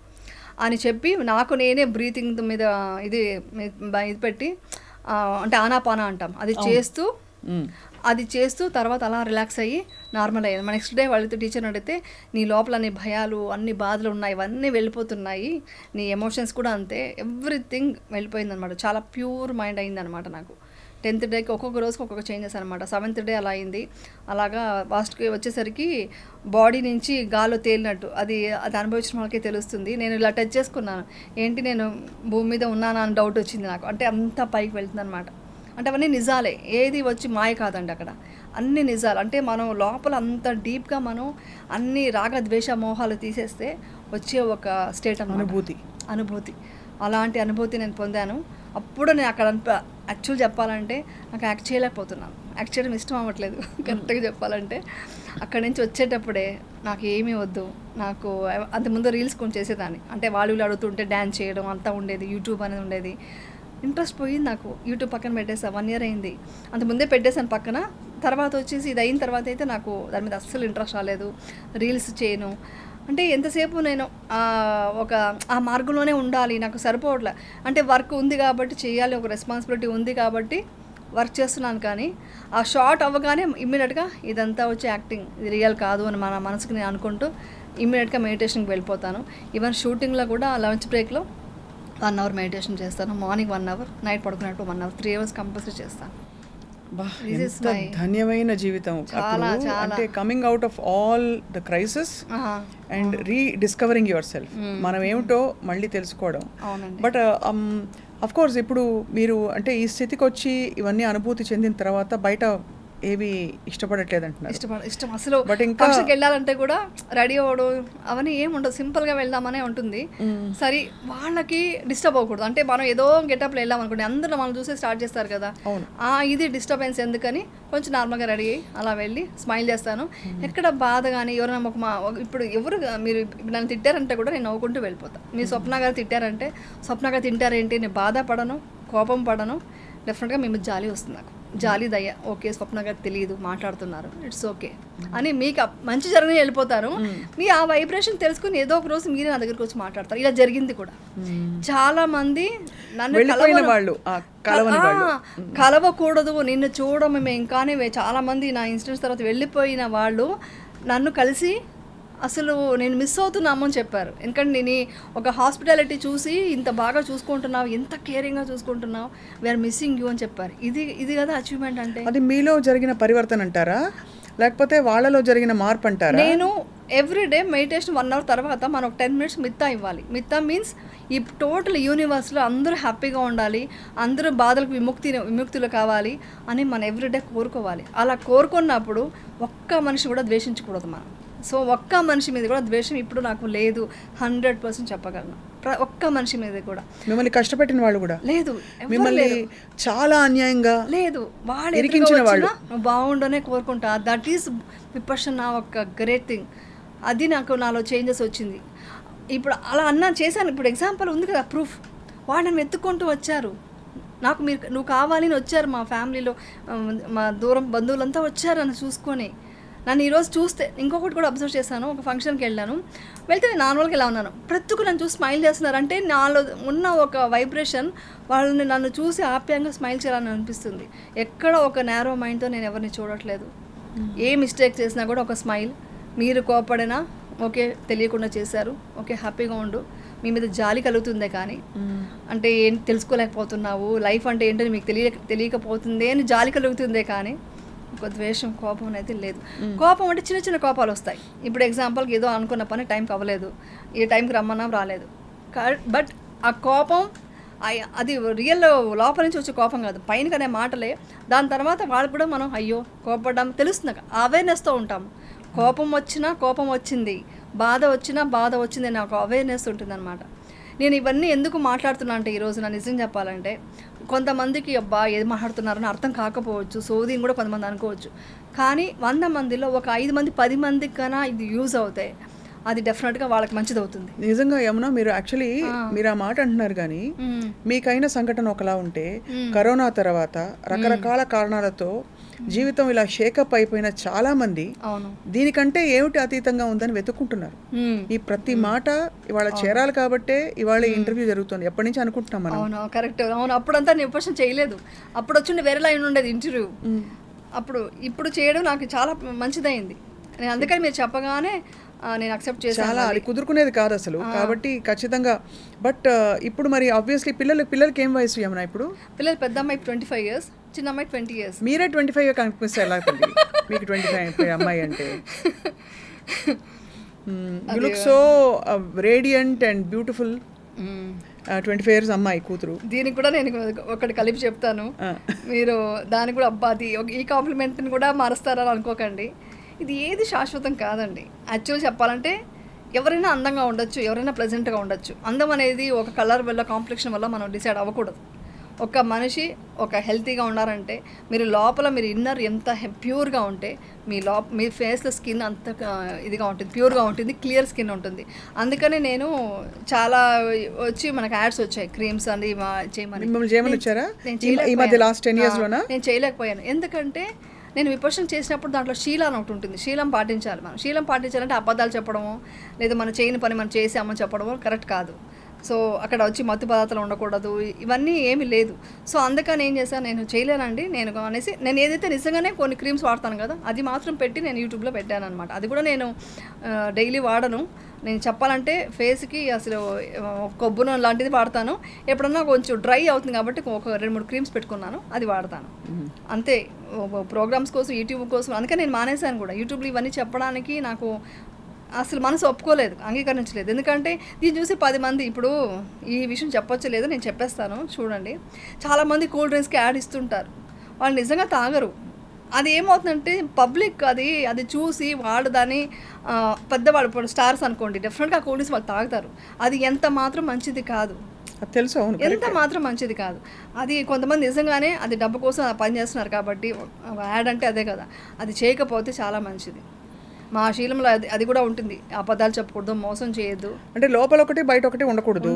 అని చెప్పి నాకు నేనే బ్రీతింగ్ మీద ఇది పెట్టి అంటే ఆనాపానా అంటాం, అది చేస్తూ తర్వాత అలా రిలాక్స్ అయ్యి నార్మల్ అయ్యాను. నెక్స్ట్ డే వాళ్ళతో టీచర్ని అడిగితే నీ లోపల అన్ని భయాలు, అన్ని బాధలు ఉన్నాయి, ఇవన్నీ వెళ్ళిపోతున్నాయి, నీ ఎమోషన్స్ కూడా అంతే, ఎవ్రీథింగ్ వెళ్ళిపోయిందనమాట. చాలా ప్యూర్ మైండ్ అయిందనమాట నాకు. 10th డేకి ఒక్కొక్క రోజుకి ఒక్కొక్క చేంజెస్ అనమాట. 7th డే అలా అయింది. అలాగా లాస్ట్కి వచ్చేసరికి బాడీ నుంచి గాల్లో తేలినట్టు అది అనుభవించిన వాళ్ళకే తెలుస్తుంది. నేను ఇలా టచ్ చేసుకున్నాను, ఏంటి నేను భూమి మీద ఉన్నానా అని డౌట్ వచ్చింది నాకు. అంటే అంత పైకి వెళ్తుంది అనమాట. అంటే అవన్నీ నిజాలే, ఏది వచ్చి మాయ కాదండి, అక్కడ అన్ని నిజాలు. అంటే మనం లోపల అంత డీప్గా మనం అన్ని రాగ ద్వేష మోహాలు తీసేస్తే వచ్చే ఒక స్టేట్ అనుభూతి. అలాంటి అనుభూతి నేను పొందాను. అప్పుడు నేను అక్కడ యాక్చువల్ చెప్పాలంటే నాకు యాక్ట్ చేయలేకపోతున్నాను, యాక్ట్ చేయడం ఇష్టం అవ్వట్లేదు కరెక్ట్గా చెప్పాలంటే. అక్కడి నుంచి వచ్చేటప్పుడే నాకు ఏమీ వద్దు, నాకు అంతకుముందు రీల్స్ కొంచెం చేసేదాన్ని, అంటే వాళ్ళు అడుగుతుంటే డ్యాన్స్ చేయడం అంతా ఉండేది, యూట్యూబ్ అనేది ఉండేది. ఇంట్రెస్ట్ పోయింది నాకు. యూట్యూబ్ పక్కన పెట్టేసా, 1 year అయింది. అంతకుముందే పెట్టేశాను పక్కన. తర్వాత వచ్చేసి ఇది అయిన తర్వాత అయితే నాకు దాని మీద అస్సలు ఇంట్రెస్ట్ రాలేదు, రీల్స్ చేయను. అంటే ఎంతసేపు నేను ఆ మార్గంలోనే ఉండాలి, నాకు సరిపోవట్లే. అంటే వర్క్ ఉంది కాబట్టి చేయాలి, ఒక రెస్పాన్సిబిలిటీ ఉంది కాబట్టి వర్క్ చేస్తున్నాను. కానీ ఆ షార్ట్ అవ్వగానే ఇమ్మీడియట్గా ఇదంతా వచ్చి యాక్టింగ్, ఇది రియల్ కాదు అని మన మనసుకి నేను అనుకుంటూ ఇమ్మీడియట్గా మెడిటేషన్కి వెళ్ళిపోతాను. ఈవెన్ షూటింగ్లో కూడా లంచ్ బ్రేక్లో 1 hour మెడిటేషన్ చేస్తాను. మార్నింగ్ 1 hour, నైట్ పడుకున్నట్టు 1 hour, 3 hours కంపల్సరీ చేస్తాను. ధన్యమైన జీవితం. అంటే coming out of all the crisis and rediscovering yourself, మనం ఏమిటో మళ్ళీ తెలుసుకోవడం. బట్ అఫ్ కోర్స్ ఇప్పుడు మీరు అంటే ఈ స్థితికి వచ్చి ఇవన్నీ అనుభూతి చెందిన తర్వాత బయట ఏవి ఇష్టపడట్లేదు అంటున్నారు. ఇష్టం అసలు. బట్ ఇంకా ఫంక్షన్కి వెళ్ళాలంటే కూడా రెడీ అవ్వడం అవన్నీ ఏం ఉండదు, సింపుల్గా వెళ్దామనే ఉంటుంది. సరే వాళ్ళకి డిస్టర్బ్ అవ్వకూడదు. అంటే మనం ఏదో గెటప్లో వెళ్ళాం అనుకోండి, అందరూ మనం చూసి స్టార్ట్ చేస్తారు కదా, ఇది డిస్టర్బెన్స్ ఎందుకని కొంచెం నార్మల్గా రెడీ అయ్యి అలా వెళ్ళి స్మైల్ చేస్తాను. ఎక్కడ బాధ కానీ ఎవరైనా ఇప్పుడు ఎవరు మీరు నన్ను తిట్టారంటే కూడా నేను నవ్వుకుంటూ వెళ్ళిపోతాను. మీ స్వప్న గారు తిట్టారంటే స్వప్న గారు తింటారేంటి, నేను బాధపడను, కోపం పడను. డెఫినెట్గా మేము జాలి వస్తుంది, నాకు జాలి దయ. ఓకే స్వప్న గారు తెలియదు మాట్లాడుతున్నారు, ఇట్స్ ఓకే అని మీకు మంచి జరగని వెళ్ళిపోతారు. మీ ఆ వైబ్రేషన్ తెలుసుకుని ఏదో ఒక రోజు మీరే నా దగ్గరికి వచ్చి మాట్లాడతారు. ఇలా జరిగింది కూడా. చాలా మంది నన్ను కలవకూడదు, నిన్ను చూడము మేము, కానీ చాలా మంది నా ఇన్సిడెంట్స్ తర్వాత వెళ్ళిపోయిన వాళ్ళు నన్ను కలిసి అసలు నేను మిస్ అవుతున్నాము అని చెప్పారు. ఎందుకంటే నేను ఒక హాస్పిటాలిటీ చూసి ఇంత బాగా చూసుకుంటున్నావు, ఎంత కేరింగ్గా చూసుకుంటున్నావు, వీఆర్ మిస్సింగ్ యూ అని చెప్పారు. ఇది కదా అచీవ్మెంట్ అంటే. అది మీలో జరిగిన పరివర్తన అంటారా, లేకపోతే వాళ్ళలో జరిగిన మార్పు అంటారా? నేను ఎవ్రీడే మెడిటేషన్ 1 అవర్ తర్వాత మనం ఒక 10 మినిట్స్ మిత్తా ఇవ్వాలి. మిత్తా మీన్స్ ఈ టోటల్ యూనివర్స్లో అందరూ హ్యాపీగా ఉండాలి, అందరూ బాధలకు విముక్తులు కావాలి అని మనం ఎవ్రీడే కోరుకోవాలి. అలా కోరుకున్నప్పుడు ఒక్క మనిషి కూడా ద్వేషించకూడదు మనం. సో ఒక్క మనిషి మీద కూడా ద్వేషం ఇప్పుడు నాకు లేదు, 100% చెప్పగలను. ఒక్క మనిషి మీద కూడా, మిమ్మల్ని కష్టపెట్టిన వాళ్ళు కూడా లేదు, మిమ్మల్ని చాలా అన్యాయంగా లేదు, వాళ్ళు బాగుండనే కోరుకుంటా. దట్ ఈస్ విపశ్యన ఒక గ్రేట్ థింగ్. అది నాలో చేంజెస్ వచ్చింది. ఇప్పుడు అలా చేశాను. ఇప్పుడు ఎగ్జాంపుల్ ఉంది కదా, ప్రూఫ్. వాడు నన్ను వెతుక్కుంటూ వచ్చారు, నాకు నువ్వు కావాలని వచ్చారు. మా ఫ్యామిలీలో మా దూరం బంధువులంతా వచ్చారు నన్ను చూసుకొని. నన్ను ఈరోజు చూస్తే ఇంకొకటి కూడా అబ్జర్వ్ చేశాను. ఒక ఫంక్షన్కి వెళ్తే నేను నార్మల్గా ఎలా ఉన్నాను, ప్రతి ఒక్కరు నన్ను చూసి స్మైల్ చేస్తున్నారు. అంటే నాలో ఉన్న ఒక వైబ్రేషన్ వాళ్ళని నన్ను చూసి ఆప్యాయంగా స్మైల్ చేయాలని అనిపిస్తుంది. ఎక్కడ ఒక నేరో మైండ్తో నేను ఎవరిని చూడట్లేదు. ఏ మిస్టేక్ చేసినా కూడా ఒక స్మైల్. మీరు కోపడినా ఓకే, తెలియకుండా చేశారు, ఓకే హ్యాపీగా ఉండు, మీ మీద జాలి కలుగుతుందే కానీ అంటే ఏంటి తెలుసుకోలేకపోతున్నావు, లైఫ్ అంటే ఏంటని మీకు తెలియకపోతుందే అని జాలి కలుగుతుందే కానీ ఒక ద్వేషం, కోపం అనేది లేదు. కోపం అంటే చిన్న చిన్న కోపాలు వస్తాయి. ఇప్పుడు ఎగ్జాంపుల్కి ఏదో అనుకున్న పని టైంకి అవ్వలేదు, ఈ టైంకి రమ్మన్నా రాలేదు. బట్ ఆ కోపం అది రియల్ లోపల నుంచి వచ్చే కోపం కాదు, పైన అనే మాటలే. దాని తర్వాత వాళ్ళు కూడా మనం అయ్యో కోపడ్డాం తెలుస్తుంది, అవేర్నెస్తో ఉంటాము. కోపం వచ్చినా కోపం వచ్చింది, బాధ వచ్చినా బాధ వచ్చింది నాకు అవేర్నెస్ ఉంటుందన్నమాట. నేను ఇవన్నీ ఎందుకు మాట్లాడుతున్నా అంటే ఈరోజు నా నిజం చెప్పాలంటే కొంతమందికి అబ్బా ఏది మాట్లాడుతున్నారని అర్థం కాకపోవచ్చు, సోదిని కూడా కొంతమంది అనుకోవచ్చు. కానీ 100 మందిలో ఒక 5 మంది 10 మందికి కన్నా ఇది యూజ్ అవుతాయి, అది డెఫినెట్గా వాళ్ళకి మంచిది అవుతుంది. నిజంగా యమున, మీరు యాక్చువల్లీ మీరు ఆ మాట అంటున్నారు కానీ మీకైన సంఘటన ఒకలా ఉంటే కరోనా తర్వాత రకరకాల కారణాలతో జీవితం ఇలా షేకప్ అయిపోయిన చాలా మంది దీనికంటే ఏమిటి అతీతంగా ఉందని వెతుక్కుంటున్నారు. ఈ ప్రతి మాట ఇవాళ చేరాలి కాబట్టే ఇవాళ ఇంటర్వ్యూ జరుగుతుంది. ఎప్పటి నుంచి అనుకుంటున్నాం మనం. అవును, కరెక్ట్. అవును, అప్పుడంతా నేను క్వశ్చన్ చేయలేదు. అప్పుడు వచ్చి వేరే లైన్ ఉండేది ఇంటర్వ్యూ. ఇప్పుడు చేయడం నాకు చాలా మంచిదైంది. నేను అందుకని మీరు చెప్పగానే నేను అక్సెప్ట్ చేశాను. చాలా అది కుదురుకునేది కాదు అసలు, కాబట్టి ఖచ్చితంగా. బట్ ఇప్పుడు మరి ఆబ్వియస్లీ పిల్లలకి ఏం వయసు యమున? ఇప్పుడు పిల్లలు పెద్ద అమ్మాయి 25 years, చిన్న అమ్మాయి 20 years. మీరే 25 కనిపిస్తే ఎలా మీకు 25 అమ్మాయి అంటే? You look so radiant and beautiful. 25 years అమ్మాయి కూతురు. దీనికి కూడా నేను ఒకటి కలిపి చెప్తాను, మీరు దానికి కూడా అబ్బాది ఈ కాంప్లిమెంట్ని కూడా మారుస్తారని అనుకోకండి. ఇది ఏది శాశ్వతం కాదండి. యాక్చువల్ చెప్పాలంటే ఎవరైనా అందంగా ఉండొచ్చు, ఎవరైనా ప్లెజెంట్గా ఉండొచ్చు. అందం అనేది ఒక కలర్ వల్ల, కాంప్లెక్షన్ వల్ల మనం డిసైడ్ అవ్వకూడదు. ఒక మనిషి ఒక హెల్తీగా ఉన్నారంటే మీరు లోపల మీరు ఇన్నర్ ఎంత ప్యూర్గా ఉంటే మీ ఫేస్లో స్కిన్ అంత ఇదిగా ఉంటుంది, ప్యూర్గా ఉంటుంది, క్లియర్ స్కిన్ ఉంటుంది. అందుకనే నేను చాలా వచ్చి మనకు యాడ్స్ వచ్చాయి, క్రీమ్స్ అని చేయమని. నేను చేయలేకపోయాను. ఎందుకంటే నేను విపర్శన చేసినప్పుడు దాంట్లో శీలం ఒకటి ఉంటుంది, శీలం పాటించాలి. మనం శీలం పాటించాలంటే అబద్ధాలు చెప్పడము లేదా మనం చేయని పని మనం చేసామని చెప్పడము కరెక్ట్ కాదు. సో అక్కడ వచ్చి మత్తు పదార్థాలు ఉండకూడదు, ఇవన్నీ ఏమీ లేదు. సో అందుకని ఏం చేశాను, నేను చేయలేనండి నేను అనేసి నేను ఏదైతే నిజంగానే కొన్ని క్రీమ్స్ వాడతాను కదా అది మాత్రం పెట్టి నేను యూట్యూబ్లో పెట్టాను అనమాట. అది కూడా నేను డైలీ వాడను. నేను చెప్పాలంటే ఫేస్కి అసలు కొబ్బరి లాంటిది వాడతాను. ఎప్పుడన్నా కొంచెం డ్రై అవుతుంది కాబట్టి ఒక 2-3 క్రీమ్స్ పెట్టుకున్నాను, అది వాడతాను అంతే. ప్రోగ్రామ్స్ కోసం, యూట్యూబ్ కోసం. అందుకని నేను మానేశాను కూడా. యూట్యూబ్లో ఇవన్నీ చెప్పడానికి నాకు అసలు మనసు ఒప్పుకోలేదు, అంగీకరించలేదు. ఎందుకంటే దీన్ని చూసి 10 మంది ఇప్పుడు ఈ విషయం చెప్పొచ్చు లేదు, నేను చెప్పేస్తాను చూడండి. చాలామంది కూల్ డ్రింక్స్కి యాడ్ ఇస్తుంటారు, వాళ్ళు నిజంగా తాగరు. అది ఏమవుతుందంటే పబ్లిక్ అది చూసి వాళ్ళు దాన్ని పెద్దవాళ్ళు ఇప్పుడు స్టార్స్ అనుకోండి, డెఫినెట్గా కూల్ డ్రింక్స్ వాళ్ళు తాగుతారు. అది ఎంత మాత్రం మంచిది కాదు, తెలుసు. అవును, ఎంత మాత్రం మంచిది కాదు. అది కొంతమంది నిజంగానే అది డబ్బు కోసం పని చేస్తున్నారు కాబట్టి యాడ్ అంటే అదే కదా, అది చేయకపోతే చాలా మంచిది. మా శీలంలో అది కూడా ఉంటుంది, అబద్ధాలు చెప్పకూడదు, మోసం చేయొద్దు. అంటే లోపల ఒకటి బయట ఒకటి ఉండకూడదు.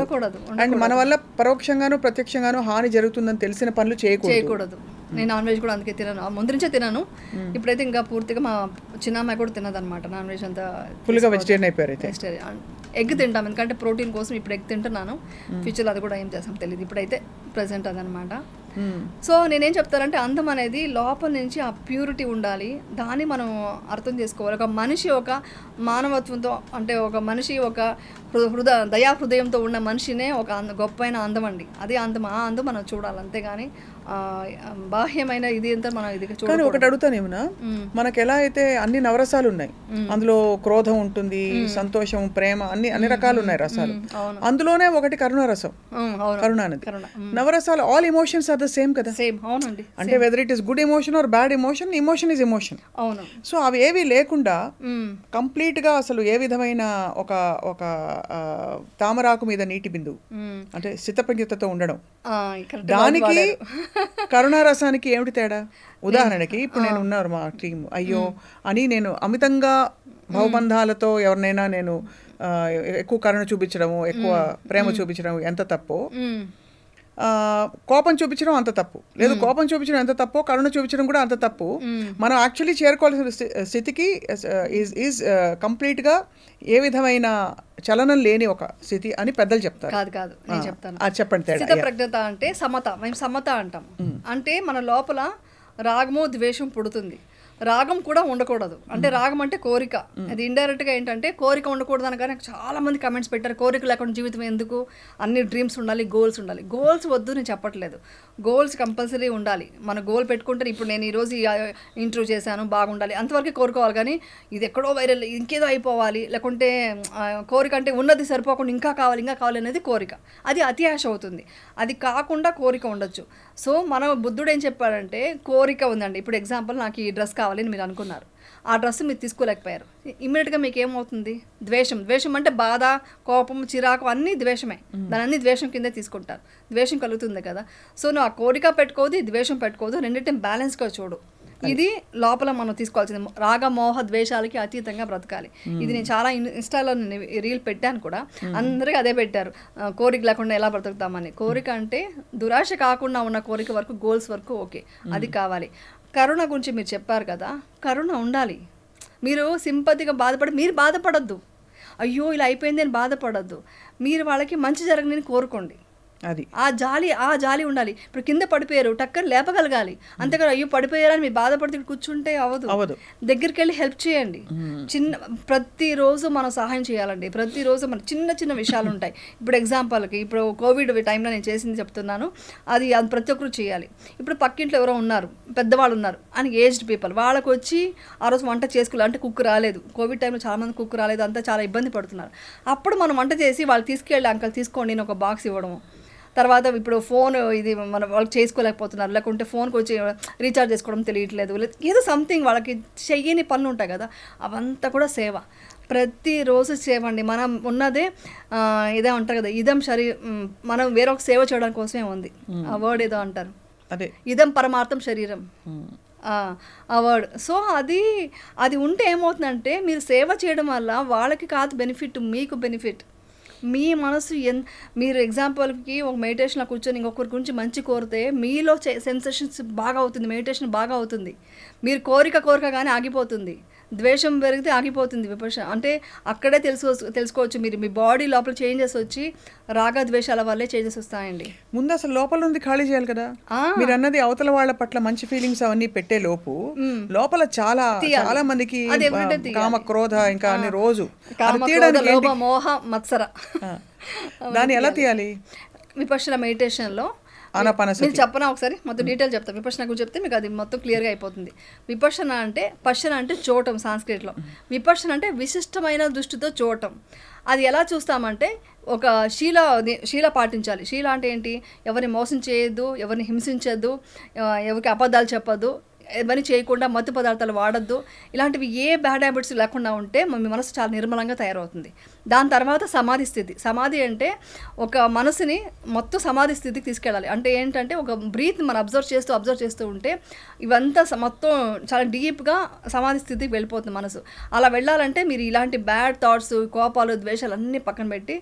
అండ్ మన వల్ల పరోక్షంగాను ప్రత్యక్షంగాను హాని జరుగుతుందని తెలిసిన పనులు చేయకూడదు. నేను నాన్ వెజ్ కూడా అందుకే తినను, ముందు నుంచే తినను. ఇప్పుడైతే ఇంకా పూర్తిగా మా చిన్న అమ్మాయి కూడా తినదనమాట నాన్ వెజ్ అంతా, ఫుల్గా వెజిటేరియన్ అయిపోయారు. వెజిటేరియన్. ఎగ్ తింటాం ఎందుకంటే ప్రోటీన్ కోసం ఇప్పుడు ఎగ్ తింటున్నాను. ఫ్యూచర్లో అది కూడా ఏం చేస్తాం తెలియదు, ఇప్పుడైతే ప్రజెంట్ అదనమాట. సో నేనేం చెప్తానంటే అందం అనేది లోపల నుంచి ఆ ప్యూరిటీ ఉండాలి, దాన్ని మనం అర్థం చేసుకోవాలి. ఒక మనిషి ఒక మానవత్వంతో, అంటే ఒక మనిషి ఒక దయా హృదయంతో ఉన్న మనిషినే ఒక గొప్పైన అందం అండి. అదే అందం, ఆ అందం మనం చూడాలి, అంతేగాని బాహ్యమైన ఇది అంతా మనం ఇది చూడాలి. ఒకటి అడుగుతానేమన్నా, మనకు ఎలా అయితే అన్ని నవరసాలు ఉన్నాయి, అందులో క్రోధం ఉంటుంది, సంతోషం, ప్రేమ, అన్ని రకాలు ఉన్నాయి రసాలు. అందులోనే ఒకటి కరుణారసం, కరుణానది. నవరసాలు all emotions are the same కదా. సేమ్, అవునండి. అంటే whether it is good emotion or bad emotion, emotion is emotion. అవును. సో అవి ఏవి లేకుండా కంప్లీట్ గా అసలు ఏ విధమైన ఒక ఒక తామరాకు మీద నీటి బిందువు అంటే స్థితప్రజ్ఞతతో ఉండడం, దానికి కరుణారసానికి ఏమిటి తేడా? ఉదాహరణకి ఇప్పుడు నేను ఉన్నారు మా టీం, అయ్యో అని నేను అమితంగా భవబంధాలతో ఎవరినైనా నేను ఎక్కువ కరుణ చూపించడము, ఎక్కువ ప్రేమ చూపించడం ఎంత తప్పో, కోపం చూపించడం అంత తప్పు. లేదు, కోపం చూపించడం ఎంత తప్పో కరుణ చూపించడం కూడా అంత తప్పు. మనం యాక్చువల్లీ చేరుకోవాల్సిన స్థితికి ఈజ్ కంప్లీట్గా ఏ విధమైన చలనం లేని ఒక స్థితి అని పెద్దలు చెప్తారు. కాదు నేను చెప్తాను. అది చెప్పండి. స్థితప్రజ్ఞత అంటే సమత, మేము సమత అంటాం. అంటే మన లోపల రాగము ద్వేషం పుడుతుంది, రాగం కూడా ఉండకూడదు. అంటే రాగం అంటే కోరిక, అది ఇండైరెక్ట్గా ఏంటంటే కోరిక ఉండకూడదు అనగానే చాలా మంది కమెంట్స్ పెట్టారు, కోరిక లేకుండా జీవితం ఎందుకు, అన్ని డ్రీమ్స్ ఉండాలి, గోల్స్ ఉండాలి. గోల్స్ వద్దు నేను చెప్పట్లేదు, గోల్స్ కంపల్సరీ ఉండాలి. మన గోల్ పెట్టుకుంటే ఇప్పుడు నేను ఈరోజు ఇంటర్వ్యూ చేశాను బాగుండాలి అంతవరకు కోరుకోవాలి, కానీ ఇది ఎక్కడో వైరల్ ఇంకేదో అయిపోవాలి, లేకుంటే కోరిక అంటే ఉన్నది సరిపోకుండా ఇంకా కావాలి అనేది కోరిక, అది అతి ఆశ అవుతుంది. అది కాకుండా కోరిక ఉండొచ్చు. సో మన బుద్ధుడు ఏం చెప్పాడంటే కోరిక ఉందండి, ఇప్పుడు ఎగ్జాంపుల్ నాకు ఈ డ్రెస్ కావాలని మీరు అనుకున్నారు, ఆ డ్రెస్ మీరు తీసుకోలేకపోయారు, ఇమ్మీడియట్గా మీకు ఏమవుతుంది? ద్వేషం అంటే బాధ, కోపం, చిరాకు అన్నీ ద్వేషమే, దాని అన్ని ద్వేషం కిందే తీసుకుంటారు, ద్వేషం కలుగుతుంది కదా. సో నువ్వు ఆ కోరిక పెట్టుకోదు, ద్వేషం పెట్టుకోదు, రెండింటిని బ్యాలెన్స్గా చూడు. ఇది లోపల మనం తీసుకోవాల్సింది, రాగ మోహ ద్వేషాలకి అతీతంగా బ్రతకాలి. ఇది నేను చాలా ఇన్స్టాలో రీల్ పెట్టాను కూడా, అందరికీ అదే పెట్టారు, కోరిక లేకుండా ఎలా బ్రతుకుతామని. కోరిక అంటే దురాశ కాకుండా ఉన్న కోరిక వరకు, గోల్స్ వరకు ఓకే, అది కావాలి. కరుణ గురించి మీరు చెప్పారు కదా, కరుణ ఉండాలి. మీరు సింపతిగా మీరు బాధపడద్దు, అయ్యో ఇలా అయిపోయింది అని బాధపడద్దు, మీరు వాళ్ళకి మంచి జరగని కోరుకోండి. అది ఆ జాలి ఉండాలి. ఇప్పుడు కింద పడిపోయారు, టక్కని లేపగలగాలి, అంతేకాదు అయ్యో పడిపోయారని మీరు బాధపడితే కూర్చుంటే అవ్వదు. దగ్గరికి వెళ్ళి హెల్ప్ చేయండి. ప్రతిరోజు మనం సహాయం చేయాలండి. ప్రతిరోజు మన చిన్న విషయాలు ఉంటాయి. ఇప్పుడు ఎగ్జాంపుల్కి ఇప్పుడు కోవిడ్ టైంలో నేను చేసింది చెప్తున్నాను, అది ప్రతి ఒక్కరు చేయాలి. ఇప్పుడు పక్కింట్లో ఎవరో ఉన్నారు, పెద్దవాళ్ళు ఉన్నారు అని, ఏజ్డ్ పీపుల్, వాళ్ళకి వచ్చి ఆ రోజు వంట చేసుకోవాలి అంటే కుక్ రాలేదు, కోవిడ్ టైంలో చాలామంది కుక్ రాలేదు, అంతా చాలా ఇబ్బంది పడుతున్నారు. అప్పుడు మనం వంట చేసి వాళ్ళు తీసుకెళ్ళి అంకల్ తీసుకోండి నేను ఒక బాక్స్ ఇవ్వడము. తర్వాత ఇప్పుడు ఫోన్ ఇది మన వాళ్ళకి చేసుకోలేకపోతున్నారు, లేకుంటే ఫోన్కి వచ్చి రీఛార్జ్ చేసుకోవడం తెలియట్లేదు, ఏదో సంథింగ్ వాళ్ళకి చెయ్యని పనులు ఉంటాయి కదా, అవంతా కూడా సేవ. ప్రతిరోజు సేవ అండి. మనం ఉన్నదే ఇదే అంటారు కదా, ఇదం మనం వేరొక సేవ చేయడం కోసమే ఉంది. ఆ వర్డ్ ఏదో అంటారు, అదే ఇదం పరమార్థం శరీరం, ఆ వర్డ్. సో అది ఉంటే ఏమవుతుందంటే మీరు సేవ చేయడం వల్ల వాళ్ళకి కాదు బెనిఫిట్, మీకు బెనిఫిట్. మీ మనసు మీరు ఎగ్జాంపుల్కి ఒక మెడిటేషన్లో కూర్చొని ఇంకొకరి గురించి మంచి కోరితే మీలో సెన్సేషన్స్ బాగా అవుతుంది, మెడిటేషన్ బాగా అవుతుంది. మీరు కోరిక కానీ ఆగిపోతుంది, ద్వేషం పెరిగితే ఆగిపోతుంది విపర్శన. అంటే అక్కడే తెలుసుకోవచ్చు మీరు మీ బాడీ లోపల చేంజెస్ వచ్చి రాగ ద్వేషాల వల్లే చేంజెస్ వస్తాయండి. ముందు అసలు లోపల ఉంది ఖాళీ చేయాలి కదా. మీరు అన్నది అవతల వాళ్ళ పట్ల మంచి ఫీలింగ్స్ అవన్నీ పెట్టే లోపు లోపల చాలా మందికి కామ క్రోధ ఇంకా అన్ని రోజు లోభ మోహ మత్సర, దాన్ని ఎలా తీయాలి? విపర్శన మెడిటేషన్లో మీరు చెప్పనా ఒకసారి మొత్తం డీటెయిల్ చెప్తాను. విపర్శన గురించి చెప్తే మీకు అది మొత్తం క్లియర్గా అయిపోతుంది. విపర్శన అంటే పశ్చన అంటే చూడటం సాంస్క్రిట్లో, విపర్శన అంటే విశిష్టమైన దృష్టితో చూడటం. అది ఎలా చూస్తామంటే ఒక శీల పాటించాలి. శీల అంటే ఏంటి? ఎవరిని మోసం చేయొద్దు, ఎవరిని హింసించద్దు, ఎవరికి అబద్ధాలు చెప్పద్దు, ఇవన్నీ చేయకుండా మత్తు పదార్థాలు వాడద్దు, ఇలాంటివి ఏ బ్యాడ్ హ్యాబిట్స్ లేకుండా ఉంటే మీ మనసు చాలా నిర్మలంగా తయారవుతుంది. దాని తర్వాత సమాధి స్థితి. సమాధి అంటే ఒక మనసుని మొత్తం సమాధి స్థితికి తీసుకెళ్ళాలి. అంటే ఏంటంటే ఒక బ్రీత్ మనం అబ్జర్వ్ చేస్తూ ఉంటే ఇవంతా మొత్తం చాలా డీప్గా సమాధి స్థితికి వెళ్ళిపోతుంది మనసు. అలా వెళ్ళాలంటే మీరు ఇలాంటి బ్యాడ్ థాట్స్, కోపాలు, ద్వేషాలు అన్నీ పక్కన పెట్టి,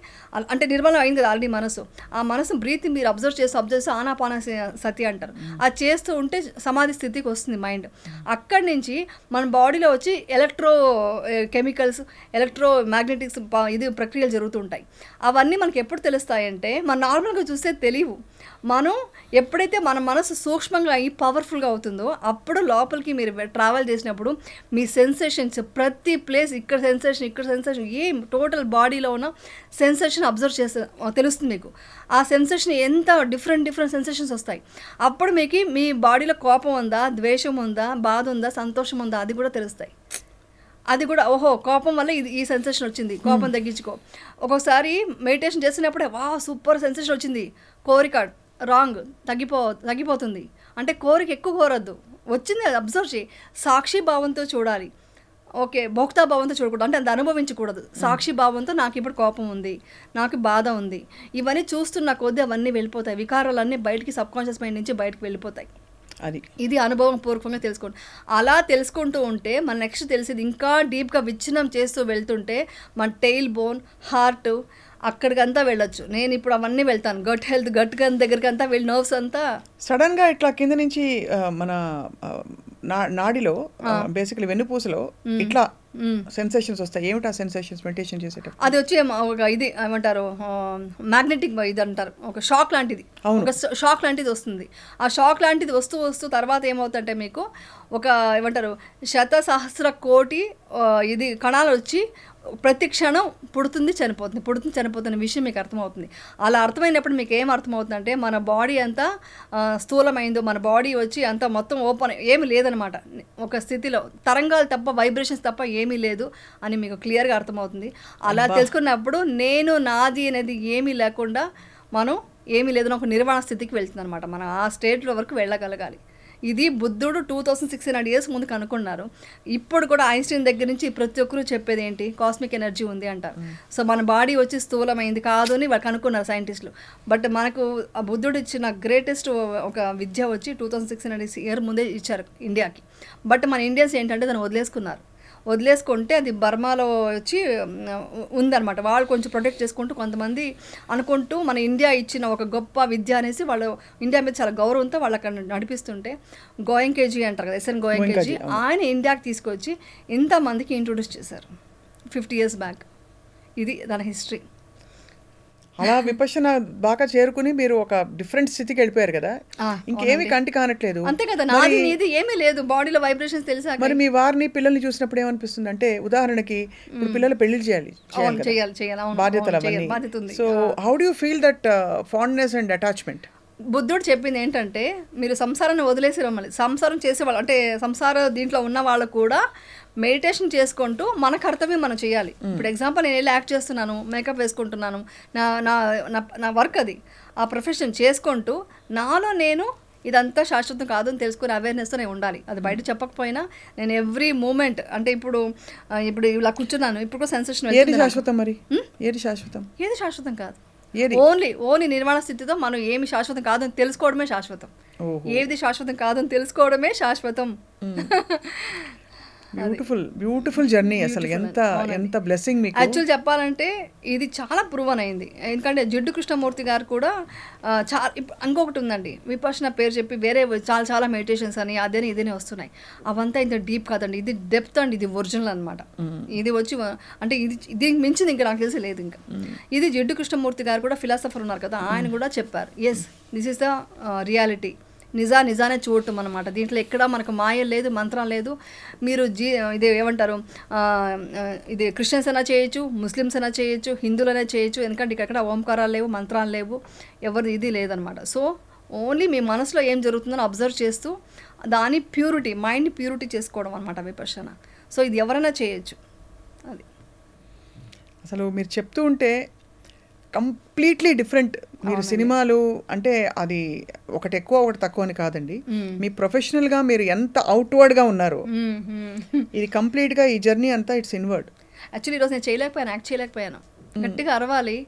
అంటే నిర్మలం అయింది కదా ఆల్రెడీ మనసు, ఆ మనసు బ్రీత్ మీరు అబ్జర్వ్ చేస్తూ ఆనాపాన సతి అంటారు, అది చేస్తూ ఉంటే సమాధి స్థితికి వస్తుంది మైండ్. అక్కడి నుంచి మన బాడీలో వచ్చి ఎలక్ట్రో కెమికల్స్, ఎలక్ట్రో మ్యాగ్నెటిక్స్ ఇది ప్రక్రియలు జరుగుతుంటాయి. అవన్నీ మనకి ఎప్పుడు తెలుస్తాయంటే మనం నార్మల్గా చూస్తే తెలియవు. మనం ఎప్పుడైతే మన మనసు సూక్ష్మంగా అయ్యి పవర్ఫుల్గా అవుతుందో అప్పుడు లోపలికి మీరు ట్రావెల్ చేసినప్పుడు మీ సెన్సేషన్స్ ప్రతి ప్లేస్, ఇక్కడ సెన్సేషన్ ఏం టోటల్ బాడీలో ఉన్న సెన్సేషన్ అబ్జర్వ్ చేస్తే తెలుస్తుంది మీకు. ఆ సెన్సేషన్ ఎంత డిఫరెంట్ సెన్సేషన్స్ వస్తాయి. అప్పుడు మీకు మీ బాడీలో కోపం ఉందా, ద్వేషం ఉందా, బాధ ఉందా, సంతోషం ఉందా, అది కూడా తెలుస్తాయి. అది కూడా ఓహో కోపం వల్ల ఈ సెన్సేషన్ వచ్చింది, కోపం తగ్గించుకో. ఒక్కొక్కసారి మెడిటేషన్ చేసినప్పుడే సూపర్ సెన్సేషన్ వచ్చింది, కోరిక రాంగ్, తగ్గిపోతుంది. అంటే కోరిక ఎక్కువ కోరద్దు, వచ్చింది అది అబ్జర్వ్ చేయి, సాక్షి భావంతో చూడాలి. ఓకే, భోక్తా భావంతో చూడకూడదు, అంటే అది అనుభవించకూడదు. సాక్షి భావంతో నాకు ఇప్పుడు కోపం ఉంది, నాకు బాధ ఉంది, ఇవన్నీ చూస్తున్న కొద్దీ అవన్నీ వెళ్ళిపోతాయి. వికారాలన్నీ బయటికి సబ్కాన్షియస్ మైండ్ నుంచి బయటకు వెళ్ళిపోతాయి. ఇది అనుభవం పూర్వకంగా తెలుసుకోండి. అలా తెలుసుకుంటూ ఉంటే మన నెక్స్ట్ తెలిసేది ఇంకా డీప్గా విచ్ఛిన్నం చేస్తూ వెళ్తుంటే మన టెయిల్ బోన్, హార్ట్ అక్కడికంతా వెళ్ళొచ్చు. నేను ఇప్పుడు అవన్నీ వెళ్తాను, గట్ హెల్త్, గట్ దగ్గరికి అంతా వెళ్ళి నర్వ్స్ అంతా సడన్గా ఇట్లా కింద నుంచి మన నాడిలో బేసికలీ వెన్నుపూసలో ఇట్లా సెన్సేషన్స్ వస్తాయి. ఏమిటి ఆ సెన్సేషన్స్ మెడిటేషన్ చేసేటప్పుడు? అది వచ్చి ఒక ఇది ఏమంటారు, మ్యాగ్నెటిక్ ఇది అంటారు, ఒక షాక్ లాంటిది, ఒక షాక్ లాంటిది వస్తుంది. ఆ షాక్ లాంటిది వస్తూ తర్వాత ఏమవుతుందంటే మీకు ఒక ఏమంటారు 1,000,000,000,000,000 ఇది కణాలు వచ్చి ప్రతి క్షణం పుడుతుంది చనిపోతున్న విషయం మీకు అర్థమవుతుంది. అలా అర్థమైనప్పుడు మీకు ఏం అర్థమవుతుందంటే మన బాడీ అంతా స్థూలమైందో, మన బాడీ వచ్చి అంతా మొత్తం ఓపెన్, ఏమీ లేదనమాట. ఒక స్థితిలో తరంగాలు తప్ప, వైబ్రేషన్స్ తప్ప ఏమీ లేదు అని మీకు క్లియర్గా అర్థమవుతుంది. అలా తెలుసుకున్నప్పుడు నేను నాది అనేది ఏమీ లేకుండా మనం ఏమీ లేదని ఒక నిర్వాణ స్థితికి వెళ్తుంది అనమాట. మనం ఆ స్టేట్లో వరకు వెళ్ళగలగాలి. ఇది బుద్ధుడు 2600 years ముందు కనుక్కున్నారు. ఇప్పుడు కూడా ఐన్స్టీన్ దగ్గర నుంచి ప్రతి ఒక్కరు చెప్పేది ఏంటి, కాస్మిక్ ఎనర్జీ ఉంది అంటారు. సో మన బాడీ వచ్చి స్థూలమైంది కాదు అని వాళ్ళు కనుక్కున్నారు సైంటిస్టులు. బట్ మనకు ఆ బుద్ధుడు ఇచ్చిన గ్రేటెస్ట్ ఒక విద్య వచ్చి 2600 years ముందే ఇచ్చారు ఇండియాకి. బట్ మన ఇండియన్స్ ఏంటంటే దాన్ని వదిలేసుకుంటే అది బర్మాలో వచ్చి ఉందన్నమాట. వాళ్ళు కొంచెం ప్రొటెక్ట్ చేసుకుంటూ కొంతమంది అనుకుంటూ మన ఇండియా ఇచ్చిన ఒక గొప్ప విద్య అనేసి వాళ్ళు ఇండియా మీద చాలా గౌరవంతో వాళ్ళు అక్కడ నడిపిస్తుంటే, గోయంకేజీ అంటారు కదా, ఎస్ఎన్ గోయంకేజీ, ఆయన ఇండియాకి తీసుకొచ్చి ఇంతమందికి ఇంట్రొడ్యూస్ చేశారు 50 years బ్యాక్. ఇది దాని హిస్టరీ. అలా విపశ్యన బాగా చేరుకుని మీరు ఒక డిఫరెంట్ స్థితికి వెళ్ళిపోయారు కదా, ఇంకేమీ కంటి కానట్లేదు. అంతే కదా, నాది నీది ఏమీ లేదు, బాడీలో వైబ్రేషన్స్ తెలిసాక. మరి మీ వారిని పిల్లల్ని చూసినప్పుడు ఏమనిపిస్తుంది అంటే, ఉదాహరణకి ఇప్పుడు పిల్లలు పెళ్లి చేయాలి, బాధ్యతలు అవన్నీ. So how do you feel that fondness and attachment? బుద్ధుడు చెప్పింది ఏంటంటే, మీరు సంసారాన్ని వదిలేసి రమ్మని, సంసారం చేసేవాళ్ళు అంటే సంసార దీంట్లో ఉన్న వాళ్ళు కూడా మెడిటేషన్ చేసుకుంటూ మన కర్తవ్యం మనం చేయాలి. ఇప్పుడు ఎగ్జాంపుల్ నేను వెళ్ళి యాక్ట్ చేస్తున్నాను, మేకప్ వేసుకుంటున్నాను, నా వర్క్ అది, ఆ ప్రొఫెషన్ చేసుకుంటూ నాలో నేను ఇదంతా శాశ్వతం కాదు అని తెలుసుకునే అవేర్నెస్తో నేను ఉండాలి. అది బయట చెప్పకపోయినా నేను ఎవ్రీ మూమెంట్, అంటే ఇప్పుడు ఇలా కూర్చున్నాను, ఇప్పుడు కూడా సెన్సేషన్. ఏది శాశ్వతం? మరి ఏది శాశ్వతం? ఏది శాశ్వతం కాదు, ఓన్లీ నిర్మాణ స్థితితో మనం ఏమి శాశ్వతం కాదని తెలుసుకోవడమే శాశ్వతం. ఏది శాశ్వతం కాదని తెలుసుకోవడమే శాశ్వతం. Beautiful journey. అసలు ఎంత బ్లెస్సింగ్ మీకు. యాక్చువల్ చెప్పాలంటే ఇది చాలా ప్రూవన్ అయింది. ఎందుకంటే జిడ్డు కృష్ణమూర్తి గారు కూడా చాలా, ఇంకొకటి ఉందండి, విపశ్యన పేరు చెప్పి వేరే చాలా మెడిటేషన్స్ అని అదేని ఇదేనే వస్తున్నాయి. అవంతా ఇంత డీప్ కాదండి, ఇది డెప్త్ అండి, ఇది ఒరిజినల్ అనమాట. ఇది వచ్చి అంటే ఇది మించింది ఇంకా నాకు తెలిసి లేదు. ఇంకా ఇది జిడ్డు కృష్ణమూర్తి గారు కూడా ఫిలాసఫర్ ఉన్నారు కదా, ఆయన కూడా చెప్పారు, yes this is the reality. నిజానే చూడటం అనమాట. దీంట్లో ఎక్కడ మనకు మాయ లేదు, మంత్రం లేదు. మీరు ఇది ఏమంటారు, ఇది క్రిస్టియన్స్ అయినా చేయొచ్చు, ముస్లిమ్స్ అయినా చేయొచ్చు, హిందువులైనా చేయొచ్చు. ఎందుకంటే ఇక్కడ ఓంకారాలు లేవు, మంత్రాలు లేవు, ఎవరు ఇది లేదనమాట. సో ఓన్లీ మీ మనసులో ఏం జరుగుతుందని అబ్జర్వ్ చేస్తూ దాని ప్యూరిటీ, మైండ్ ప్యూరిటీ చేసుకోవడం అనమాట విపశ్యన. సో ఇది ఎవరైనా చేయొచ్చు. అది అసలు మీరు చెప్తూ ఉంటే కంప్లీట్లీ డిఫరెంట్. మీరు సినిమాలు అంటే అది ఒకటి ఎక్కువ ఒకటి తక్కువ అని కాదండి. మీ ప్రొఫెషనల్గా మీరు ఎంత అవుట్వర్డ్గా ఉన్నారో, ఇది కంప్లీట్గా ఈ జర్నీ అంతా ఇట్స్ ఇన్వర్డ్. యాక్చువల్లీ ఈరోజు నేను యాక్ట్ చేయలేకపోయాను. గట్టిగా అరవాలి.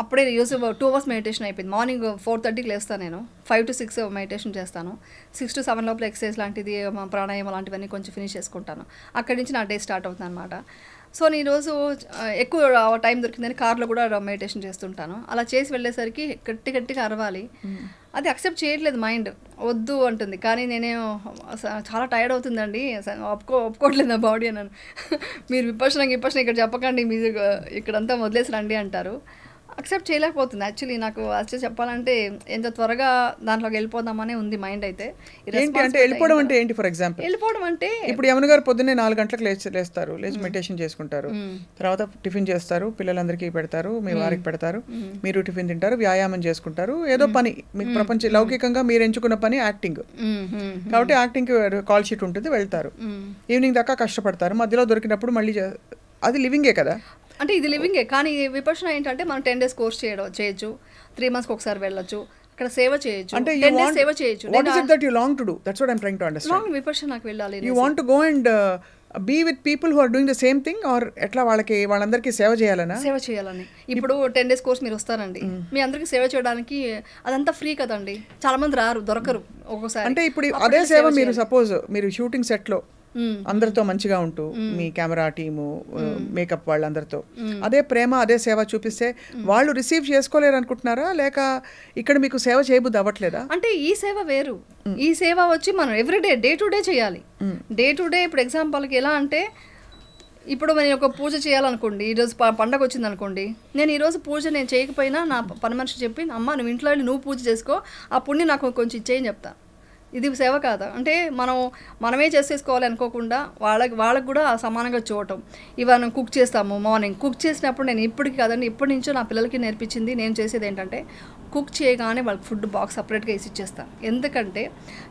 అప్పుడే ఈరోజు 2 hours మెడిటేషన్ అయిపోయింది. మార్నింగ్ 4:30కి లేస్తాను నేను. 5 to 6 మెడిటేషన్ చేస్తాను. 6 to 7 లోపల ఎక్సర్సైజ్ లాంటిది, ప్రాణాయామం లాంటివన్నీ కొంచెం ఫినిష్ చేసుకుంటాను. అక్కడి నుంచి నా డే స్టార్ట్ అవుతుంది అనమాట. సో నేను ఈరోజు ఎక్కువ టైం దొరికిందని కార్లో కూడా మెడిటేషన్ చేస్తుంటాను. అలా చేసి వెళ్ళేసరికి గట్టిగా అరవాలి. అది అక్సెప్ట్ చేయట్లేదు మైండ్, వద్దు అంటుంది. కానీ నేనేం చాలా టైర్డ్ అవుతుందండి, ఒప్పుకోవట్లేదు నా బాడీ అన్నాను. మీరు విపర్శన ఇక్కడ చెప్పకండి, మీరు ఇక్కడంతా వదిలేసి రండి అంటారు. అక్సెప్ట్ చేయలేకపోతుంది. యాక్చువల్లీ నాకు యాక్చువల్లీ చెప్పాలంటే ఎంత త్వరగా దాంట్లోకి వెళ్ళిపోదామనే ఉంది మైండ్. అయితే అంటే వెళ్ళిపోవడం అంటే ఏంటి? ఫర్ ఎగ్జాంపుల్ వెళ్ళిపోవడం అంటే ఇప్పుడు యమున గారు పొద్దున్నే 4 గంటలకు లేస్తారు, లేచి మెడిటేషన్ చేసుకుంటారు, తర్వాత టిఫిన్ చేస్తారు, పిల్లలందరికీ పెడతారు, మీ వారికి పెడతారు, మీరు టిఫిన్ తింటారు, వ్యాయామం చేసుకుంటారు, ఏదో పని మీకు ప్రపంచ లౌకికంగా మీరు ఎంచుకున్న పని యాక్టింగ్. కాబట్టి యాక్టింగ్కి కాల్ షీట్ ఉంటుంది, వెళ్తారు, ఈవినింగ్ దాకా కష్టపడతారు, మధ్యలో దొరికినప్పుడు మళ్ళీ అది లివింగే కదా. అంటే ఇది లివింగే. కానీ విపర్శన ఏంటంటే మనం 10 days కోర్స్ చేయొచ్చు, 3 months ఒకసారి వెళ్ళొచ్చు, అక్కడ సేవ చేయొచ్చు, అంటే 10 days సేవ చేయొచ్చు. What is it that you long to do? That's what I'm trying to understand. Long విపర్శనకి వెళ్ళాలి. You want to go and be with people who are doing the same thing, or ఎట్లా వాళ్ళందరికీ సేవ చేయాలని? ఇప్పుడు 10 days కోర్స్ మీరు వస్తారండి, మీ అందరికీ సేవ చేయడానికి అదంతా ఫ్రీ కదండి. చాలా మంది రారు, దొరకరు ఒక్కోసారి. అంటే ఇప్పుడు అదే సేవ మీరు సపోజ్ మీరు షూటింగ్ సెట్లో అందరితో మంచిగా ఉంటూ, మీ కెమెరా టీము, మేకప్ వాళ్ళందరితో అదే ప్రేమ అదే సేవ చూపిస్తే వాళ్ళు రిసీవ్ చేసుకోలేరు అనుకుంటున్నారా, లేక ఇక్కడ మీకు సేవ చేయబుద్ధి అవ్వట్లేదా? అంటే ఈ సేవ వేరు, ఈ సేవ వచ్చి మనం ఎవ్రీడే డే టు డే చేయాలి. డే టు డే ఇప్పుడు ఎగ్జాంపుల్కి ఎలా అంటే, ఇప్పుడు నేను ఒక పూజ చేయాలనుకోండి, ఈరోజు పండగ వచ్చింది అనుకోండి, నేను ఈరోజు పూజ నేను చేయకపోయినా నా పని మనిషి చెప్పి, అమ్మ నువ్వు ఇంట్లో వెళ్ళి నువ్వు పూజ చేసుకో, ఆ పుణ్యం నాకు కొంచెం ఇచ్చేయని చెప్తా. ఇది సేవ కాదా? అంటే మనమే చేసేసుకోవాలి అనుకోకుండా వాళ్ళకి కూడా సమానంగా చూడటం. ఇవాళ కుక్ చేస్తాము, మార్నింగ్ కుక్ చేసినప్పుడు నేను ఇప్పటికి కాదండి, ఇప్పటి నుంచో నా పిల్లలకి నేర్పించింది, నేను చేసేది ఏంటంటే కుక్ చేయగానే వాళ్ళకి ఫుడ్ బాక్స్ సపరేట్గా వేసి ఇచ్చేస్తాను. ఎందుకంటే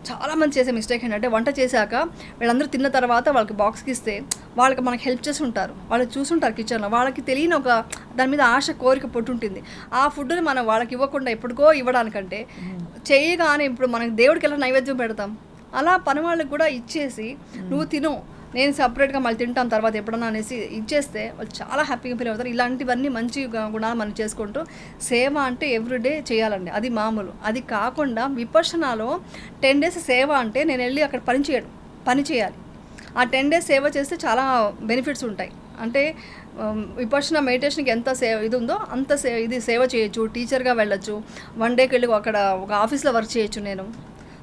చాలామంది చేసే మిస్టేక్ ఏంటంటే, వంట చేశాక వీళ్ళందరూ తిన్న తర్వాత వాళ్ళకి బాక్స్కి ఇస్తే వాళ్ళకి మనకి హెల్ప్ చేసి ఉంటారు, వాళ్ళు చూసుంటారు కిచెన్లో, వాళ్ళకి తెలియని ఒక దాని మీద ఆశ కోరిక పుట్టుంటుంది. ఆ ఫుడ్ని మనం వాళ్ళకి ఇవ్వకుండా ఎప్పటికో ఇవ్వడానికంటే చేయగానే, ఇప్పుడు మనకి దేవుడికి ఎలా నైవేద్యం పెడతాం, అలా పని వాళ్ళకి కూడా ఇచ్చేసి నువ్వు తిను, నేను సపరేట్గా మళ్ళీ తింటాను తర్వాత ఎప్పుడన్నా అనేసి ఇచ్చేస్తే వాళ్ళు చాలా హ్యాపీగా ఫీల్ అవుతారు. ఇలాంటివన్నీ మంచి గుణాలు మనం చేసుకుంటూ సేవ అంటే ఎవ్రీడే చేయాలండి, అది మామూలు. అది కాకుండా విపర్శనలో 10 days సేవ అంటే నేను వెళ్ళి అక్కడ పని చేయాలి. ఆ 10 days సేవ చేస్తే చాలా బెనిఫిట్స్ ఉంటాయి. అంటే విపర్శన మెడిటేషన్కి ఎంత ఇది ఉందో అంత ఇది సేవ చేయొచ్చు, టీచర్గా వెళ్ళొచ్చు, 1 dayకి వెళ్ళి అక్కడ ఒక ఆఫీస్లో వర్క్ చేయొచ్చు నేను.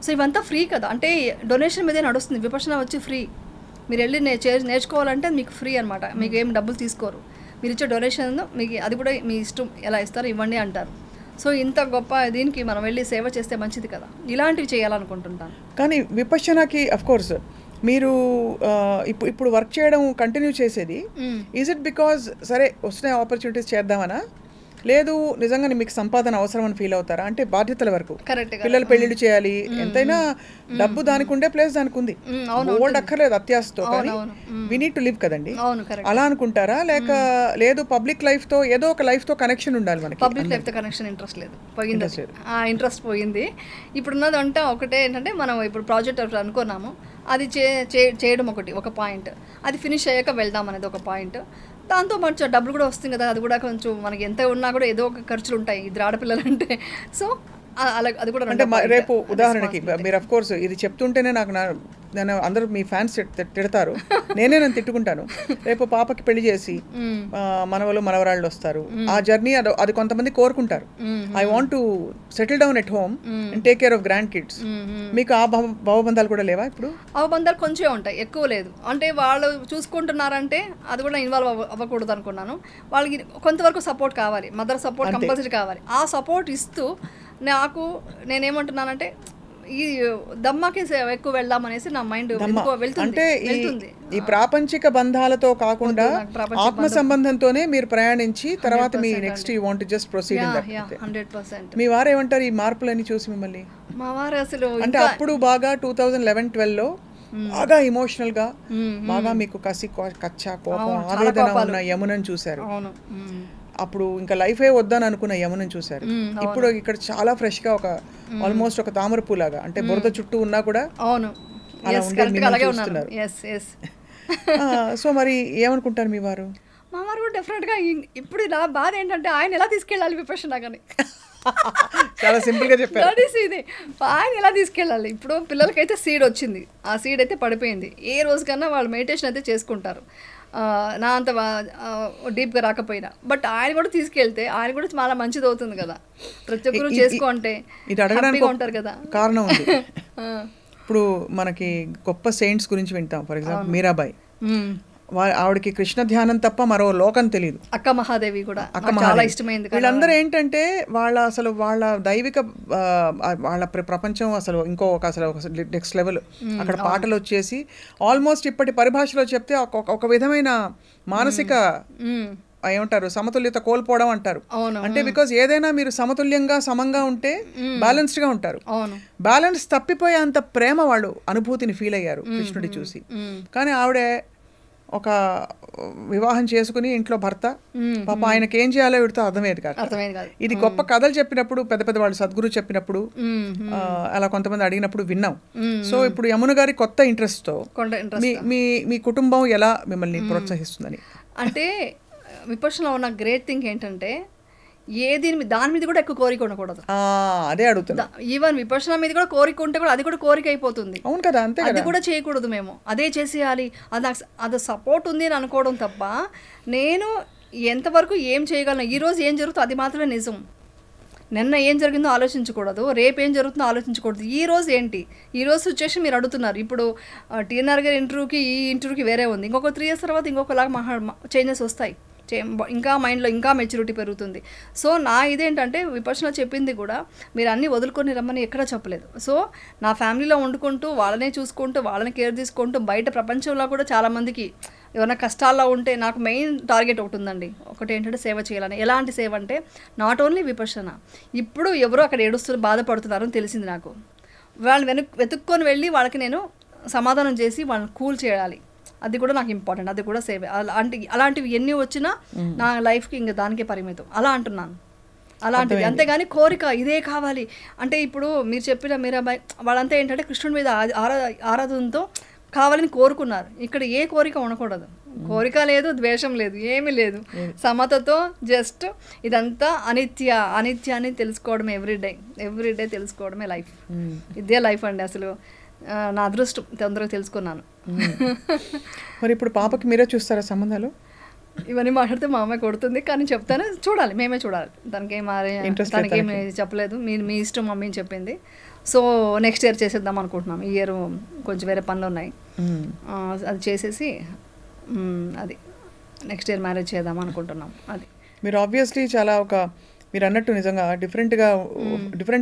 సో ఇవంతా ఫ్రీ కదా, అంటే డొనేషన్ మీదే నడుస్తుంది. విపర్శన వచ్చి ఫ్రీ, మీరు వెళ్ళి నేర్చుకోవాలంటే మీకు ఫ్రీ అనమాట, మీకు ఏం డబ్బులు తీసుకోరు. మీరు ఇచ్చే డొనేషన్ మీకు అది కూడా మీ ఇష్టం, ఎలా ఇస్తారో ఇవ్వండి అంటారు. సో ఇంత గొప్ప దీనికి మనం వెళ్ళి సేవ చేస్తే మంచిది కదా, ఇలాంటివి చేయాలనుకుంటుంటాను. కానీ విపర్శనకి అఫ్కోర్స్ మీరు ఇప్పుడు వర్క్ చేయడం కంటిన్యూ చేసేది, ఈజ్ ఇట్ బికాజ్ సరే వస్తున్న ఆపర్చునిటీస్ చేద్దామనా, లేదు నిజంగా మీకు సంపాదన అవసరం అని ఫీల్ అవుతారా? అంటే బాధ్యతల వరకు పిల్లలు పెళ్లిళ్ళు చేయాలి, ఎంతైనా డబ్బు దానికి ఉండే ప్లేస్ దానికి ఉంది, ఓల్డ్ అక్కర్లేదు అత్యాశతో, కానీ వి నీడ్ టు లివ్ కదండి, అలా అనుకుంటారా? లేక లేదు పబ్లిక్ లైఫ్ తో ఏదో ఒక లైఫ్ తో కనెక్షన్ ఉండాలి మనకి? పబ్లిక్ లైఫ్ తో కనెక్షన్ ఇంట్రెస్ట్ లేదు, ఇంట్రెస్ట్ పోయింది. ఇప్పుడున్నది అంటే ఒకటే ఏంటంటే, మనం ఇప్పుడు ప్రాజెక్ట్ అనుకున్నాము, అది చేయడం ఒక పాయింట్, అది ఫినిష్ అయ్యాక వెళ్దాం అనేది ఒక పాయింట్. దాంతో మంచి డబ్బులు కూడా వస్తుంది కదా, అది కూడా కొంచెం మనకి ఎంత ఉన్నా కూడా ఏదో ఒక ఖర్చులు ఉంటాయి ఇద్దరు ఆడపిల్లలు అంటే. సో అలా అది కూడా అంటే రేపు ఉదాహరణకి మీరు అఫ్ కోర్స్ ఇది చెప్తుంటేనే నేను అందరూ మీ ఫ్యాన్స్ తిడతారు, నన్ను తిట్టుకుంటాను. రేపు పాపకి పెళ్లి చేసి మనవలు మనవరాళ్ళు వస్తారు, ఆ జర్నీ అది కొంతమంది కోరుకుంటారు. I want to settle down at home and take care of grand kids. మీకు ఆ భావబంధాలు కూడా లేవా? ఇప్పుడు భావబంధాలు కొంచెం ఉంటాయి, ఎక్కువ లేదు. అంటే వాళ్ళు చూసుకుంటున్నారంటే అది కూడా ఇన్వాల్వ్ అవ్వకూడదు అనుకున్నాను. వాళ్ళకి కొంతవరకు సపోర్ట్ కావాలి, మదర్ సపోర్ట్ కంపల్సరీ కావాలి. ఆ సపోర్ట్ ఇస్తూ నేనేమంటున్నానంటే, ఈ దమ్మాకి ఎక్కువ వెళ్దాం అనేసి నా మైండ్ అంటే ఈ ప్రాపంచిక బంధాలతో కాకుండా ఆత్మ సంబంధంతోనే మీరు ప్రయాణించి తర్వాత మీ next you want just proceed. 100%. మీ వారు ఏమంటారు ఈ మార్పులన్నీ చూసి మిమ్మల్ని? మా వారు అసలు అంటే అప్పుడు బాగా 2011-12లో బాగా ఎమోషనల్ గా, బాగా మీకు కసి కచ్చా కోపం ఆవేదన ఉన్న యమునని చూశారు. అప్పుడు ఇంకా లైఫే వద్దని అనుకున్న యమునని చూశారు. ఇప్పుడు ఇక్కడ చాలా ఫ్రెష్గా ఒక ఆల్మోస్ట్ ఒక తామర పూలాగా, అంటే బురద చుట్టూ ఉన్నా కూడా అవును అలా ఉండే చూస్తున్నారు. సో మరి ఏమనుకుంటారు మీ వారు? మా వారు కూడా డెఫినెట్గా ఇప్పుడు నా బాధ ఏంటంటే ఆయన ఎలా తీసుకెళ్ళాలి విపక్షణ కానీ చాలా సింపుల్గా చెప్పారు. ఇది ఆయన ఎలా తీసుకెళ్ళాలి. ఇప్పుడు పిల్లలకైతే సీడ్ వచ్చింది, ఆ సీడ్ అయితే పడిపోయింది. ఏ రోజుకన్నా వాళ్ళు మెడిటేషన్ అయితే చేసుకుంటారు, నా అంత డీప్గా రాకపోయినా. బట్ ఆయన కూడా తీసుకెళ్తే ఆయన కూడా చాలా మంచిది అవుతుంది కదా, ప్రతి ఒక్కరు చేసుకుంటే ఇది అడగడానికి ఉంటారు కదా. కారణం ఉంది. ఇప్పుడు మనకి గొప్ప సెయింట్స్ గురించి వింటాం. ఫర్ ఎగ్జాంపుల్ మీరాబాయి, ఆవిడకి కృష్ణ ధ్యానం తప్ప మరో లోకం తెలియదు. అక్క మహాదేవి కూడా చాలా ఇష్టమైంది. వీళ్ళందరూ ఏంటంటే వాళ్ళ దైవిక వాళ్ళ ప్రపంచం అసలు నెక్స్ట్ లెవెల్. అక్కడ పాటలు వచ్చేసి ఆల్మోస్ట్ ఇప్పటి పరిభాషలో చెప్తే ఒక విధమైన మానసిక ఏమంటారు సమతుల్యత కోల్పోవడం అంటారు. అంటే బికాజ్ ఏదైనా మీరు సమతుల్యంగా సమంగా ఉంటే బ్యాలెన్స్డ్ గా ఉంటారు. బ్యాలెన్స్ తప్పిపోయే అంత ప్రేమ వాళ్ళు అనుభూతిని ఫీల్ అయ్యారు కృష్ణుడి చూసి. కానీ ఆవిడే ఒక వివాహం చేసుకుని ఇంట్లో భర్త పాప ఆయనకి ఏం చేయాలో వీడితో అర్థమయ్యేది కాదు. ఇది గొప్ప కథలు చెప్పినప్పుడు పెద్ద పెద్ద వాళ్ళు సద్గురు చెప్పినప్పుడు అలా కొంతమంది అడిగినప్పుడు విన్నాం. సో ఇప్పుడు యమున గారి కొత్త ఇంట్రెస్ట్ తో మీ కుటుంబం ఎలా మిమ్మల్ని ప్రోత్సహిస్తుందని? అంటే విపక్షలో ఉన్న గ్రేట్ థింగ్ ఏంటంటే దాని మీద కూడా ఎక్కువ కోరిక ఉండకూడదు. అదే అడుగుతున్నా. ఈవెన్ విపక్షణ మీద కూడా కోరిక ఉంటే కూడా అది కూడా కోరిక అయిపోతుంది. అవును కదా, అంతే. అది కూడా చేయకూడదు. మేము అదే చేసేయాలి, అది సపోర్ట్ ఉంది అని అనుకోవడం తప్ప నేను ఎంతవరకు ఏం చేయగలను, ఈరోజు ఏం జరుగుతుందో అది మాత్రమే నిజం. నిన్న ఏం జరిగిందో ఆలోచించకూడదు, రేపు ఏం జరుగుతుందో ఆలోచించకూడదు. ఈ రోజు ఏంటి, ఈ రోజు సిచ్యువేషన్ మీరు అడుగుతున్నారు. ఇప్పుడు టీఎన్ఆర్ గారి ఇంటర్వ్యూకి ఈ ఇంటర్వ్యూకి వేరే ఉంది. ఇంకొక 3 years తర్వాత ఇంకొకలాగా చేంజెస్ వస్తాయి. ఇంకా మైండ్లో ఇంకా మెచ్యూరిటీ పెరుగుతుంది. సో నా ఇదేంటంటే విపక్షణ చెప్పింది కూడా మీరు అన్నీ వదులుకొని రమ్మని ఎక్కడా చెప్పలేదు. సో నా ఫ్యామిలీలో వండుకుంటూ వాళ్ళనే చూసుకుంటూ వాళ్ళని కేర్ తీసుకుంటూ బయట ప్రపంచంలో కూడా చాలామందికి ఏమైనా కష్టాల్లో ఉంటే నాకు మెయిన్ టార్గెట్ ఒకటి ఉందండి. ఒకటి ఏంటంటే సేవ చేయాలని. ఎలాంటి సేవ అంటే నాట్ ఓన్లీ విపక్షణ, ఇప్పుడు ఎవరో అక్కడ ఏడుస్తూ బాధపడుతున్నారు అని తెలిసింది నాకు. వాళ్ళని వెతుక్కొని వెళ్ళి వాళ్ళకి నేను సమాధానం చేసి వాళ్ళని కూల్ చేయాలి. అది కూడా నాకు ఇంపార్టెంట్, అది కూడా సేవ. అలాంటివి ఎన్ని వచ్చినా నా లైఫ్కి ఇంకా దానికే పరిమితం అలా అంటున్నాను. అలాంటిది అంతేగాని కోరిక ఇదే కావాలి అంటే ఇప్పుడు మీరు చెప్పిన మీరాబాయి వాళ్ళంతా ఏంటంటే కృష్ణుడి మీద ఆరాధనతో కావాలని కోరుకున్నారు. ఇక్కడ ఏ కోరిక ఉండకూడదు, కోరిక లేదు, ద్వేషం లేదు, ఏమీ లేదు. సమతతో జస్ట్ ఇదంతా అనిత్యాన్ని తెలుసుకోవడమే. ఎవ్రీడే తెలుసుకోవడమే లైఫ్. ఇదే లైఫ్ అండి. అసలు నా అదృష్టం తొందరగా తెలుసుకున్నాను. మరి ఇప్పుడు పాపకి మీరే చూస్తారా సంబంధాలు? ఇవన్నీ మాట్లాడితే మా అమ్మాయి కొడుతుంది, కానీ చెప్తాను, చూడాలి, మేమే చూడాలి. తనకేమి చెప్పలేదు, మీ ఇష్టం మమ్మీ అని చెప్పింది. సో నెక్స్ట్ ఇయర్ చేసేద్దాం అనుకుంటున్నాం. ఈ ఇయర్ కొంచెం వేరే పనులు ఉన్నాయి, అది చేసేసి అది నెక్స్ట్ ఇయర్ మ్యారేజ్ చేద్దాం అనుకుంటున్నాం. అది మీరు ఆబ్వియస్లీ చాలా మీరు అన్నట్టు నిజంగా డిఫరెంట్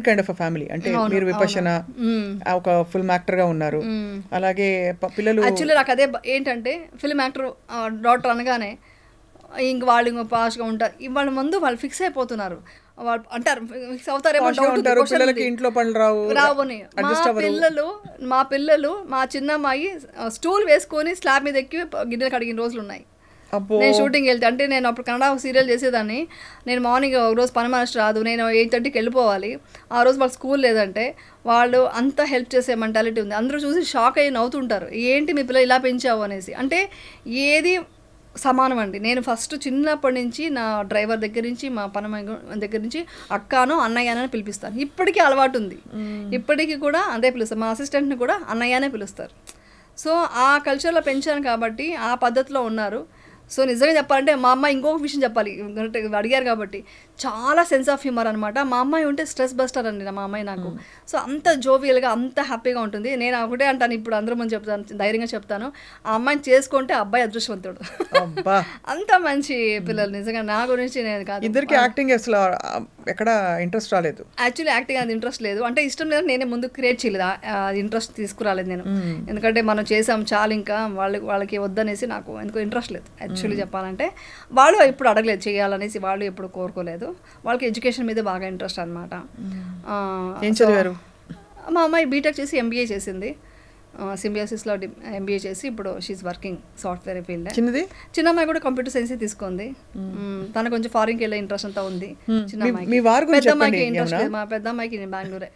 కైండ్ ఆఫ్ ఫ్యామిలీ. అంటే మీరు విపక్షణ ఒక ఫిల్మ్ యాక్టర్ గా ఉన్నారు, అలాగే పిల్లలు. యాక్చువల్లీ నాకు అదే ఏంటంటే ఫిల్మ్ యాక్టర్ డాక్టర్ అనగానే వాళ్ళు పాస్గా ఉంటారు. వాళ్ళ ముందు వాళ్ళు ఫిక్స్ అయిపోతున్నారు. వాళ్ళు అంటారు ఫిక్స్ అవుతారేమో, పిల్లలకి ఇంట్లో పనులు రావుని. మా పిల్లలు మా చిన్నమ్మాయి స్టూల్ వేసుకొని స్లాబ్ మీద ఎక్కి గిన్నెలు కడిగిన రోజులు ఉన్నాయి. నేను షూటింగ్ వెళ్తే, అంటే నేను అప్పుడు కన్నడ సీరియల్ చేసేదాన్ని. నేను మార్నింగ్ ఒక రోజు పని మనిషి రాదు, నేను 8:30కి వెళ్ళిపోవాలి. ఆ రోజు వాళ్ళకి స్కూల్ లేదంటే వాళ్ళు అంతా హెల్ప్ చేసే మెంటాలిటీ ఉంది. అందరూ చూసి షాక్ అయ్యి నవ్వుతుంటారు, ఏంటి మీ పిల్లలు ఇలా పెంచావు అనేసి. అంటే ఏది సమానం అండి. నేను ఫస్ట్ చిన్నప్పటి నుంచి నా డ్రైవర్ దగ్గర నుంచి మా పని దగ్గర నుంచి అక్కనో అన్నయ్యనని పిలిపిస్తాను. ఇప్పటికీ అలవాటు ఉంది, ఇప్పటికీ కూడా అదే పిలుస్తాను. మా అసిస్టెంట్ని కూడా అన్నయ్యనే పిలుస్తారు. సో ఆ కల్చర్లో పెంచాను కాబట్టి ఆ పద్ధతిలో ఉన్నారు. సో నిజంగా చెప్పాలంటే మా అమ్మాయి ఇంకొక విషయం చెప్పాలి, అడిగారు కాబట్టి, చాలా సెన్స్ ఆఫ్ హ్యూమర్ అనమాట. మా అమ్మాయి ఉంటే స్ట్రెస్ బస్టర్ అండి మా అమ్మాయి నాకు. సో అంత జోవియల్గా అంత హ్యాపీగా ఉంటుంది. నేను ఒకటే అంటాను, ఇప్పుడు అందరూ ముందు చెప్తాను, ధైర్యంగా చెప్తాను, ఆ అమ్మాయిని చేసుకుంటే అబ్బాయి అదృష్టవంతుడు. అంత మంచి పిల్లలు నిజంగా. నా గురించి నేను కాదు, ఇద్దరికి యాక్టింగ్ అసలు ఎక్కడ ఇంట్రెస్ట్ రాలేదు. యాక్చువల్లీ యాక్టింగ్ అది ఇంట్రెస్ట్ లేదు, అంటే ఇష్టం లేదు, నేనే ముందు క్రియేట్ చేయలేదు, ఇంట్రెస్ట్ తీసుకురాలేదు నేను. ఎందుకంటే మనం చేసాం చాలు, ఇంకా వాళ్ళకి వద్దనేసి నాకు ఎందుకో ఇంట్రెస్ట్ లేదు యాక్చువల్లీ చెప్పాలంటే. వాళ్ళు ఎప్పుడు అడగలేదు చేయాలనేసి, వాళ్ళు ఎప్పుడు కోరుకోలేదు. వాళ్ళకి ఎడ్యుకేషన్ మీద బాగా ఇంట్రెస్ట్ అనమాట. ఏం చదివారు? మా అమ్మాయి బీటెక్ చేసి MBA చేసింది. సింబియోసిస్లో MBA చేసి ఇప్పుడు షీఈ్ వర్కింగ్ సాఫ్ట్వేర్ ఫీల్డ్. చిన్న అమ్మాయి కూడా కంప్యూటర్ సైన్స్ తీసుకుంది. తను కొంచెం ఫారిన్కి వెళ్ళే ఇంట్రెస్ట్ అంతా ఉంది. చిన్న అమ్మాయికి, పెద్ద అమ్మాయికి ఇంట్రెస్ట్ లేదు. మా పెద్ద అమ్మాయికి బెంగళూరే.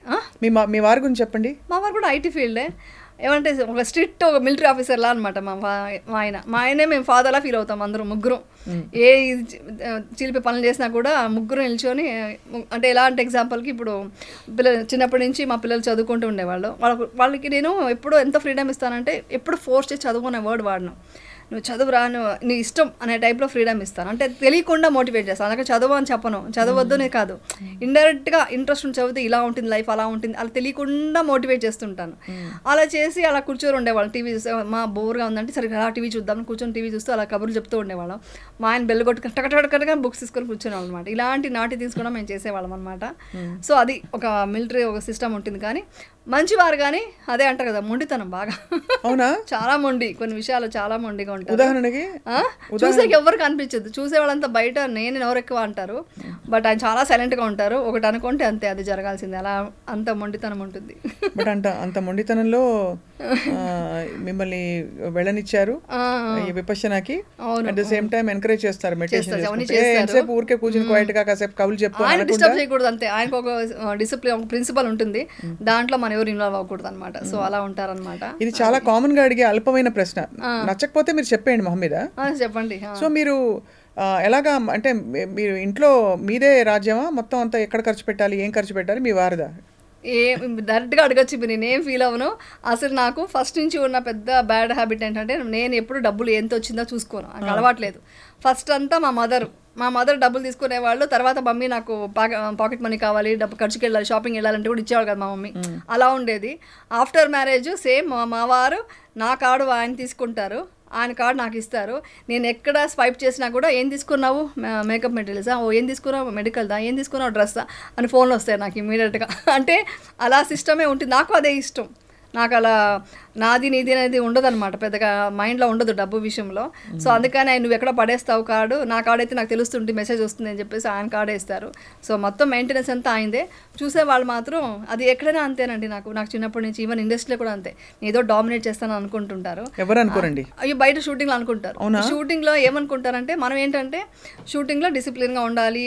మీ వారి గురించి చెప్పండి. మా వారు కూడా IT ఫీల్డే. ఏమంటే ఒక స్ట్రిక్ట్ ఒక మిలిటరీ ఆఫీసర్లా అనమాట మా ఆయనే. మేము ఫాదర్లా ఫీల్ అవుతాం అందరం ముగ్గురం. ఏ చిలిపి పనులు చేసినా కూడా ముగ్గురం నిల్చొని, అంటే ఎలా అంటే ఎగ్జాంపుల్కి ఇప్పుడు చిన్నప్పటి నుంచి మా పిల్లలు చదువుకుంటూ ఉండేవాళ్ళు. వాళ్ళకి నేను ఎప్పుడు ఎంత ఫ్రీడమ్ ఇస్తానంటే ఎప్పుడు ఫోర్స్ చేసి చదువుకునే వర్డ్ వాడను. నువ్వు చదువురా, నీ ఇష్టం అనే టైప్లో ఫ్రీడమ్ ఇస్తాను. అంటే తెలియకుండా మోటివేట్ చేస్తాను. అందుకే చదువు అని చెప్పను, చదవద్దునే కాదు, ఇండైరెక్ట్గా ఇంట్రెస్ట్ ఉండి చదివితే ఇలా ఉంటుంది లైఫ్, అలా ఉంటుంది, అలా తెలియకుండా మోటివేట్ చేస్తుంటాను. అలా చేసి అలా కూర్చొని ఉండేవాళ్ళం. టీవీ చూస్తే మా బోర్గా ఉందంటే సరే అలా టీవీ చూద్దాం కూర్చొని టీవీ చూస్తూ అలా కబుర్లు చెప్తూ ఉండేవాళ్ళం. మా ఆయన బెల్ కొట్టు కట్టకట్టకట్టగా బుక్స్ తీసుకొని కూర్చునేవాళ్ళం అనమాట. ఇలాంటి నాటి తీసుకోవడం మేము చేసేవాళ్ళం అనమాట. సో అది ఒక మిలిటరీ ఒక సిస్టమ్ ఉంటుంది. కానీ మంచివారు, కానీ అదే అంటారు కదా మొండితనం బాగా. అవునా? చాలా మొండి, కొన్ని విషయాలు చాలా మొండిగా ఉంటారు. ఉదాహరణకి చూసే ఎవరికి అనిపించదు, చూసే వాళ్ళంతా బయట నేను ఎవరు ఎక్కువ అంటారు. బట్ ఆయన చాలా సైలెంట్గా ఉంటారు. ఒకటి అనుకుంటే అంతే, అది జరగాల్సిందే. అలా అంత మొండితనం ఉంటుంది. బట్ అంత మొండితనంలో మిమ్మల్ని వెళ్ళనిచ్చారు విపశ్యనాకి. At the same time encourage చేస్తారు, మెడిటేషన్ ఊరికే కూర్చుని క్వైట్ గా కాసేపు కబుర్లు చెప్తారు. ఆయన డిస్టర్బ్ చేయకూడదు అంతే. ఆయనకు ఒక డిసిప్లిన్, ఒక ప్రిన్సిపల్ ఉంటుంది, దాంట్లో మనం ఎవరు ఇన్వాల్వ్ అవ్వకూడదు అనమాట. సో అలా ఉంటారనమాట. ఇది చాలా కామన్ గా అడిగే అల్పమైన ప్రశ్న. నచ్చకపోతే మీరు చెప్పేయండి మొహం మీద. చెప్పండి. సో మీరు ఎలాగా అంటే మీరు ఇంట్లో మీదే రాజ్యమా మొత్తం అంతా? ఎక్కడ ఖర్చు పెట్టాలి, ఏం ఖర్చు పెట్టాలి, మీ వారిదా? డైరెక్ట్గా అడగచ్చు, నేనేం ఫీల్ అవ్వను. అసలు నాకు ఫస్ట్ నుంచి ఉన్న పెద్ద బ్యాడ్ హ్యాబిట్ ఏంటంటే నేను ఎప్పుడు డబ్బులు ఎంత వచ్చిందో చూసుకోను, నాకు అలవాట్లేదు. ఫస్ట్ అంతా మా మదర్ డబ్బులు తీసుకునేవాళ్ళు. తర్వాత మమ్మీ నాకు పాకెట్ మనీ కావాలి, డబ్బు ఖర్చుకి వెళ్ళాలి, షాపింగ్ వెళ్ళాలంటే కూడా ఇచ్చేవాళ్ళు కదా మా మమ్మీ. అలా ఉండేది. ఆఫ్టర్ మ్యారేజ్ సేమ్ మా వారు నా కార్డు ఆయన తీసుకుంటారు, ఆయన కార్డు నాకు ఇస్తారు. నేను ఎక్కడ స్వైప్ చేసినా కూడా ఏం తీసుకున్నావు, మేకప్ మెటీరియల్సా, ఏం తీసుకున్నావు, మెడికల్దా, ఏం తీసుకున్నావు, డ్రెస్సా అని ఫోన్లో వస్తాయి నాకు ఇమీడియట్గా. అంటే అలా సిస్టమే ఉంటుంది. నాకు అదే ఇష్టం. నాకు అలా నాది నీది అనేది ఉండదు అనమాట, పెద్దగా మైండ్లో ఉండదు డబ్బు విషయంలో. సో అందుకని నువ్వు ఎక్కడ పడేస్తావు కార్డు, నా కార్డు అయితే నాకు తెలుస్తుంటే మెసేజ్ వస్తుంది అని చెప్పేసి ఆయన కార్డే ఇస్తారు. సో మొత్తం మెయింటెనెన్స్ అంతా ఆయనదే. చూసేవాళ్ళు మాత్రం అది ఎక్కడైనా అంతేనండి. నాకు చిన్నప్పటి నుంచి ఈవెన్ ఇండస్ట్రీలో కూడా అంతే, ఏదో డామినేట్ చేస్తాను అనుకుంటుంటారు. ఎవరు అనుకోరండి, అయ్యో బయట షూటింగ్లో అనుకుంటారు. షూటింగ్లో ఏమనుకుంటారంటే మనం ఏంటంటే షూటింగ్లో డిసిప్లిన్గా ఉండాలి,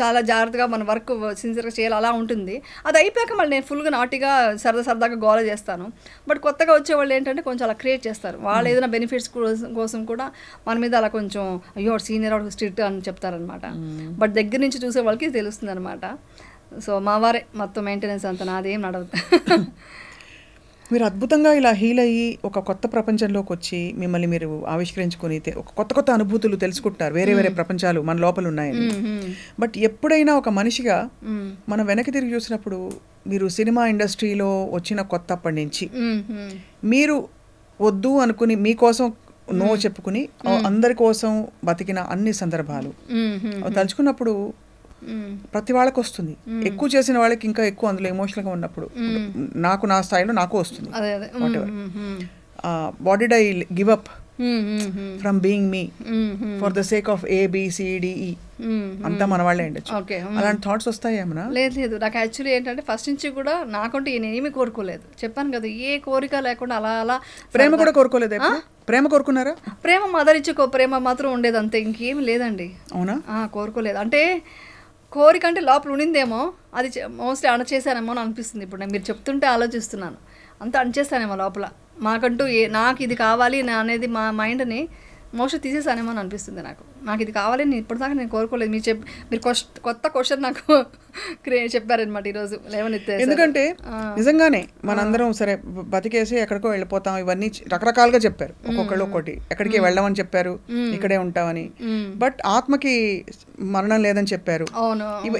చాలా జాగ్రత్తగా మన వర్క్ సిన్సియర్గా చేయాలి, అలా ఉంటుంది. అది అయిపోయాక మళ్ళీ నేను ఫుల్గా నాటిగా సరదాగా గోల చేస్తాను. బట్ కొత్తగా వచ్చే వాళ్ళు ఏంటంటే కొంచెం అలా క్రియేట్ చేస్తారు. వాళ్ళు ఏదైనా బెనిఫిట్స్ కోసం కూడా మన మీద అలా కొంచెం అయ్యో సీనియర్ అవుట్ స్ట్రిక్ట్ అని చెప్తారనమాట. బట్ దగ్గర నుంచి చూసే వాళ్ళకి తెలుస్తుంది అనమాట. సో మా వారే మొత్తం మెయింటెనెన్స్ అంతా, నాదేం నడవదు. మీరు అద్భుతంగా ఇలా హీల్ అయ్యి ఒక కొత్త ప్రపంచంలోకి వచ్చి మిమ్మల్ని మీరు ఆవిష్కరించుకొని ఒక కొత్త అనుభూతులు తెలుసుకుంటున్నారు. వేరే ప్రపంచాలు మన లోపల ఉన్నాయని. బట్ ఎప్పుడైనా ఒక మనిషిగా మనం వెనక్కి తిరిగి చూసినప్పుడు మీరు సినిమా ఇండస్ట్రీలో వచ్చిన కొత్తప్పటి నుంచి మీరు వద్దు అనుకుని మీకోసం నో చెప్పుకుని అందరి కోసం బతికిన అన్ని సందర్భాలు తలుచుకున్నప్పుడు ప్రతి వాళ్ళకి వస్తుంది. ఎక్కువ చేసిన వాళ్ళకి ఇంకా ఎక్కువ అందులో ఎమోషనల్గా ఉన్నప్పుడు నాకు నా స్థాయిలో నాకు వస్తుంది. What did I give up from being me for the sake of ABCDE అంతా మన వాళ్ళే ఉండొచ్చు. అలాంటి థాట్స్ వస్తాయి ఏమన్నా? లేదు. నాకు యాక్చువల్లీ ఏంటంటే ఫస్ట్ నుంచి కూడా నాకంటూ నేనేమి కోరుకోలేదు. చెప్పాను కదా, ఏ కోరిక లేకుండా అలా. ప్రేమ కూడా కోరుకోలేదు? ప్రేమ కోరుకున్నారా? ప్రేమ మదర్ ఇచ్చే ప్రేమ మాత్రం ఉండేది అంతే, ఇంకేమి లేదండి. అవునా? కోరుకోలేదు. అంటే కోరిక అంటే లోపల ఉండిందేమో, అది మోస్ట్లీ అణచేసానేమో అని అనిపిస్తుంది. ఇప్పుడు నేను మీరు చెప్తుంటే ఆలోచిస్తున్నాను, అంతా అణచేస్తానేమో లోపల. మాకంటూ నాకు ఇది కావాలి అనేది మా మైండ్ని మోస్ట్లీ తీసేసానేమో అని అనిపిస్తుంది. నాకు ఇది కావాలి, నేను ఇప్పటిదాకా నేను కోరుకోలేదు. మీరు కొత్త క్వశ్చన్ నాకు చెప్పారనమాట ఈరోజు లేవనెత్తే. ఎందుకంటే నిజంగానే మనందరం సరే బతికేసి ఎక్కడికో వెళ్ళిపోతాం, ఇవన్నీ రకరకాలుగా చెప్పారు. ఒక్కొక్కళ్ళు ఒక్కోటి, ఎక్కడికి వెళ్ళమని చెప్పారు, ఇక్కడే ఉంటామని. బట్ ఆత్మకి మరణం లేదని చెప్పారు.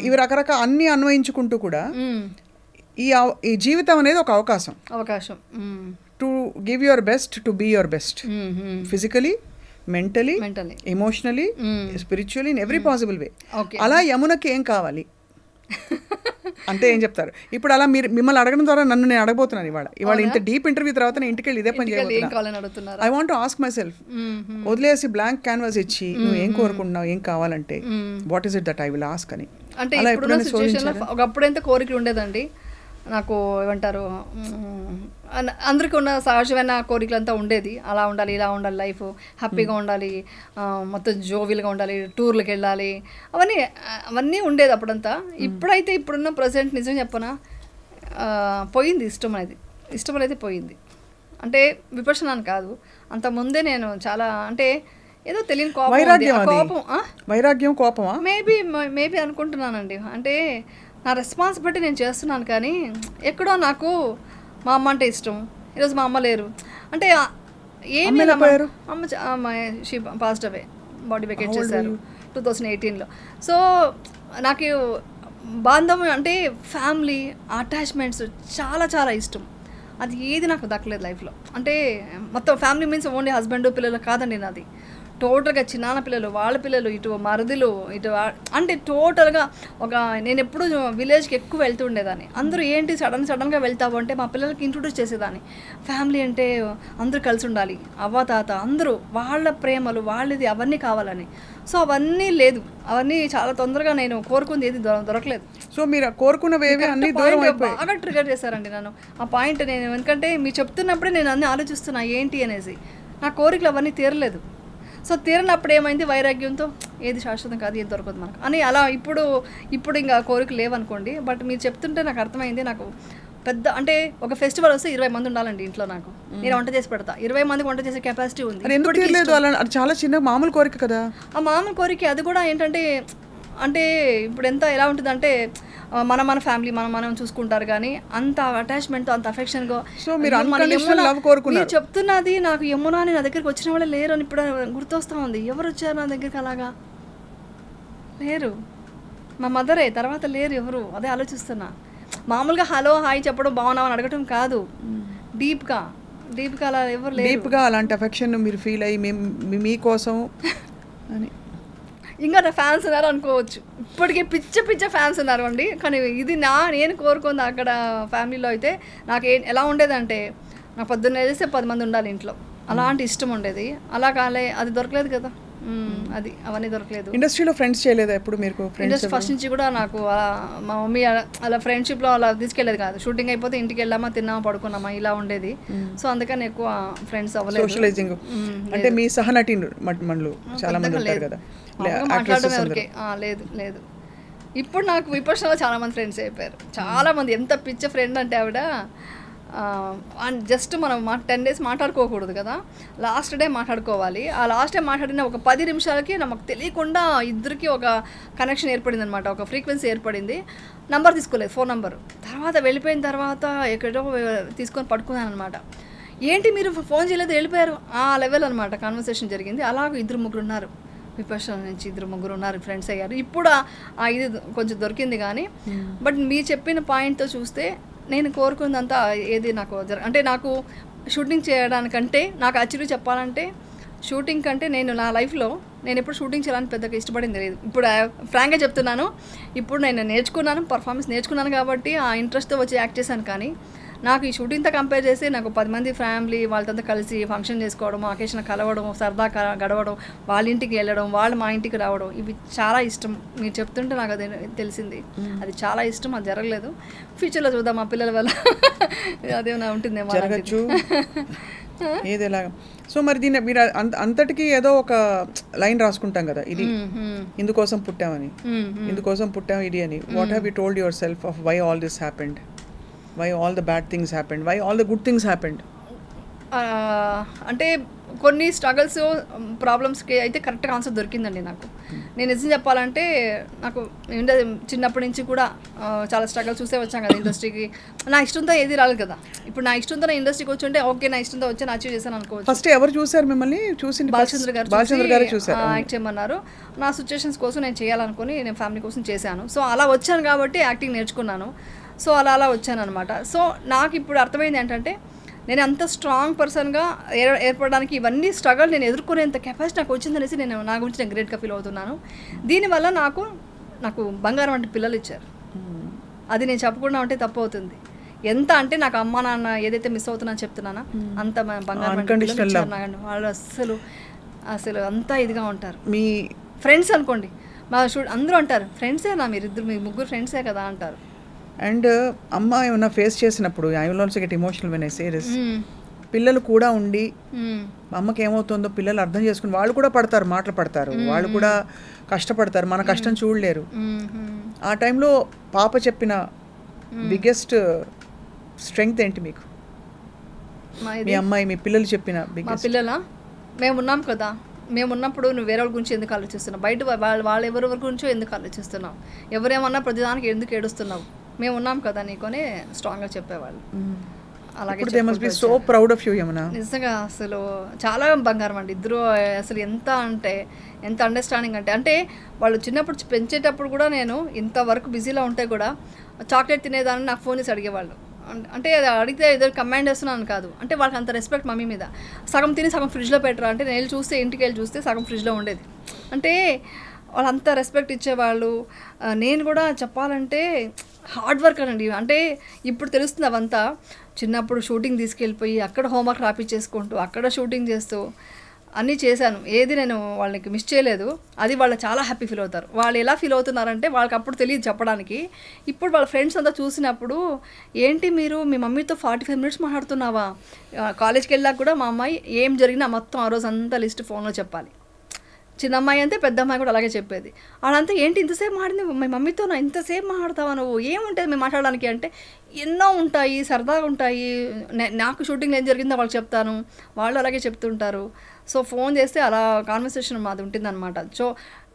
ఇవి రకరకాల అన్ని అన్వయించుకుంటూ కూడా ఈ జీవితం అనేది ఒక అవకాశం. To give your best, to be your best, physically, mentally, emotionally, spiritually, in every possible way. అలా యమునకి ఏం కావాలి అంటే ఏం చెప్తారు? ఇప్పుడు అలా మిమ్మల్ని అడగడం ద్వారా నన్ను నేను అడగబోతున్నాను. ఇవాళ ఇంత డీప్ ఇంటర్వ్యూ తర్వాత నేను ఇంటికి వెళ్ళి ఇదే పని చేయబోతున్నాను. I want to ask my self, వదిలేసి బ్లాంక్ క్యాన్వాస్ ఇచ్చి నువ్వు ఏం కోరుకుంటున్నావు, ఏం కావాలంటే what is it that I will ask అని. అంటే ఒకప్పుడైతే కోరికలు ఉండేదండి. నాకు ఏమంటారు అందరికీ ఉన్న సహజమైన కోరికలంతా ఉండేది. అలా ఉండాలి, ఇలా ఉండాలి, లైఫ్ హ్యాపీగా ఉండాలి, మొత్తం జోవిల్గా ఉండాలి, టూర్లకు వెళ్ళాలి, అవన్నీ ఉండేది అప్పుడంతా. ఇప్పుడైతే ఇప్పుడున్న ప్రజెంట్ నిజం చెప్పనా, పోయింది ఇష్టం అనేది పోయింది. అంటే విపర్శనాన్ని కాదు, అంత ముందే నేను చాలా అంటే ఏదో తెలియని వైరాగ్యం కోపమా మేబీ అనుకుంటున్నానండి. అంటే నా రెస్పాన్స్ బట్టి నేను చేస్తున్నాను, కానీ ఎక్కడో నాకు మా అమ్మ అంటే ఇష్టం. ఈరోజు మా అమ్మ లేరు అంటే ఏమి అమ్మ she passed away, body vacate చేశారు 2018లో. సో నాకు బాంధవ్యం అంటే ఫ్యామిలీ అటాచ్మెంట్స్ చాలా చాలా ఇష్టం. అది ఏది నాకు దక్కలేదు లైఫ్లో. అంటే మొత్తం ఫ్యామిలీ మీన్స్ ఓన్లీ హస్బెండ్ పిల్లలు కాదండి నాది, టోటల్గా చిన్నాన్న పిల్లలు, వాళ్ళ పిల్లలు, ఇటు మరుదులు, ఇటు అంటే టోటల్గా నేను ఎప్పుడు విలేజ్కి ఎక్కువ వెళ్తూ ఉండేదాన్ని. అందరూ ఏంటి సడన్గా వెళ్తావు అంటే మా పిల్లలకి ఇంట్రొడ్యూస్ చేసేదాన్ని. ఫ్యామిలీ అంటే అందరూ కలిసి ఉండాలి, అవ్వ తాత అందరూ, వాళ్ళ ప్రేమలు వాళ్ళది అవన్నీ కావాలని. సో అవన్నీ లేదు, అవన్నీ చాలా తొందరగా నేను కోరుకుంది ఏది దొరకలేదు. సో మీరు కోరుకున్నవేవి అన్నీ బాగా ట్రిగర్ చేశారండి నన్ను ఆ పాయింట్. నేను ఎందుకంటే మీరు చెప్తున్నప్పుడే నేను అన్నీ ఆలోచిస్తున్నా ఏంటి అనేసి. నా కోరికలు అవన్నీ తీరలేదు. సో తీరనప్పుడు ఏమైంది, వైరాగ్యంతో ఏది శాశ్వతం కాదు, ఏది దొరకదు మనకు అని అలా ఇప్పుడు ఇంకా కోరికలు లేవనుకోండి. బట్ మీరు చెప్తుంటే నాకు అర్థమైంది. నాకు పెద్ద అంటే ఒక ఫెస్టివల్ వస్తే 20 మంది ఉండాలండి ఇంట్లో. నాకు నేను వంట చేసి పెడతా, 20 మందికి వంట చేసే కెపాసిటీ ఉంది. చాలా చిన్న మామూలు కోరిక కదా ఆ మామూలు కోరిక. అది కూడా ఏంటంటే అంటే ఇప్పుడు ఎలా ఉంటుందంటే మన ఫ్యామిలీ మనం చూసుకుంటారు, కానీ అంత అటాచ్మెంట్తో అంత అఫెక్షన్గా. సో మీరు చెప్తున్నది నాకు యమున అని నా దగ్గరికి వచ్చిన వాళ్ళే లేరు అని ఇప్పుడు గుర్తొస్తూ ఉంది. ఎవరు వచ్చారు నా దగ్గరికి అలాగా? లేరు, మా మదరే, తర్వాత లేరు ఎవరు. అదే ఆలోచిస్తున్నా. మామూలుగా హలో హాయ్ చెప్పడం, బాగున్నావు అని అడగటం కాదు, డీప్గా అలా ఎవరు లేరు. డీప్గా అలాంటి అఫెక్షన్ మీరు ఫీల్ అయ్యి మీకోసం అని. ఇంకా నా ఫ్యాన్స్ ఉన్నారు అనుకోవచ్చు, ఇప్పటికే పిచ్చ ఫ్యాన్స్ ఉన్నారు అండి. కానీ ఇది నేను కోరుకుంది అక్కడ ఫ్యామిలీలో అయితే నాకు ఎలా ఉండేదంటే, నాకు పొద్దున్న చేస్తే 10 మంది ఉండాలి ఇంట్లో, అలాంటి ఇష్టం ఉండేది. అలా కాలే, అది దొరకలేదు కదా, అవన్నీ దొరకలేదు. ఇండస్ట్రీలో ఫ్రెండ్స్ చేయలేదా ఎప్పుడు మీరు? ఇండస్ట్రీ ఫస్ట్ నుంచి కూడా నాకు మా మమ్మీ అలా ఫ్రెండ్షిప్లో అలా తీసుకెళ్ళేది కాదు. షూటింగ్ అయిపోతే ఇంటికి వెళ్ళామా, తిన్నామా, పడుకున్నామా, ఇలా ఉండేది. సో అందుకని ఎక్కువ ఫ్రెండ్స్ అవ్వలేదు. సోషలైజింగ్ అంటే మీ సహనటి మండలు చాలా మంది ఉంటారు కదా, మాట్లాడడం ఎవరికి లేదు. ఇప్పుడు నాకు విపక్షంలో చాలా మంది ఫ్రెండ్స్ అయిపోయారు. చాలా మంది, ఎంత పిచ్చ ఫ్రెండ్ అంటే ఆవిడ జస్ట్ మనం 10 days మాట్లాడుకోకూడదు కదా, లాస్ట్ డే మాట్లాడుకోవాలి. ఆ లాస్ట్ డే మాట్లాడిన ఒక 10 నిమిషాలకి నాకు తెలియకుండా ఇద్దరికి ఒక కనెక్షన్ ఏర్పడింది అనమాట, ఒక ఫ్రీక్వెన్సీ ఏర్పడింది. నంబర్ తీసుకోలేదు, ఫోన్ నంబర్. తర్వాత వెళ్ళిపోయిన తర్వాత ఎక్కడో తీసుకొని పడుకున్నాను అనమాట. ఏంటి మీరు ఫోన్ చేయలేదు, వెళ్ళిపోయారు, ఆ లెవెల్ అనమాట కాన్వర్సేషన్ జరిగింది. అలాగ 2-3 ఉన్నారు, విపక్షం నుంచి 2-3 ఉన్నారు, ఫ్రెండ్స్ అయ్యారు. ఇప్పుడు ఇది కొంచెం దొరికింది. కానీ బట్ మీరు చెప్పిన పాయింట్తో చూస్తే నేను కోరుకుందంతా ఏది నాకు అంటే నాకు షూటింగ్ చేయడానికంటే, నాకు యాక్చువల్లీ చెప్పాలంటే షూటింగ్ కంటే నేను నా లైఫ్లో నేను ఎప్పుడు షూటింగ్ చేయాలని పెద్దగా ఇష్టపడింది లేదు. ఇప్పుడు ఫ్రాంక్గా చెప్తున్నాను, ఇప్పుడు నేను నేర్చుకున్నాను, పర్ఫార్మెన్స్ నేర్చుకున్నాను కాబట్టి ఆ ఇంట్రెస్ట్తో వచ్చి యాక్ట్ చేశాను. కానీ నాకు ఈ షూటింగ్తో కంపేర్ చేసి నాకు 10 మంది ఫ్యామిలీ వాళ్ళతో కలిసి ఫంక్షన్ చేసుకోవడం, అకేషన్ కలవడం, సరదా గడవడం, వాళ్ళ ఇంటికి వెళ్ళడం, వాళ్ళు మా ఇంటికి రావడం, ఇవి చాలా ఇష్టం. మీరు చెప్తుంటే నాకు అది తెలిసింది, అది చాలా ఇష్టం. అది జరగలేదు. ఫ్యూచర్లో చూద్దాం, మా పిల్లల వల్ల అదేమైనా ఉంటుందేమో, జరగచ్చు ఏదేలాగా. సో మరి దీన్ని మీరు అంతటికీ ఏదో ఒక లైన్ రాసుకుంటాం కదా, ఇది ఇందుకోసం పుట్టామని, ఇందుకోసం పుట్టాం ఇది అని. What have you told yourself of why all this happened? Why all the bad things happened? Why all the good things happened? అంటే కొన్ని స్ట్రగల్స్ ప్రాబ్లమ్స్కి అయితే కరెక్ట్గా ఆన్సర్ దొరికిందండి నాకు. నేను నిజం చెప్పాలంటే నాకు చిన్నప్పటి నుంచి కూడా చాలా స్ట్రగల్ చూసే వచ్చాను కదా ఇండస్ట్రీకి. నా ఇష్టంతో ఏది రాలేదు కదా. ఇప్పుడు నా ఇష్టంతో నా ఇండస్ట్రీకి వచ్చి ఉంటే ఓకే, నా ఇష్టంతో వచ్చి నా అచీవ్ చేశాను అనుకోవచ్చు. ఫస్ట్ ఎవరు చూసారు మిమ్మల్ని? చూసింది బాలచంద్ర గారు చూసారు, యాక్ట్ చేయమన్నారు. నా సిచ్యుయేషన్స్ కోసం నేను చేయాలనుకుని నేను ఫ్యామిలీ కోసం చేశాను. సో అలా వచ్చాను కాబట్టి యాక్టింగ్ నేర్చుకున్నాను. సో అలా వచ్చాను అనమాట. సో నాకు ఇప్పుడు అర్థమైంది ఏంటంటే, నేను అంత స్ట్రాంగ్ పర్సన్గా ఏర్పడడానికి ఇవన్నీ స్ట్రగల్ నేను ఎదుర్కొనేంత కెపాసిటీ నాకు వచ్చిందనేసి నేను నా గురించి నేను గ్రేట్గా ఫీల్ అవుతున్నాను. దీనివల్ల నాకు బంగారం అంటే పిల్లలు ఇచ్చారు. అది నేను చెప్పకుండా ఉంటే తప్పు అవుతుంది. ఎంత అంటే నాకు అమ్మ నాన్న ఏదైతే మిస్ అవుతున్నా చెప్తున్నానో అంత బంగారం ఇచ్చారు. వాళ్ళు అసలు అంతా ఇదిగా ఉంటారు. మీ ఫ్రెండ్స్ అనుకోండి, మా అందరూ అంటారు ఫ్రెండ్సేనా, మీ 3 ఫ్రెండ్సే కదా అంటారు. అండ్ అమ్మ ఏమన్నా ఫేస్ చేసినప్పుడు I will also get emotional when I say this. పిల్లలు కూడా ఉండి మా అమ్మకి ఏమవుతుందో పిల్లలు అర్థం చేసుకుని వాళ్ళు కూడా పడతారు, మాటలు పడతారు, వాళ్ళు కూడా కష్టపడతారు, మన కష్టం చూడలేరు. ఆ టైంలో పాప చెప్పిన బిగ్గెస్ట్ స్ట్రెంగ్త్ ఏంటి మీకు? మీ అమ్మాయి మీ పిల్లలు చెప్పిన మా పిల్లల మేమున్నాం కదా, మేమున్నప్పుడు నువ్వు వేరే వాళ్ళ గురించి ఎందుకు ఆలోచిస్తున్నావు, బయట వాళ్ళు ఎవరెవరి గురించో ఎందుకు ఆలోచిస్తున్నావు, ఎవరేమన్నా ప్రతిదానికి ఎందుకు ఏడుస్తున్నావు, మేము ఉన్నాం కదా నీకొని స్ట్రాంగ్గా చెప్పేవాళ్ళు. అలాగే so proud of you Yamuna. నిజంగా అసలు చాలా బంగారం అండి ఇద్దరు. అసలు ఎంత అంటే ఎంత అండర్స్టాండింగ్ అంటే వాళ్ళు చిన్నప్పుడు పెంచేటప్పుడు కూడా నేను ఇంతవరకు బిజీలో ఉంటే కూడా చాక్లెట్ తినేదాన్ని నాకు ఫోన్ చేసి అడిగేవాళ్ళు. అంటే అది అడిగితే ఏదో కమాండ్ చేస్తున్నాను కాదు, అంటే వాళ్ళకి అంత రెస్పెక్ట్ మమ్మీ మీద. సగం తిని సగం ఫ్రిడ్జ్లో పెట్టరా అంటే నేను చూస్తే ఇంటికి వెళ్ళి చూస్తే సగం ఫ్రిడ్జ్లో ఉండేది. అంటే వాళ్ళంతా రెస్పెక్ట్ ఇచ్చేవాళ్ళు. నేను కూడా చెప్పాలంటే హార్డ్ వర్క్ అనండి. అంటే ఇప్పుడు తెలుస్తుంది అవంతా. చిన్నప్పుడు షూటింగ్ తీసుకెళ్ళిపోయి అక్కడ హోంవర్క్ రాపిచ్చేసుకుంటూ అక్కడ షూటింగ్ చేస్తూ అన్నీ చేశాను. ఏది నేను వాళ్ళకి మిస్ చేయలేదు. అది వాళ్ళు చాలా హ్యాపీ ఫీల్ అవుతారు. వాళ్ళు ఎలా ఫీల్ అవుతున్నారంటే వాళ్ళకి అప్పుడు తెలియదు చెప్పడానికి. ఇప్పుడు వాళ్ళ ఫ్రెండ్స్ అంతా చూసినప్పుడు ఏంటి మీరు మీ మమ్మీతో 45 మినిట్స్ మాట్లాడుతున్నావా, కాలేజ్కి వెళ్ళాక కూడా మా అమ్మాయి ఏం జరిగినా మొత్తం ఆ రోజు అంతా లిస్ట్ ఫోన్లో చెప్పాలి. చిన్న అమ్మాయి అంతే, పెద్ద అమ్మాయి కూడా అలాగే చెప్పేది. వాళ్ళంతా ఏంటి ఇంతసేపు మాట్లాడింది మీ మమ్మీతో, ఇంతసేపు మాట్లాడతావా నువ్వు, ఏముంటుంది మేము మాట్లాడడానికి అంటే ఎన్నో ఉంటాయి, సరదాగా ఉంటాయి. నాకు షూటింగ్ ఏం జరిగిందో వాళ్ళకి చెప్తాను, వాళ్ళు అలాగే చెప్తుంటారు. సో ఫోన్ చేస్తే అలా కాన్వర్సేషన్ మాది ఉంటుందన్నమాట. సో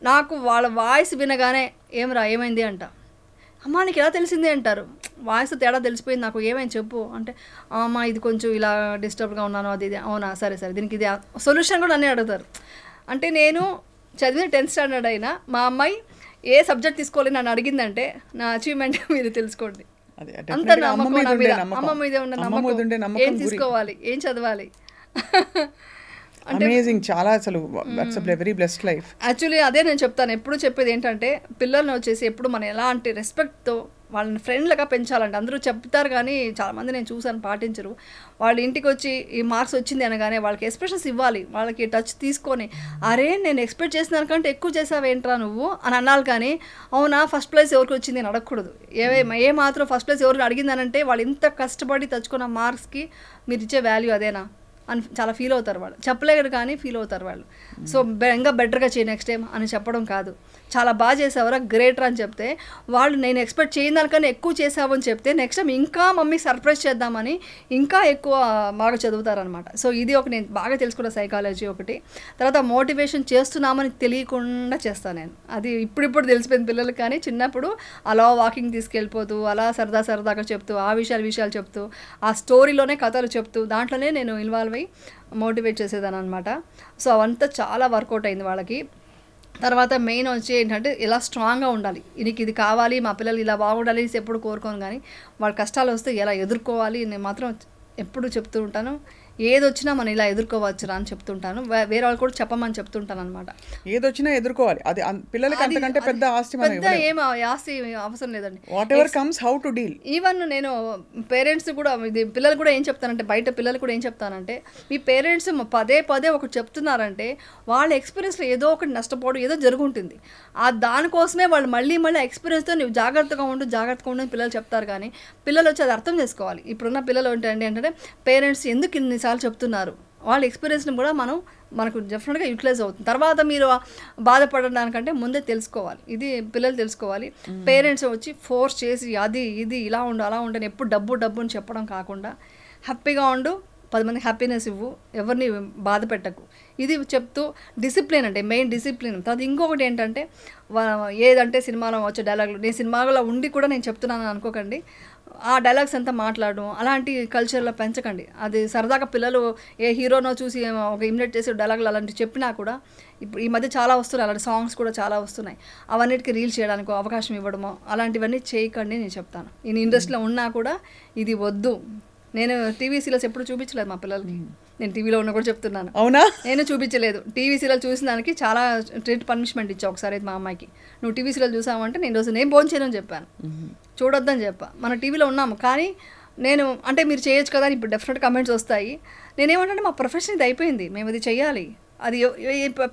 నాకు వాళ్ళ వాయిస్ వినగానే ఏమరా ఏమైంది అంట, అమ్మ నీకు ఎలా తెలిసింది అంటారు. వాయిస్ తేడా తెలిసిపోయింది నాకు, ఏమైంది చెప్పు అంటే అమ్మ ఇది కొంచెం ఇలా డిస్టర్బ్గా ఉన్నాను అది ఇది. అవునా సరే సరే దీనికి ఇది సొల్యూషన్ కూడా అన్నీ అడుగుతారు. అంటే నేను చదివిన 10th స్టాండర్డ్ అయినా మా అమ్మాయి ఏ సబ్జెక్ట్ తీసుకోవాలి నన్ను అడిగిందంటే నా అచీవ్మెంట్ మీరు తెలుసుకోండి. అంత నమ్మకం నా మీద, అమ్మ మీదే ఉన్న నమ్మకం. ఏం తీసుకోవాలి, ఏం చదవాలి. అమేజింగ్, చాలా అసలు that's a very blessed life. Actually అదే నేను చెప్తాను, ఎప్పుడు చెప్పేది ఏంటంటే పిల్లల్ని వచ్చేసి ఎప్పుడు మనం ఎలా అంటే రెస్పెక్ట్తో వాళ్ళని ఫ్రెండ్లుగా పెంచాలంటే అందరూ చెప్తారు కానీ చాలామంది నేను చూసాను పాటించరు. వాళ్ళ ఇంటికి వచ్చి ఈ మార్క్స్ వచ్చింది అనగానే వాళ్ళకి ఎక్స్ప్రెషన్స్ ఇవ్వాలి, వాళ్ళకి టచ్ తీసుకొని అరే నేను ఎక్స్పెక్ట్ చేసిన దానికంటే ఎక్కువ చేసావేంట్రా నువ్వు అని అనాలి. కానీ అవునా ఫస్ట్ ప్లేస్ ఎవరికి వచ్చింది అని అడగకూడదు. ఏ మాత్రం ఫస్ట్ ప్లేస్ ఎవరికి అడిగిందనంటే వాళ్ళు ఇంత కష్టపడి తెచ్చుకున్న మార్క్స్కి మీరు ఇచ్చే వాల్యూ అదేనా అని చాలా ఫీల్ అవుతారు వాళ్ళు. చెప్పలేరు కానీ ఫీల్ అవుతారు వాళ్ళు. సో ఇంకా బెటర్గా చేయి నెక్స్ట్ టైం అని చెప్పడం కాదు, చాలా బాగా చేసావరా గ్రేటర్ అని చెప్తే వాళ్ళు నేను ఎక్స్పెక్ట్ చేయని దానికన్నా ఎక్కువ చేసావు అని చెప్తే నెక్స్ట్ టైం ఇంకా మమ్మీ సర్ప్రైజ్ చేద్దామని ఇంకా ఎక్కువ బాగా చదువుతారనమాట. సో ఇది ఒక నేను బాగా తెలుసుకున్న సైకాలజీ ఒకటి. తర్వాత మోటివేషన్ చేస్తున్నామని తెలియకుండా చేస్తాను నేను, అది ఇప్పుడిప్పుడు తెలిసిపోయింది పిల్లలకి. కానీ చిన్నప్పుడు అలా వాకింగ్ తీసుకెళ్ళిపోతూ అలా సరదాగా చెప్తూ ఆ విషయాలు చెప్తూ ఆ స్టోరీలోనే కథలు చెప్తూ దాంట్లోనే నేను ఇన్వాల్వ్ అయ్యి మోటివేట్ చేసేదాన్ని అనమాట. సో అవంతా చాలా వర్కౌట్ అయింది వాళ్ళకి. తర్వాత మెయిన్ వచ్చి ఏంటంటే ఇలా స్ట్రాంగ్గా ఉండాలి, నీకు ఇది కావాలి మా పిల్లలు ఇలా బాగుండాలి ఎప్పుడు కోరుకోను, కానీ వాళ్ళ కష్టాలు వస్తే ఎలా ఎదుర్కోవాలి నేను మాత్రం ఎప్పుడు చెప్తూ ఉంటాను. ఏది వచ్చినా మనం ఇలా ఎదుర్కోవచ్చురా అని చెప్తుంటాను, వేరే వాళ్ళు కూడా చెప్పమని చెప్తుంటాను అనమాట. ఏదొచ్చినా ఎదుర్కోవాలి, అది పిల్లలకి అంతకంటే పెద్ద ఆస్తి పెద్ద ఏం ఆస్తి అవసరం లేదండి. What ever comes how to deal. Even నేను పేరెంట్స్ కూడా ఇది పిల్లలు కూడా ఏం చెప్తానంటే బయట పిల్లలు కూడా ఏం చెప్తానంటే మీ పేరెంట్స్ పదే ఒకటి చెప్తున్నారంటే వాళ్ళ ఎక్స్పీరియన్స్లో ఏదో ఒకటి నష్టపోవడం ఏదో జరుగుంటుంది. ఆ దానికోసమే వాళ్ళు మళ్ళీ ఎక్స్పీరియన్స్తో నువ్వు జాగ్రత్తగా ఉండు పిల్లలు చెప్తారు. కానీ పిల్లలు వచ్చి అది అర్థం చేసుకోవాలి. ఇప్పుడున్న పిల్లలు ఏంటంటే పేరెంట్స్ ఎందుకు ఇన్నిసార్లు చెప్తున్నారు, వాళ్ళ ఎక్స్పీరియన్స్ని కూడా మనకు డెఫినెట్గా యూటిలైజ్ అవుతుంది. తర్వాత మీరు బాధపడడానికంటే ముందే తెలుసుకోవాలి, ఇది పిల్లలు తెలుసుకోవాలి. పేరెంట్స్ వచ్చి ఫోర్స్ చేసి అది ఇది ఇలా ఉండు అలా ఉండని ఎప్పుడు డబ్బు అని చెప్పడం కాకుండా హ్యాపీగా ఉండు, 10 మందికి హ్యాపీనెస్ ఇవ్వు, ఎవరిని బాధ పెట్టకు, ఇది చెప్తూ డిసిప్లిన్ అంటే మెయిన్ డిసిప్లిన్. తర్వాత ఇంకొకటి ఏంటంటే ఏదంటే సినిమాలో వచ్చే డైలాగులు నేను సినిమాలో ఉండి కూడా నేను చెప్తున్నాను అనుకోకండి, ఆ డైలాగ్స్ అంతా మాట్లాడడం అలాంటి కల్చర్లో పెంచకండి. అది సరదాగా పిల్లలు ఏ హీరోనో చూసి ఒక ఇమిటేట్ చేసే డైలాగులు అలాంటివి చెప్పినా కూడా ఇప్పుడు ఈ మధ్య చాలా వస్తున్నాయి, అలాంటి సాంగ్స్ కూడా చాలా వస్తున్నాయి, అవన్నిటికీ రీల్స్ చేయడానికి అవకాశం ఇవ్వడమో అలాంటివన్నీ చేయకండి నేను చెప్తాను. ఈ ఇండస్ట్రీలో ఉన్నా కూడా ఇది వద్దు. నేను టీవీ సీరియల్స్ ఎప్పుడు చూపించలేదు మా పిల్లలకి, నేను టీవీలో ఉన్న కూడా చెప్తున్నాను. అవునా, నేను చూపించలేదు. టీవీ సీరియల్ చూసిన దానికి చాలా స్ట్రిక్ట్ పనిష్మెంట్ ఇచ్చా ఒకసారి అయితే మా అమ్మాయికి. నువ్వు టీవీ సీరియల్ చూసావంటే నేను రోజు నేను భోజనం చేయను చెప్పాను, చూడొద్దని చెప్పా. మన టీవీలో ఉన్నాము కానీ నేను అంటే మీరు చేయొచ్చు కదా అని ఇప్పుడు డెఫినెట్ కమెంట్స్ వస్తాయి. నేనేమంటే మా ప్రొఫెషన్ ఇది అయిపోయింది, మేము ఇది చెయ్యాలి, అది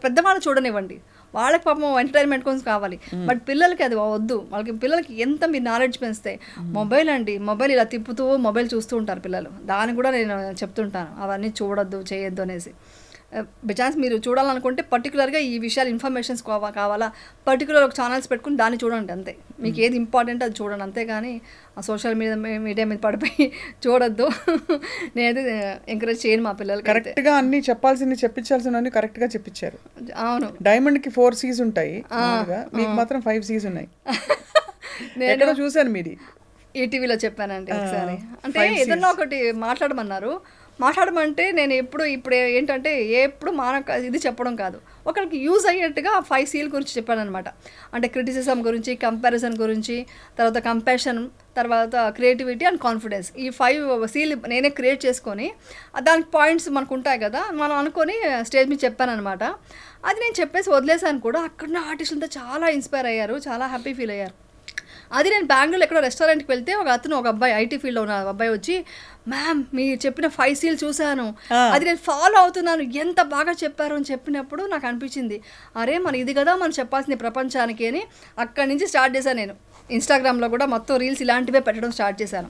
పెద్దవాళ్ళు చూడనివ్వండి, వాళ్ళకి పాపం ఎంటర్టైన్మెంట్ కోసం కావాలి. బట్ పిల్లలకి అది వద్దు. వాళ్ళకి పిల్లలకి ఎంత మీరు నాలెడ్జ్ పెంచితే మొబైల్ అండి, మొబైల్ ఇలా తిప్పుతూ మొబైల్ చూస్తూ ఉంటారు పిల్లలు. దాన్ని కూడా నేను చెప్తుంటాను అవన్నీ చూడొద్దు చేయొద్దు అనేసి. బిచాన్స్ మీరు చూడాలనుకుంటే పర్టికులర్గా ఈ విషయాలు ఇన్ఫర్మేషన్స్ కావాలా పర్టికులర్ ఒక ఛానల్స్ పెట్టుకుని దాన్ని చూడండి అంతే. మీకు ఏది ఇంపార్టెంట్ అది చూడండి అంతేగాని ఆ సోషల్ మీడియా మీద పడిపోయి చూడొద్దు. నేనైతే ఎంకరేజ్ చేయను మా పిల్లలకి. కరెక్ట్గా అన్ని చెప్పాల్సింది చెప్పించాల్సినవన్నీ కరెక్ట్గా చెప్పించారు. అవును, డైమండ్కి 4 C's ఉంటాయి, మీకు మాత్రం 5 C's ఉన్నాయి. నేను చూశాను మీది ఈటీవీలో చెప్పానండి ఒకసారి. అంటే ఏదన్నా ఒకటి మాట్లాడమంటే నేను ఇప్పుడు ఏంటంటే ఎప్పుడు ఇది చెప్పడం కాదు, ఒకరికి యూజ్ అయ్యేట్టుగా 5 C's గురించి చెప్పానమాట. అంటే క్రిటిసిజం గురించి, కంపారిజన్ గురించి, తర్వాత కంపాషన్, తర్వాత క్రియేటివిటీ అండ్ కాన్ఫిడెన్స్. ఈ 5 C's నేనే క్రియేట్ చేసుకొని దానికి పాయింట్స్ మనకు ఉంటాయి కదా, మనం అనుకొని స్టేజ్ మీద చెప్పానమాట. అది నేను చెప్పేసి వదిలేసాను కూడా. అక్కడ ఆర్టిస్టులంతా చాలా ఇన్స్పైర్ అయ్యారు, చాలా హ్యాపీ ఫీల్ అయ్యారు. అది నేను బెంగళూరులో ఎక్కడో రెస్టారెంట్కి వెళ్తే ఒక అబ్బాయి ఐటీ ఫీల్డ్లో ఉన్న అబ్బాయి వచ్చి, మ్యామ్ మీరు చెప్పిన 5 C's చూశాను, అది నేను ఫాలో అవుతున్నాను, ఎంత బాగా చెప్పారు అని చెప్పినప్పుడు నాకు అనిపించింది, అరే మన ఇది కదా మనం చెప్పాల్సింది ప్రపంచానికి అని. అక్కడి నుంచి స్టార్ట్ చేశాను నేను. ఇన్స్టాగ్రామ్లో కూడా మొత్తం రీల్స్ ఇలాంటివే పెట్టడం స్టార్ట్ చేశాను.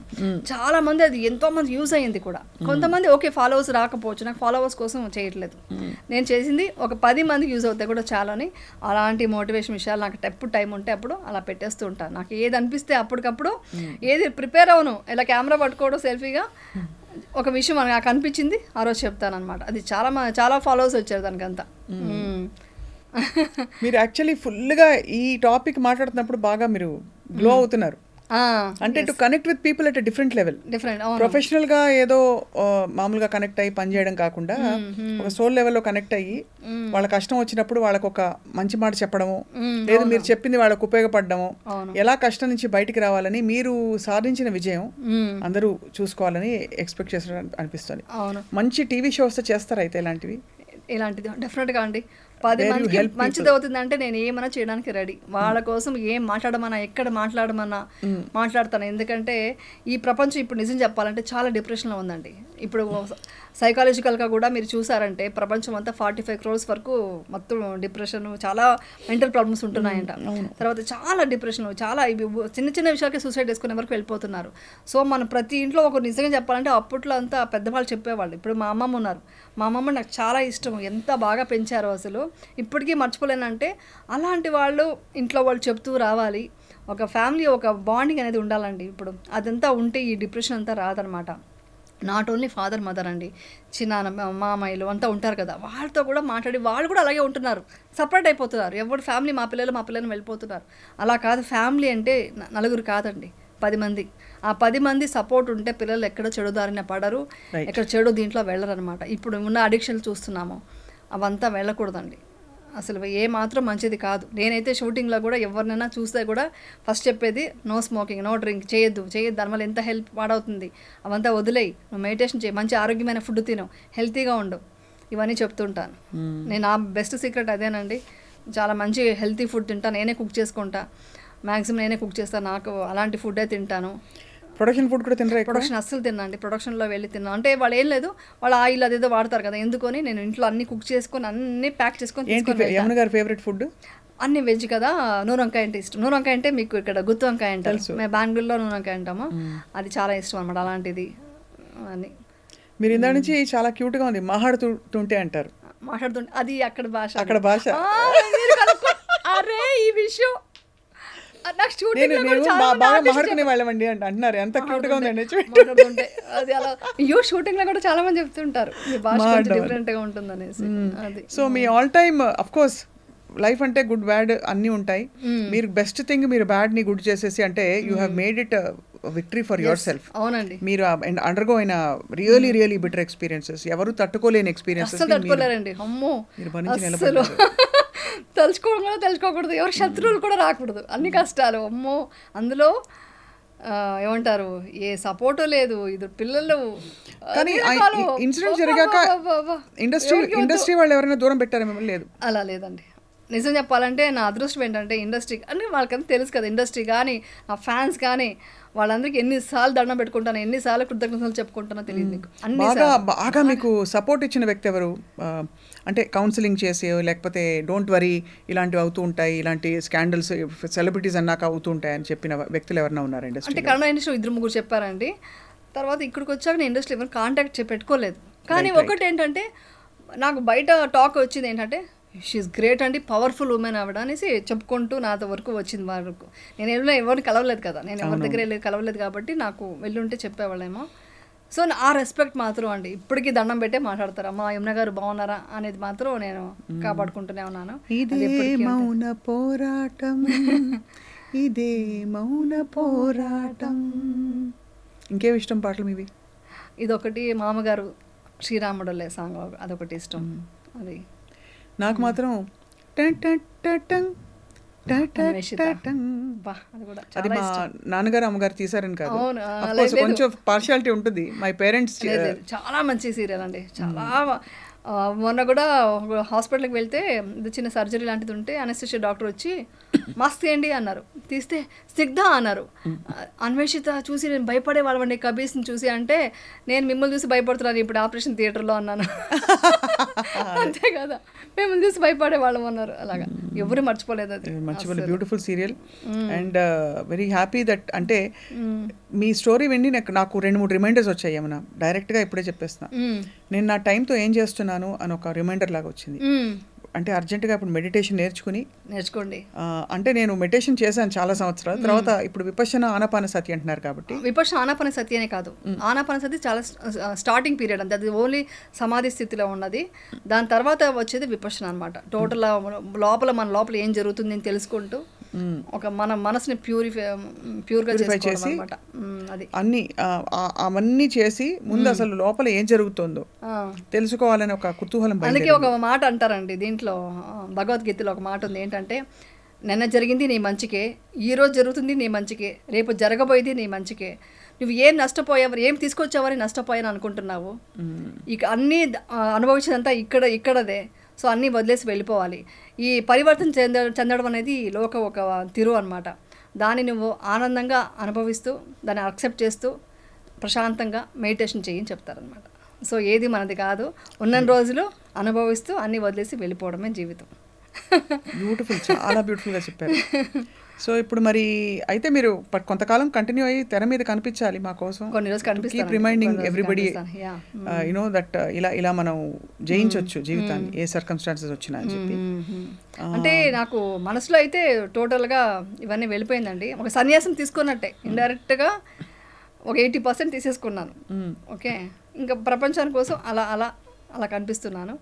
చాలా మంది అది ఎంతోమంది యూజ్ అయ్యింది కూడా. కొంతమంది ఓకే ఫాలోవర్స్ రాకపోవచ్చు, నాకు ఫాలోవర్స్ కోసం చేయట్లేదు. నేను చేసింది ఒక 10 మందికి యూజ్ అవుతాయి కూడా చాలని. అలాంటి మోటివేషన్ విషయాలు నాకు ఎప్పుడు టైం ఉంటే అప్పుడు అలా పెట్టేస్తూ ఉంటాను. నాకు ఏది అనిపిస్తే అప్పటికప్పుడు ఏది ప్రిపేర్ అవును, ఇలా కెమెరా పట్టుకోవడం సెల్ఫీగా ఒక విషయం నాకు అనిపించింది ఆ రోజు చెప్తాను అనమాట. అది చాలా ఫాలోవర్స్ వచ్చారు దానికంతా. మీరు యాక్చువల్లీ ఫుల్గా ఈ టాపిక్ మాట్లాడుతున్నప్పుడు బాగా మీరు గ్లో అవుతున్నారు. అంటే to connect with people at different level. Professional గా ఏదో మామూలుగా కనెక్ట్ అయ్యి పనిచేయడం కాకుండా ఒక సోల్ లెవెల్లో కనెక్ట్ అయ్యి వాళ్ళ కష్టం వచ్చినప్పుడు వాళ్ళకు ఒక మంచి మాట చెప్పడము, లేదు మీరు చెప్పింది వాళ్ళకు ఉపయోగపడడము, ఎలా కష్టం నుంచి బయటికి రావాలని మీరు సాధించిన విజయం అందరూ చూసుకోవాలని ఎక్స్పెక్ట్ చేస్తున్నారు అనిపిస్తుంది. మంచి టీవీ షోస్ చేస్తారు అయితే ఇలాంటిది డెఫినెట్గా అండి. 10 మందికి మంచిది అవుతుందంటే నేను ఏమైనా చేయడానికి రెడీ. వాళ్ళ కోసం ఏం మాట్లాడమన్నా, ఎక్కడ మాట్లాడమన్నా మాట్లాడతాను. ఎందుకంటే ఈ ప్రపంచం ఇప్పుడు నిజం చెప్పాలంటే చాలా డిప్రెషన్లో ఉందండి. ఇప్పుడు సైకాలజికల్గా కూడా మీరు చూసారంటే ప్రపంచం అంతా 45 crores వరకు మొత్తం డిప్రెషన్, చాలా మెంటల్ ప్రాబ్లమ్స్ ఉంటున్నాయంట. తర్వాత చాలా డిప్రెషన్, చాలా చిన్న చిన్న విషయాలకే సూసైడ్ చేసుకునే వరకు వెళ్ళిపోతున్నారు. సో మనం ప్రతి ఇంట్లో ఒక నిజంగా చెప్పాలంటే అప్పట్లో అంతా పెద్దవాళ్ళు చెప్పేవాళ్ళు. ఇప్పుడు మా అమ్మమ్మ ఉన్నారు, మా అమ్మమ్మ నాకు చాలా ఇష్టం, ఎంత బాగా పెంచారో అసలు ఇప్పటికీ మర్చిపోలేనంటే. అలాంటి వాళ్ళు ఇంట్లో వాళ్ళు చెప్తూ రావాలి. ఒక ఫ్యామిలీ ఒక బాండింగ్ అనేది ఉండాలండి. ఇప్పుడు అదంతా ఉంటే ఈ డిప్రెషన్ అంతా రాదనమాట. నాట్ ఓన్లీ ఫాదర్ మదర్ అండి, చిన్న మామయ్యలు అంతా ఉంటారు కదా, వాళ్ళతో కూడా మాట్లాడి వాళ్ళు కూడా అలాగే ఉంటున్నారు, సపరేట్ అయిపోతున్నారు. ఎవరు ఫ్యామిలీ మా పిల్లలు వెళ్ళిపోతున్నారు. అలా కాదు, ఫ్యామిలీ అంటే నలుగురు కాదండి, 10 మంది. ఆ 10 మంది సపోర్ట్ ఉంటే పిల్లలు ఎక్కడ చెడు దారిన పడరు, ఎక్కడ చెడు దీంట్లో వెళ్ళరు అనమాట. ఇప్పుడు ఉన్న అడిక్షన్లు చూస్తున్నాము, అవంతా వెళ్ళకూడదండి. అసలు ఏ మాత్రం మంచిది కాదు. నేనైతే షూటింగ్లో కూడా ఎవరినైనా చూస్తే కూడా ఫస్ట్ చెప్పేది నో స్మోకింగ్, నో డ్రింక్, చేయొద్దు, దానివల్ల ఎంత హెల్త్ పాడవుతుంది, అవంతా వదిలేయి, నువ్వు మెడిటేషన్ చేయి, మంచి ఆరోగ్యమైన ఫుడ్ తిను, హెల్తీగా ఉండు, ఇవన్నీ చెప్తుంటాను నేను. నా బెస్ట్ సీక్రెట్ అదేనండి. చాలా మంచి హెల్తీ ఫుడ్ తింటాను, నేనే కుక్ చేసుకుంటా, మ్యాక్సిమం నేనే కుక్ చేస్తాను. నాకు అలాంటి ఫుడ్డే తింటాను. ప్రొడక్షన్ ఫుడ్ కూడా తినరా? ప్రొడక్షన్ అస్సలు తిన్నాండి. ప్రొడక్షన్లో వెళ్ళి తిన్నాను అంటే వాళ్ళు ఏం లేదు, వాళ్ళు ఆయిల్ అదేదో వాడతారు కదా, ఎందుకొని నేను ఇంట్లో అన్ని కుక్ చేసుకొని అన్ని ప్యాక్ చేసుకొని. యమున గారి ఫేవరెట్ ఫుడ్ అన్ని వెజ్ కదా, నూనె వంకాయ అంటే ఇష్టం. నూనె వంకాయ అంటే మీకు ఇక్కడ గుత్తి వంకాయ అంటారు, మేము బెంగళూరులో నూనె వంకాయ అంటాము, అది చాలా ఇష్టం అనమాట. అలాంటిది అని మీరు ఇందా నుంచి చాలా క్యూట్గా ఉంది, మాట్లాడుతుంటే అంటారు. మాట్లాడుతుంటే అది అక్కడ భాష. అరే ఈ విషయం అంటున్నారు, ఎంత క్యూట్ గా ఉందండి అది అలా. అయ్యో షూటింగ్ లో కూడా చాలా మంది చెప్తుంటారు మీ భాష డిఫరెంట్ గా ఉంటుంది అనేసి. So me all time of course life అంటే గుడ్ బ్యాడ్ అన్నీ ఉంటాయి. మీరు బెస్ట్ థింగ్ మీరు బ్యాడ్ ని గుడ్ చేసేసి అంటే you have made it victory for your self. అవునండి, మీరు అండర్గో అయిన రియలీ బిటర్ ఎక్స్పీరియన్సెస్, ఎవరు తట్టుకోలేని ఎక్స్పీరియన్సెస్ తట్టుకోలేరండి. అమ్మో అసలు తెలుసుకోకూడదు, ఎవరు శత్రువులు కూడా రాకూడదు, అన్ని కష్టాలు. అమ్మో అందులో ఏమంటారు, ఏ సపోర్టు లేదు, ఇది పిల్లలు. కానీ ఇన్సిడెంట్ జరిగాక ఇండస్ట్రీ వాళ్ళు ఎవరైనా దూరం పెట్టారా మిమ్మల్ని? లేదు, అలా లేదండి. నిజం చెప్పాలంటే నా అదృష్టం ఏంటంటే ఇండస్ట్రీ అంటే వాళ్ళకంతా తెలుసు కదా, ఇండస్ట్రీ కానీ నా ఫ్యాన్స్ కానీ వాళ్ళందరికీ ఎన్నిసార్లు దండం పెట్టుకుంటాను, ఎన్నిసార్లు కృతజ్ఞతలు చెప్పుకుంటానో తెలియదు మీకు. బాగా మీకు సపోర్ట్ ఇచ్చిన వ్యక్తి ఎవరు? అంటే కౌన్సిలింగ్ చేసి, లేకపోతే డోంట్ వరీ ఇలాంటివి అవుతూ ఉంటాయి, ఇలాంటి స్కాండల్స్ సెలబ్రిటీస్ అన్నాక అవుతూ ఉంటాయి అని చెప్పిన వ్యక్తులు ఎవరైనా ఉన్నారు ఇండస్ట్రీ? అంటే కన్నడ ఇండస్ట్రీ 2-3 చెప్పారండి. తర్వాత ఇక్కడికి వచ్చాక నేను ఇండస్ట్రీ ఎవరు కాంటాక్ట్ పెట్టుకోలేదు. కానీ ఒకటి ఏంటంటే నాకు బయట టాక్ వచ్చింది ఏంటంటే షీఈస్ గ్రేట్ అండి, పవర్ఫుల్ ఉమెన్ ఆవిడ అనేసి చెప్పుకుంటూ నాతో వరకు వచ్చింది. వరకు నేను ఎవరిని కలవలేదు కదా, నేను ఎవరి దగ్గర వెళ్ళి కలవలేదు కాబట్టి నాకు వెళ్ళుంటే చెప్పేవాళ్ళేమో. సో ఆ రెస్పెక్ట్ మాత్రం అండి ఇప్పటికీ దండం పెట్టే మాట్లాడతారు. అమ్మా యమున గారు బాగున్నారా అనేది మాత్రం నేను కాపాడుకుంటూనే ఉన్నాను. ఇదే మౌన పోరాటం, ఇదే మౌన పోరాటం. ఇంకేమి ఇష్టం పాటలు మీవి? ఇదొకటి, మామగారు శ్రీరాముడులే సాంగ్ అదొకటి ఇష్టం. అది నాకు మాత్రం అది మా నాన్నగారు అమ్మగారు తీసారని కాదు, కొంచెం పార్షియాలిటీ ఉంటుంది. మై పేరెంట్స్ చాలా మంచి సీరియల్ అండి, చాలా. మొన్న కూడా హాస్పిటల్కి వెళ్తే చిన్న సర్జరీ లాంటిది ఉంటే అనస్థిషియా డాక్టర్ వచ్చి మాస్క్ తీయండి అన్నారు. తీస్తే స్నిగ్ధ అన్నారు. అన్వేషిత చూసి నేను భయపడే వాళ్ళండి కబీర్స్ని చూసి. అంటే నేను మిమ్మల్ని చూసి భయపడుతున్నాను ఇప్పుడు ఆపరేషన్ థియేటర్లో అన్నాను. అంతే కదా, మిమ్మల్ని చూసి భయపడే వాళ్ళం అన్నారు. అలాగా ఎవరు మర్చిపోలేదు. అది beautiful serial and very happy that. అంటే మీ స్టోరీ విని నాకు 2-3 రిమైండర్స్ వచ్చాయి. ఏమన్నా డైరెక్ట్గా ఇప్పుడే చెప్పేస్తున్నా, నేను నా టైంతో ఏం చేస్తున్నాను అని ఒక రిమైండర్ లాగా వచ్చింది. అంటే అర్జెంటుగా ఇప్పుడు మెడిటేషన్ నేర్చుకోండి. అంటే నేను మెడిటేషన్ చేశాను చాలా సంవత్సరాల తర్వాత. ఇప్పుడు విపశ్యన ఆనాపాన సతి అంటున్నారు కాబట్టి, విపశ్యన ఆనాపాన సతి అనే కాదు, ఆనాపాన సతి చాలా స్టార్టింగ్ పీరియడ్ అంతే. అది ఓన్లీ సమాధి స్థితిలో ఉన్నది. దాని తర్వాత వచ్చేది విపశ్యన అనమాట. టోటల్ మన లోపల ఏం జరుగుతుంది అని తెలుసుకుంటూ ఒక మన మనసుని ప్యూర్గా చేసి అది అన్ని అవన్నీ చేసి ముందు అసలు లోపల ఏం జరుగుతుందో తెలుసుకోవాలని ఒక కుతూహలం. అందుకే ఒక మాట అంటారండి దీంట్లో, భగవద్గీతలో ఒక మాట ఉంది ఏంటంటే, నిన్న జరిగింది నీ మంచికే, ఈరోజు జరుగుతుంది నీ మంచికే, రేపు జరగబోయేది నీ మంచికే. నువ్వు ఏం నష్టపోయావు, ఏం తీసుకొచ్చావని నష్టపోయాను అనుకుంటున్నావు, ఇక అన్నీ అనుభవించినంతా ఇక్కడదే. సో అన్నీ వదిలేసి వెళ్ళిపోవాలి. ఈ పరివర్తన చెందడం అనేది లోక ఒక తిరు అనమాట. దాన్ని నువ్వు ఆనందంగా అనుభవిస్తూ దాన్ని యాక్సెప్ట్ చేస్తూ ప్రశాంతంగా మెడిటేషన్ చేయని చెప్తారనమాట. సో ఏది మనది కాదు, ఉన్న రోజులు అనుభవిస్తూ అన్నీ వదిలేసి వెళ్ళిపోవడమే జీవితం. బ్యూటిఫుల్, చాలా బ్యూటిఫుల్గా చెప్పారు. సో ఇప్పుడు మరి అయితే మీరు కొంతకాలం కంటిన్యూ అయ్యి తెర మీద కనిపించాలి మా కోసం. కొన్ని రోజులు కనిపిస్తాను. Keep reminding everybody you know that ఇలా మనం జయించవచ్చు జీవితాన్ని ఏ సర్కమ్స్టాన్సెస్ వచ్చినా అని చెప్పి. అంటే నాకు మనసులో అయితే టోటల్గా ఇవన్నీ వెళ్ళిపోయిందండి. ఒక సన్యాసం తీసుకున్నట్టే, ఇండైరెక్ట్గా ఒక 80% తీసేసుకున్నాను. ఓకే, ఇంకా ప్రపంచాని కోసం అలా అలా అలా కనిపిస్తున్నాను.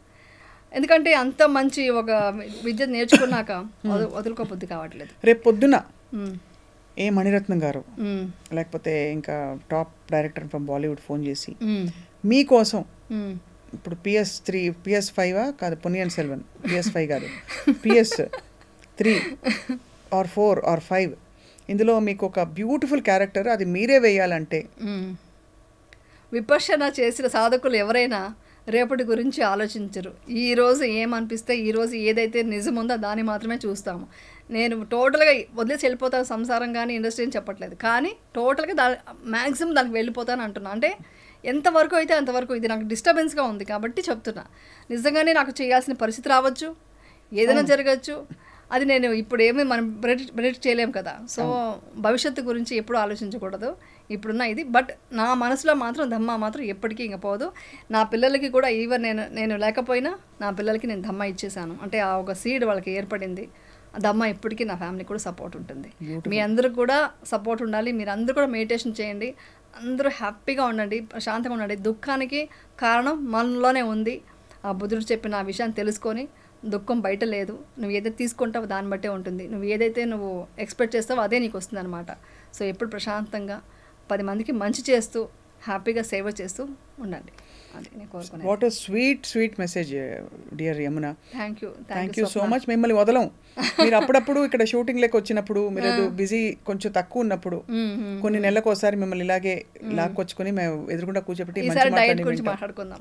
ఎందుకంటే అంత మంచి ఒక విద్య నేర్చుకున్నాక వదులుకోబుద్ధి కావట్లేదు. రేపు పొద్దున ఏ మణిరత్నం గారు లేకపోతే ఇంకా top director from Bollywood phone చేసి మీకోసం ఇప్పుడు PS5 కాదు, పొన్నియిన్ సెల్వన్ PS5 కాదు, PS3 or 4 or 5 ఇందులో మీకు ఒక బ్యూటిఫుల్ క్యారెక్టర్ అది మీరే వేయాలంటే, విపశ్యన చేసిన సాధకులు ఎవరైనా రేపటి గురించి ఆలోచించరు. ఈరోజు ఏమనిపిస్తే, ఈరోజు ఏదైతే నిజం ఉందో దాన్ని మాత్రమే చూస్తాము. నేను టోటల్గా వదిలేసి వెళ్ళిపోతాను సంసారం కానీ ఇండస్ట్రీ అని చెప్పట్లేదు, కానీ టోటల్గా మ్యాక్సిమం దానికి వెళ్ళిపోతాను అంటున్నా. అంటే ఎంతవరకు అయితే అంతవరకు. ఇది నాకు డిస్టర్బెన్స్గా ఉంది కాబట్టి చెప్తున్నా. నిజంగానే నాకు చేయాల్సిన పరిస్థితి రావచ్చు, ఏదైనా జరగచ్చు. అది నేను ఇప్పుడు ఏమీ మనం ప్రెడిక్ట్ చేయలేము కదా. సో భవిష్యత్తు గురించి ఎప్పుడు ఆలోచించకూడదు ఇప్పుడున్న ఇది. బట్ నా మనసులో మాత్రం ధమ్మ మాత్రం ఎప్పటికీ ఇంక పోదు. నా పిల్లలకి కూడా ఈవెన్ నేను లేకపోయినా నా పిల్లలకి నేను ధమ్మ ఇచ్చేసాను. అంటే ఆ ఒక సీడ్ వాళ్ళకి ఏర్పడింది. దమ్మ ఎప్పటికీ నా ఫ్యామిలీ కూడా సపోర్ట్ ఉంటుంది. మీ అందరూ కూడా సపోర్ట్ ఉండాలి. మీరు అందరూ కూడా మెడిటేషన్ చేయండి, అందరూ హ్యాపీగా ఉండండి, ప్రశాంతంగా ఉండండి. దుఃఖానికి కారణం మనలోనే ఉంది. ఆ బుద్ధుడు చెప్పిన ఆ విషయాన్ని తెలుసుకొని, దుఃఖం బయట లేదు, నువ్వు ఏదైతే తీసుకుంటావో దాన్ని బట్టే ఉంటుంది. నువ్వు ఏదైతే నువ్వు ఎక్స్పెక్ట్ చేస్తావో అదే నీకు వస్తుంది అనమాట. సో ఎప్పుడు ప్రశాంతంగా 10 మందికి మంచి చేస్తూ హ్యాపీగా సేవ చేస్తూ ఉండండి. అది నేను కోరుకున్నాను. What a sweet message dear Yamuna. Thank you so much. మిమ్మల్ని వదలం. మీరు అప్పుడప్పుడు ఇక్కడ షూటింగ్ లెక్క వచ్చినప్పుడు, మీరు బిజీ కొంచెం తక్కువ ఉన్నప్పుడు కొన్ని నెలలకు ఒకసారి మిమ్మల్ని ఇలాగే లాక్కొచ్చుకొని మేము ఎదురుకుండా కూర్చోబెట్టి డైట్ గురించి మాట్లాడుకుందాం.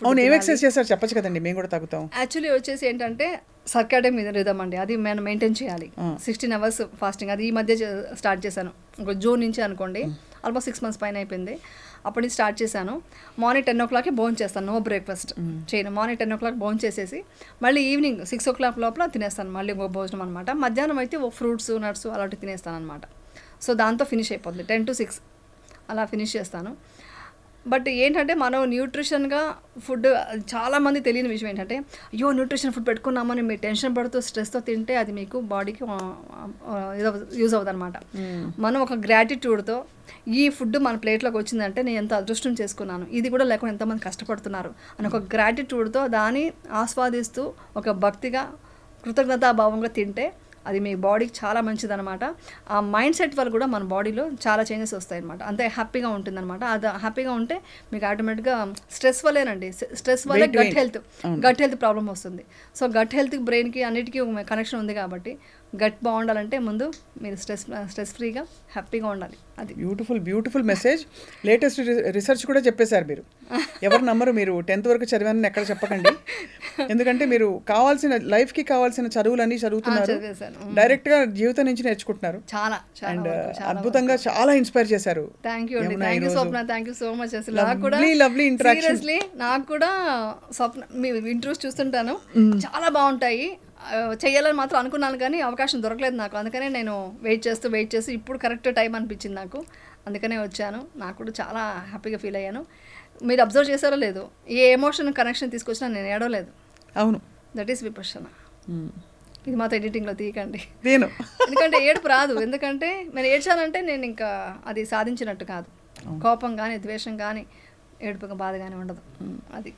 అవును, ఏం ఎక్సర్సైజ్ చేస్తారు చెప్పచ్చు కదండి, మేము కూడా తగ్గుతాం. యాక్చువల్లీ వచ్చేసి ఏంటంటే సర్కాడియం రిథమ్ అండి, అది మనం మెయింటైన్ చేయాలి. 16 hours ఫాస్టింగ్, అది ఈ మధ్య స్టార్ట్ చేశాను. ఇంకో జూన్ నుంచి అనుకోండి, ఆల్మోస్ట్ 6 months పైన అయిపోయింది. అప్పటి నుంచి స్టార్ట్ చేశాను. మార్నింగ్ 10 o'clock భోజనం చేస్తాను, నో బ్రేక్ఫాస్ట్ చేయను. మార్నింగ్ 10 o'clock భోజనం చేసేసి మళ్ళీ ఈవినింగ్ 6 o'clock లోపల తినేస్తాను మళ్ళీ ఇంకో భోజనం అనమాట. మధ్యాహ్నం అయితే ఫ్రూట్స్ నట్స్ అలాంటివి తినేస్తాను అనమాట. సో దాంతో ఫినిష్ అయిపోతుంది, 10 to 6 అలా ఫినిష్ చేస్తాను. బట్ ఏంటంటే మనం న్యూట్రిషన్గా ఫుడ్, చాలామంది తెలియని విషయం ఏంటంటే, అయ్యో న్యూట్రిషన్ ఫుడ్ పెట్టుకున్నామని మీరు టెన్షన్ పడుతూ స్ట్రెస్తో తింటే అది మీకు బాడీకి యూజ్ అవుతుంది అనమాట. మనం ఒక గ్రాటిట్యూడ్తో ఈ ఫుడ్ మన ప్లేట్లోకి వచ్చిందంటే నేను ఎంత అదృష్టం చేసుకున్నాను, ఇది కూడా లేకుండా ఎంతమంది కష్టపడుతున్నారు అని ఒక గ్రాటిట్యూడ్తో దాన్ని ఆస్వాదిస్తూ ఒక భక్తిగా కృతజ్ఞతాభావంగా తింటే అది మీ బాడీకి చాలా మంచిదనమాట. ఆ మైండ్ సెట్ వల్ల కూడా మన బాడీలో చాలా చేంజెస్ వస్తాయి అనమాట. అంతే హ్యాపీగా ఉంటుందన్నమాట. అది హ్యాపీగా ఉంటే మీకు ఆటోమేటిక్గా స్ట్రెస్ వల్లేనండి, స్ట్రెస్ వల్లే గట్ హెల్త్ ప్రాబ్లం వస్తుంది. సో గట్ హెల్త్కి బ్రెయిన్కి అన్నిటికీ కనెక్షన్ ఉంది కాబట్టి గట్ బాగుండాలంటే ముందు మీరు స్ట్రెస్ ఫ్రీగా హ్యాపీగా ఉండాలి. అది బ్యూటిఫుల్ మెసేజ్. లేటెస్ట్ రీసెర్చ్ కూడా చెప్పేశారు మీరు. ఎవరు నమ్మరు, మీరు 10th వరకు చదివానని ఎక్కడ చెప్పకండి. ఎందుకంటే మీరు లైఫ్కి కావాల్సిన చదువులన్నీ చదువుతున్నారు, డైరెక్ట్గా జీవితం నుంచి నేర్చుకుంటున్నారు. చాలా అండ్ అద్భుతంగా చాలా ఇన్స్పైర్ చేశారు. థ్యాంక్ యూ అండి, thank you Swapna, thank you so much. అసలు నాకు కూడా లవ్లీ ఇంటరాక్షన్. సీరియస్లీ నాకు కూడా స్వప్న మీ ఇంటర్వ్యూస్ చూస్తుంటాను, చాలా బాగుంటాయి. చేయాలని మాత్రం అనుకున్నాను కానీ అవకాశం దొరకలేదు నాకు. అందుకనే నేను వెయిట్ చేస్తూ ఇప్పుడు కరెక్ట్ టైం అనిపించింది నాకు, అందుకనే వచ్చాను. నాకు కూడా చాలా హ్యాపీగా ఫీల్ అయ్యాను. మీరు అబ్జర్వ్ చేశారో లేదు, ఏ ఎమోషన్ కనెక్షన్ తీసుకొచ్చినా నేను ఏడవలేదు. అవును, దట్ ఈస్ విపర్శన. ఇది మాత్రం ఎడిటింగ్లో తీయకండి, నేను ఎందుకంటే ఏడుపు రాదు. ఎందుకంటే నేను ఏడ్చానంటే నేను ఇంకా అది సాధించినట్టు కాదు. కోపం కానీ ద్వేషం కానీ ఏడుపుగా బాధ కానీ ఉండదు. అది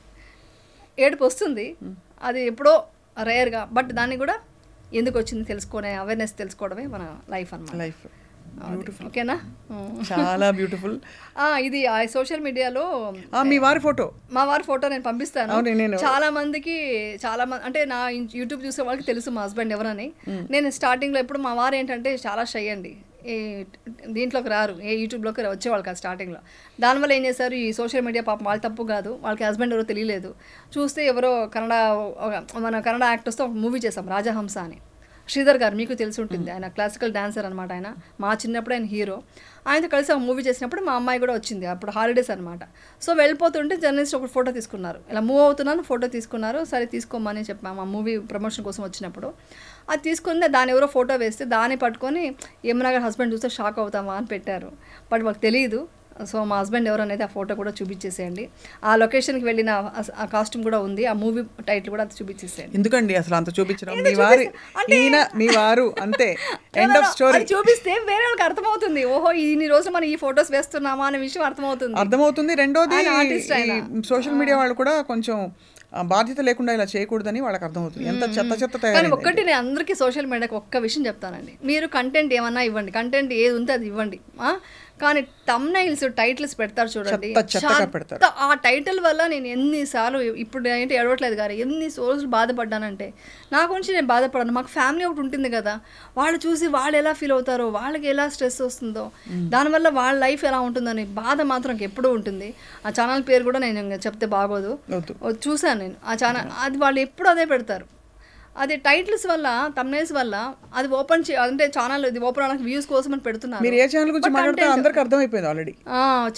ఏడుపు వస్తుంది, అది ఎప్పుడో రేర్గా, బట్ దాన్ని కూడా ఎందుకు వచ్చింది తెలుసుకునే అవేర్నెస్ తెలుసుకోవడమే మన లైఫ్ అన్నమాట. లైఫ్ ఓకేనా, చాలా బ్యూటిఫుల్. ఇది సోషల్ మీడియాలో మీ వారి ఫోటో, మా వారి ఫోటో నేను పంపిస్తాను. చాలా మంది అంటే నా యూట్యూబ్ చూసే వాళ్ళకి తెలుసు మా హస్బెండ్ ఎవరని. నేను స్టార్టింగ్లో ఎప్పుడు మా వారు ఏంటంటే చాలా షై అండి, దీంట్లోకి రారు, ఏ యూట్యూబ్లోకి వచ్చేవాళ్ళు కాదు స్టార్టింగ్లో. దానివల్ల ఏం చేశారు, ఈ సోషల్ మీడియా పాపం వాళ్ళ తప్పు కాదు, వాళ్ళకి హస్బెండ్ ఎవరో తెలియలేదు. చూస్తే ఎవరో మన కన్నడ యాక్టర్స్తో ఒక మూవీ చేసాం, రాజహంస అని. శ్రీధర్ గారు మీకు తెలిసి ఉంటుంది, ఆయన క్లాసికల్ డాన్సర్ అనమాట. ఆయన మా చిన్నప్పుడు ఆయన హీరో. ఆయనతో కలిసి ఒక మూవీ చేసినప్పుడు మా అమ్మాయి కూడా వచ్చింది, అప్పుడు హాలిడేస్ అనమాట. సో వెళ్ళిపోతుంటే జర్నలిస్ట్ ఒకటి ఫోటో తీసుకున్నారు, ఇలా మూవ్ అవుతున్నాను ఫోటో తీసుకున్నారు. సరే తీసుకోమని చెప్పాము, ఆ మూవీ ప్రమోషన్ కోసం వచ్చినప్పుడు. అది తీసుకుందే దాని ఎవరో ఫోటో వేస్తే దాన్ని పట్టుకొని యమునా గారి హస్బెండ్ చూస్తే షాక్ అవుతామా అని పెట్టారు. బట్ వాళ్ళకి తెలియదు. సో మా హస్బెండ్ ఎవరు అనేది ఆ ఫోటో కూడా చూపించేసేయండి. ఆ లొకేషన్కి వెళ్ళిన ఆ కాస్ట్యూమ్ కూడా ఉంది, ఆ మూవీ టైటిల్ కూడా అది చూపించేసేయండి. ఎందుకండి అసలు అంత చూపించడం, మీ వారు అంతే, ఎండ్ ఆఫ్ స్టోరీ. చూపిస్తే వేరే వాళ్ళకి అర్థమవుతుంది, ఓహో ఇన్ని రోజులు మనం ఈ ఫోటోస్ వేస్తున్నామా అనే విషయం అర్థమవుతుంది. రెండోది సోషల్ మీడియా వాళ్ళు కూడా కొంచెం బాధ్యత లేకుండా ఇలా చేయకూడదని వాళ్ళకి అర్థమవుతుంది. ఎంత చెత్త కానీ ఒక్కటి నేను అందరికీ సోషల్ మీడియాకి ఒక్క విషయం చెప్తానండి, మీరు కంటెంట్ ఏమన్నా ఇవ్వండి, కంటెంట్ ఏది ఉంటే అది ఇవ్వండి, కానీ తమ్నైల్స్ టైటిల్స్ పెడతారు చూడండి, ఆ టైటిల్ వల్ల నేను ఎన్నిసార్లు, ఇప్పుడు ఏంటి ఏడవట్లేదు కానీ ఎన్ని రోజులు బాధపడ్డానంటే, నా గురించి నేను బాధపడాను. మాకు ఫ్యామిలీ ఒకటి ఉంటుంది కదా, వాళ్ళు చూసి వాళ్ళు ఎలా ఫీల్ అవుతారో, వాళ్ళకి ఎలా స్ట్రెస్ వస్తుందో, దానివల్ల వాళ్ళ లైఫ్ ఎలా ఉంటుందని బాధ మాత్రం ఎప్పుడూ ఉంటుంది. ఆ ఛానల్ పేరు కూడా నేను చెప్తే బాగోదు, చూశాను నేను ఆ ఛానల్, అది వాళ్ళు ఎప్పుడు అదే పెడతారు. అది టైటిల్స్ వల్ల, తమ్నైల్స్ వల్ల అది ఓపెన్ అంటే ఛానల్ ఇది ఓపెన్ అవడానికి వ్యూస్ కోసం అని పెడుతున్నారు. మీరు ఏ ఛానల్ గురించి మాట్లాడుతారో అందరికీ అర్థమైపోయింది ఆల్రెడీ.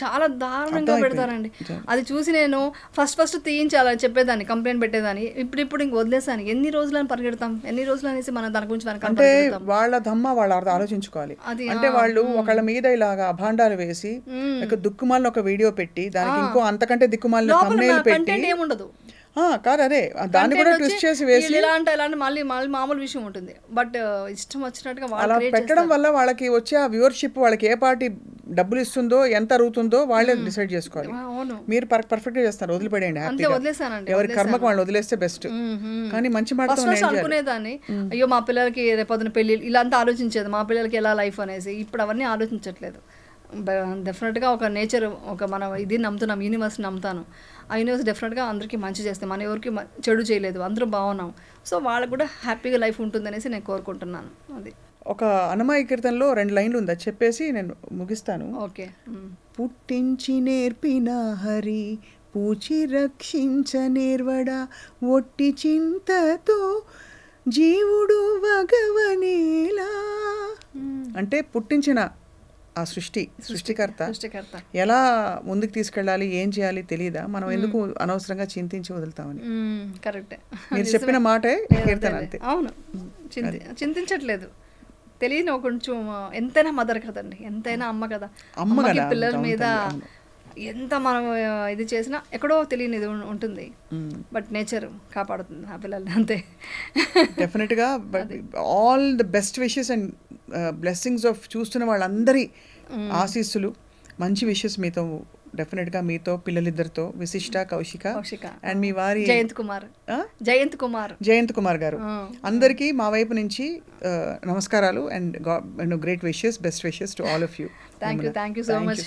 చాలా దారుణంగా పెడతారండి. అది చూసి నేను ఫస్ట్ తీయించాలని చెప్పేదాన్ని, కంప్లైంట్ పెట్టేదాన్ని. ఇప్పుడు ఇంక వదిలేసాను. ఎన్ని రోజులని పరిగెడతాం, ఎన్ని రోజులు అనేసి మనం దాని గురించి అంటే వాళ్ళ దమ్మ వాళ్ళు ఆలోచించుకోవాలి. అంటే వాళ్ళు ఒకళ్ళ మీద ఇలాగా అభాండాలు వేసి దిక్కుమాలిన ఒక వీడియో పెట్టి దానికి ఇంకో అంతకంటే దిక్కుమాలిన థంబ్నెయిల్ పెట్టి ఏముండదు కాదు, అదే దాన్ని కూడా ట్విస్ట్ చేసి వేసి ఇలాంటి మళ్ళీ మామూలు విషయం ఉంటుంది. బట్ ఇష్టం వచ్చినట్టుగా అలా పెట్టడం వల్ల వాళ్ళకి వచ్చే ఆ వ్యూవర్షిప్ వాళ్ళకి ఏ పార్టీ డబ్బులు ఇస్తుందో, ఎంత అరుగుతుందో వాళ్ళే డిసైడ్ చేసుకోవాలి. మీరు పర్ఫెక్ట్ గా చేస్తారు, వదిలిపెట్టండి, ఎవరి కర్మకు వాళ్ళు వదిలేస్తే బెస్ట్. కానీ మంచి మాట అనుకునేదాన్ని, అయ్యో మా పిల్లలకి రేపొద్దున పెళ్లి ఇలా అంతా ఆలోచించేది, మా పిల్లలకి ఎలా లైఫ్ అనేసి. ఇప్పుడు అవన్నీ ఆలోచించట్లేదు. డెఫినెట్గా ఒక నేచర్, ఒక మనం ఇది నమ్ముతున్నాం, యూనివర్స్ నమ్ముతాను. ఆ యూనివర్స్ డెఫినెట్గా అందరికీ మంచి చేస్తే, మన ఎవరికి చెడు చేయలేదు, అందరూ బాగున్నాం. సో వాళ్ళకు కూడా హ్యాపీగా లైఫ్ ఉంటుందనేసి నేను కోరుకుంటున్నాను. అది ఒక అన్నమయ్య కీర్తనలో 2 లైన్లు ఉంది, అది చెప్పేసి నేను ముగిస్తాను. ఓకే. పుట్టించి నేర్పిన హరి పూచి రక్షించ నేర్వడా ఒట్టి చింతతో జీవుడు వగవనేలా. అంటే పుట్టించిన ఆ సృష్టికర్త ఎలా ముందుకు తీసుకెళ్ళాలి, ఏం చేయాలి తెలియదా, మనం ఎందుకు అనవసరంగా చింతించి వదులుతామని. కరెక్టే, మీరు చెప్పిన మాటే కీర్తన అంతే. అవును, చింతించట్లేదు. తెలియని కొంచెం ఎంతైనా మదర్ కదండి, ఎంతైనా అమ్మ కదా. అమ్మకి పిల్లల మీద ఎంత మనం ఇది చేసినా ఎక్కడో తెలియని ఇది ఉంటుంది. బట్ నేచర్ కాపాడుతుంది ఆ పిల్లల్ని, అంతే. డెఫినెట్గా all the best wishes and blessings of చూస్తున్న వాళ్ళందరి ఆశీస్సులు, మంచి విషెస్ మీతో, డెఫినెట్గా మీతో, పిల్లలిద్దరితో, విశిష్ట, కౌశిక అండ్ మీ వారి జయంత్ కుమార్ గారు, అందరికీ మా వైపు నుంచి నమస్కారాలు and great wishes, best wishes to all of you. Thank you so much.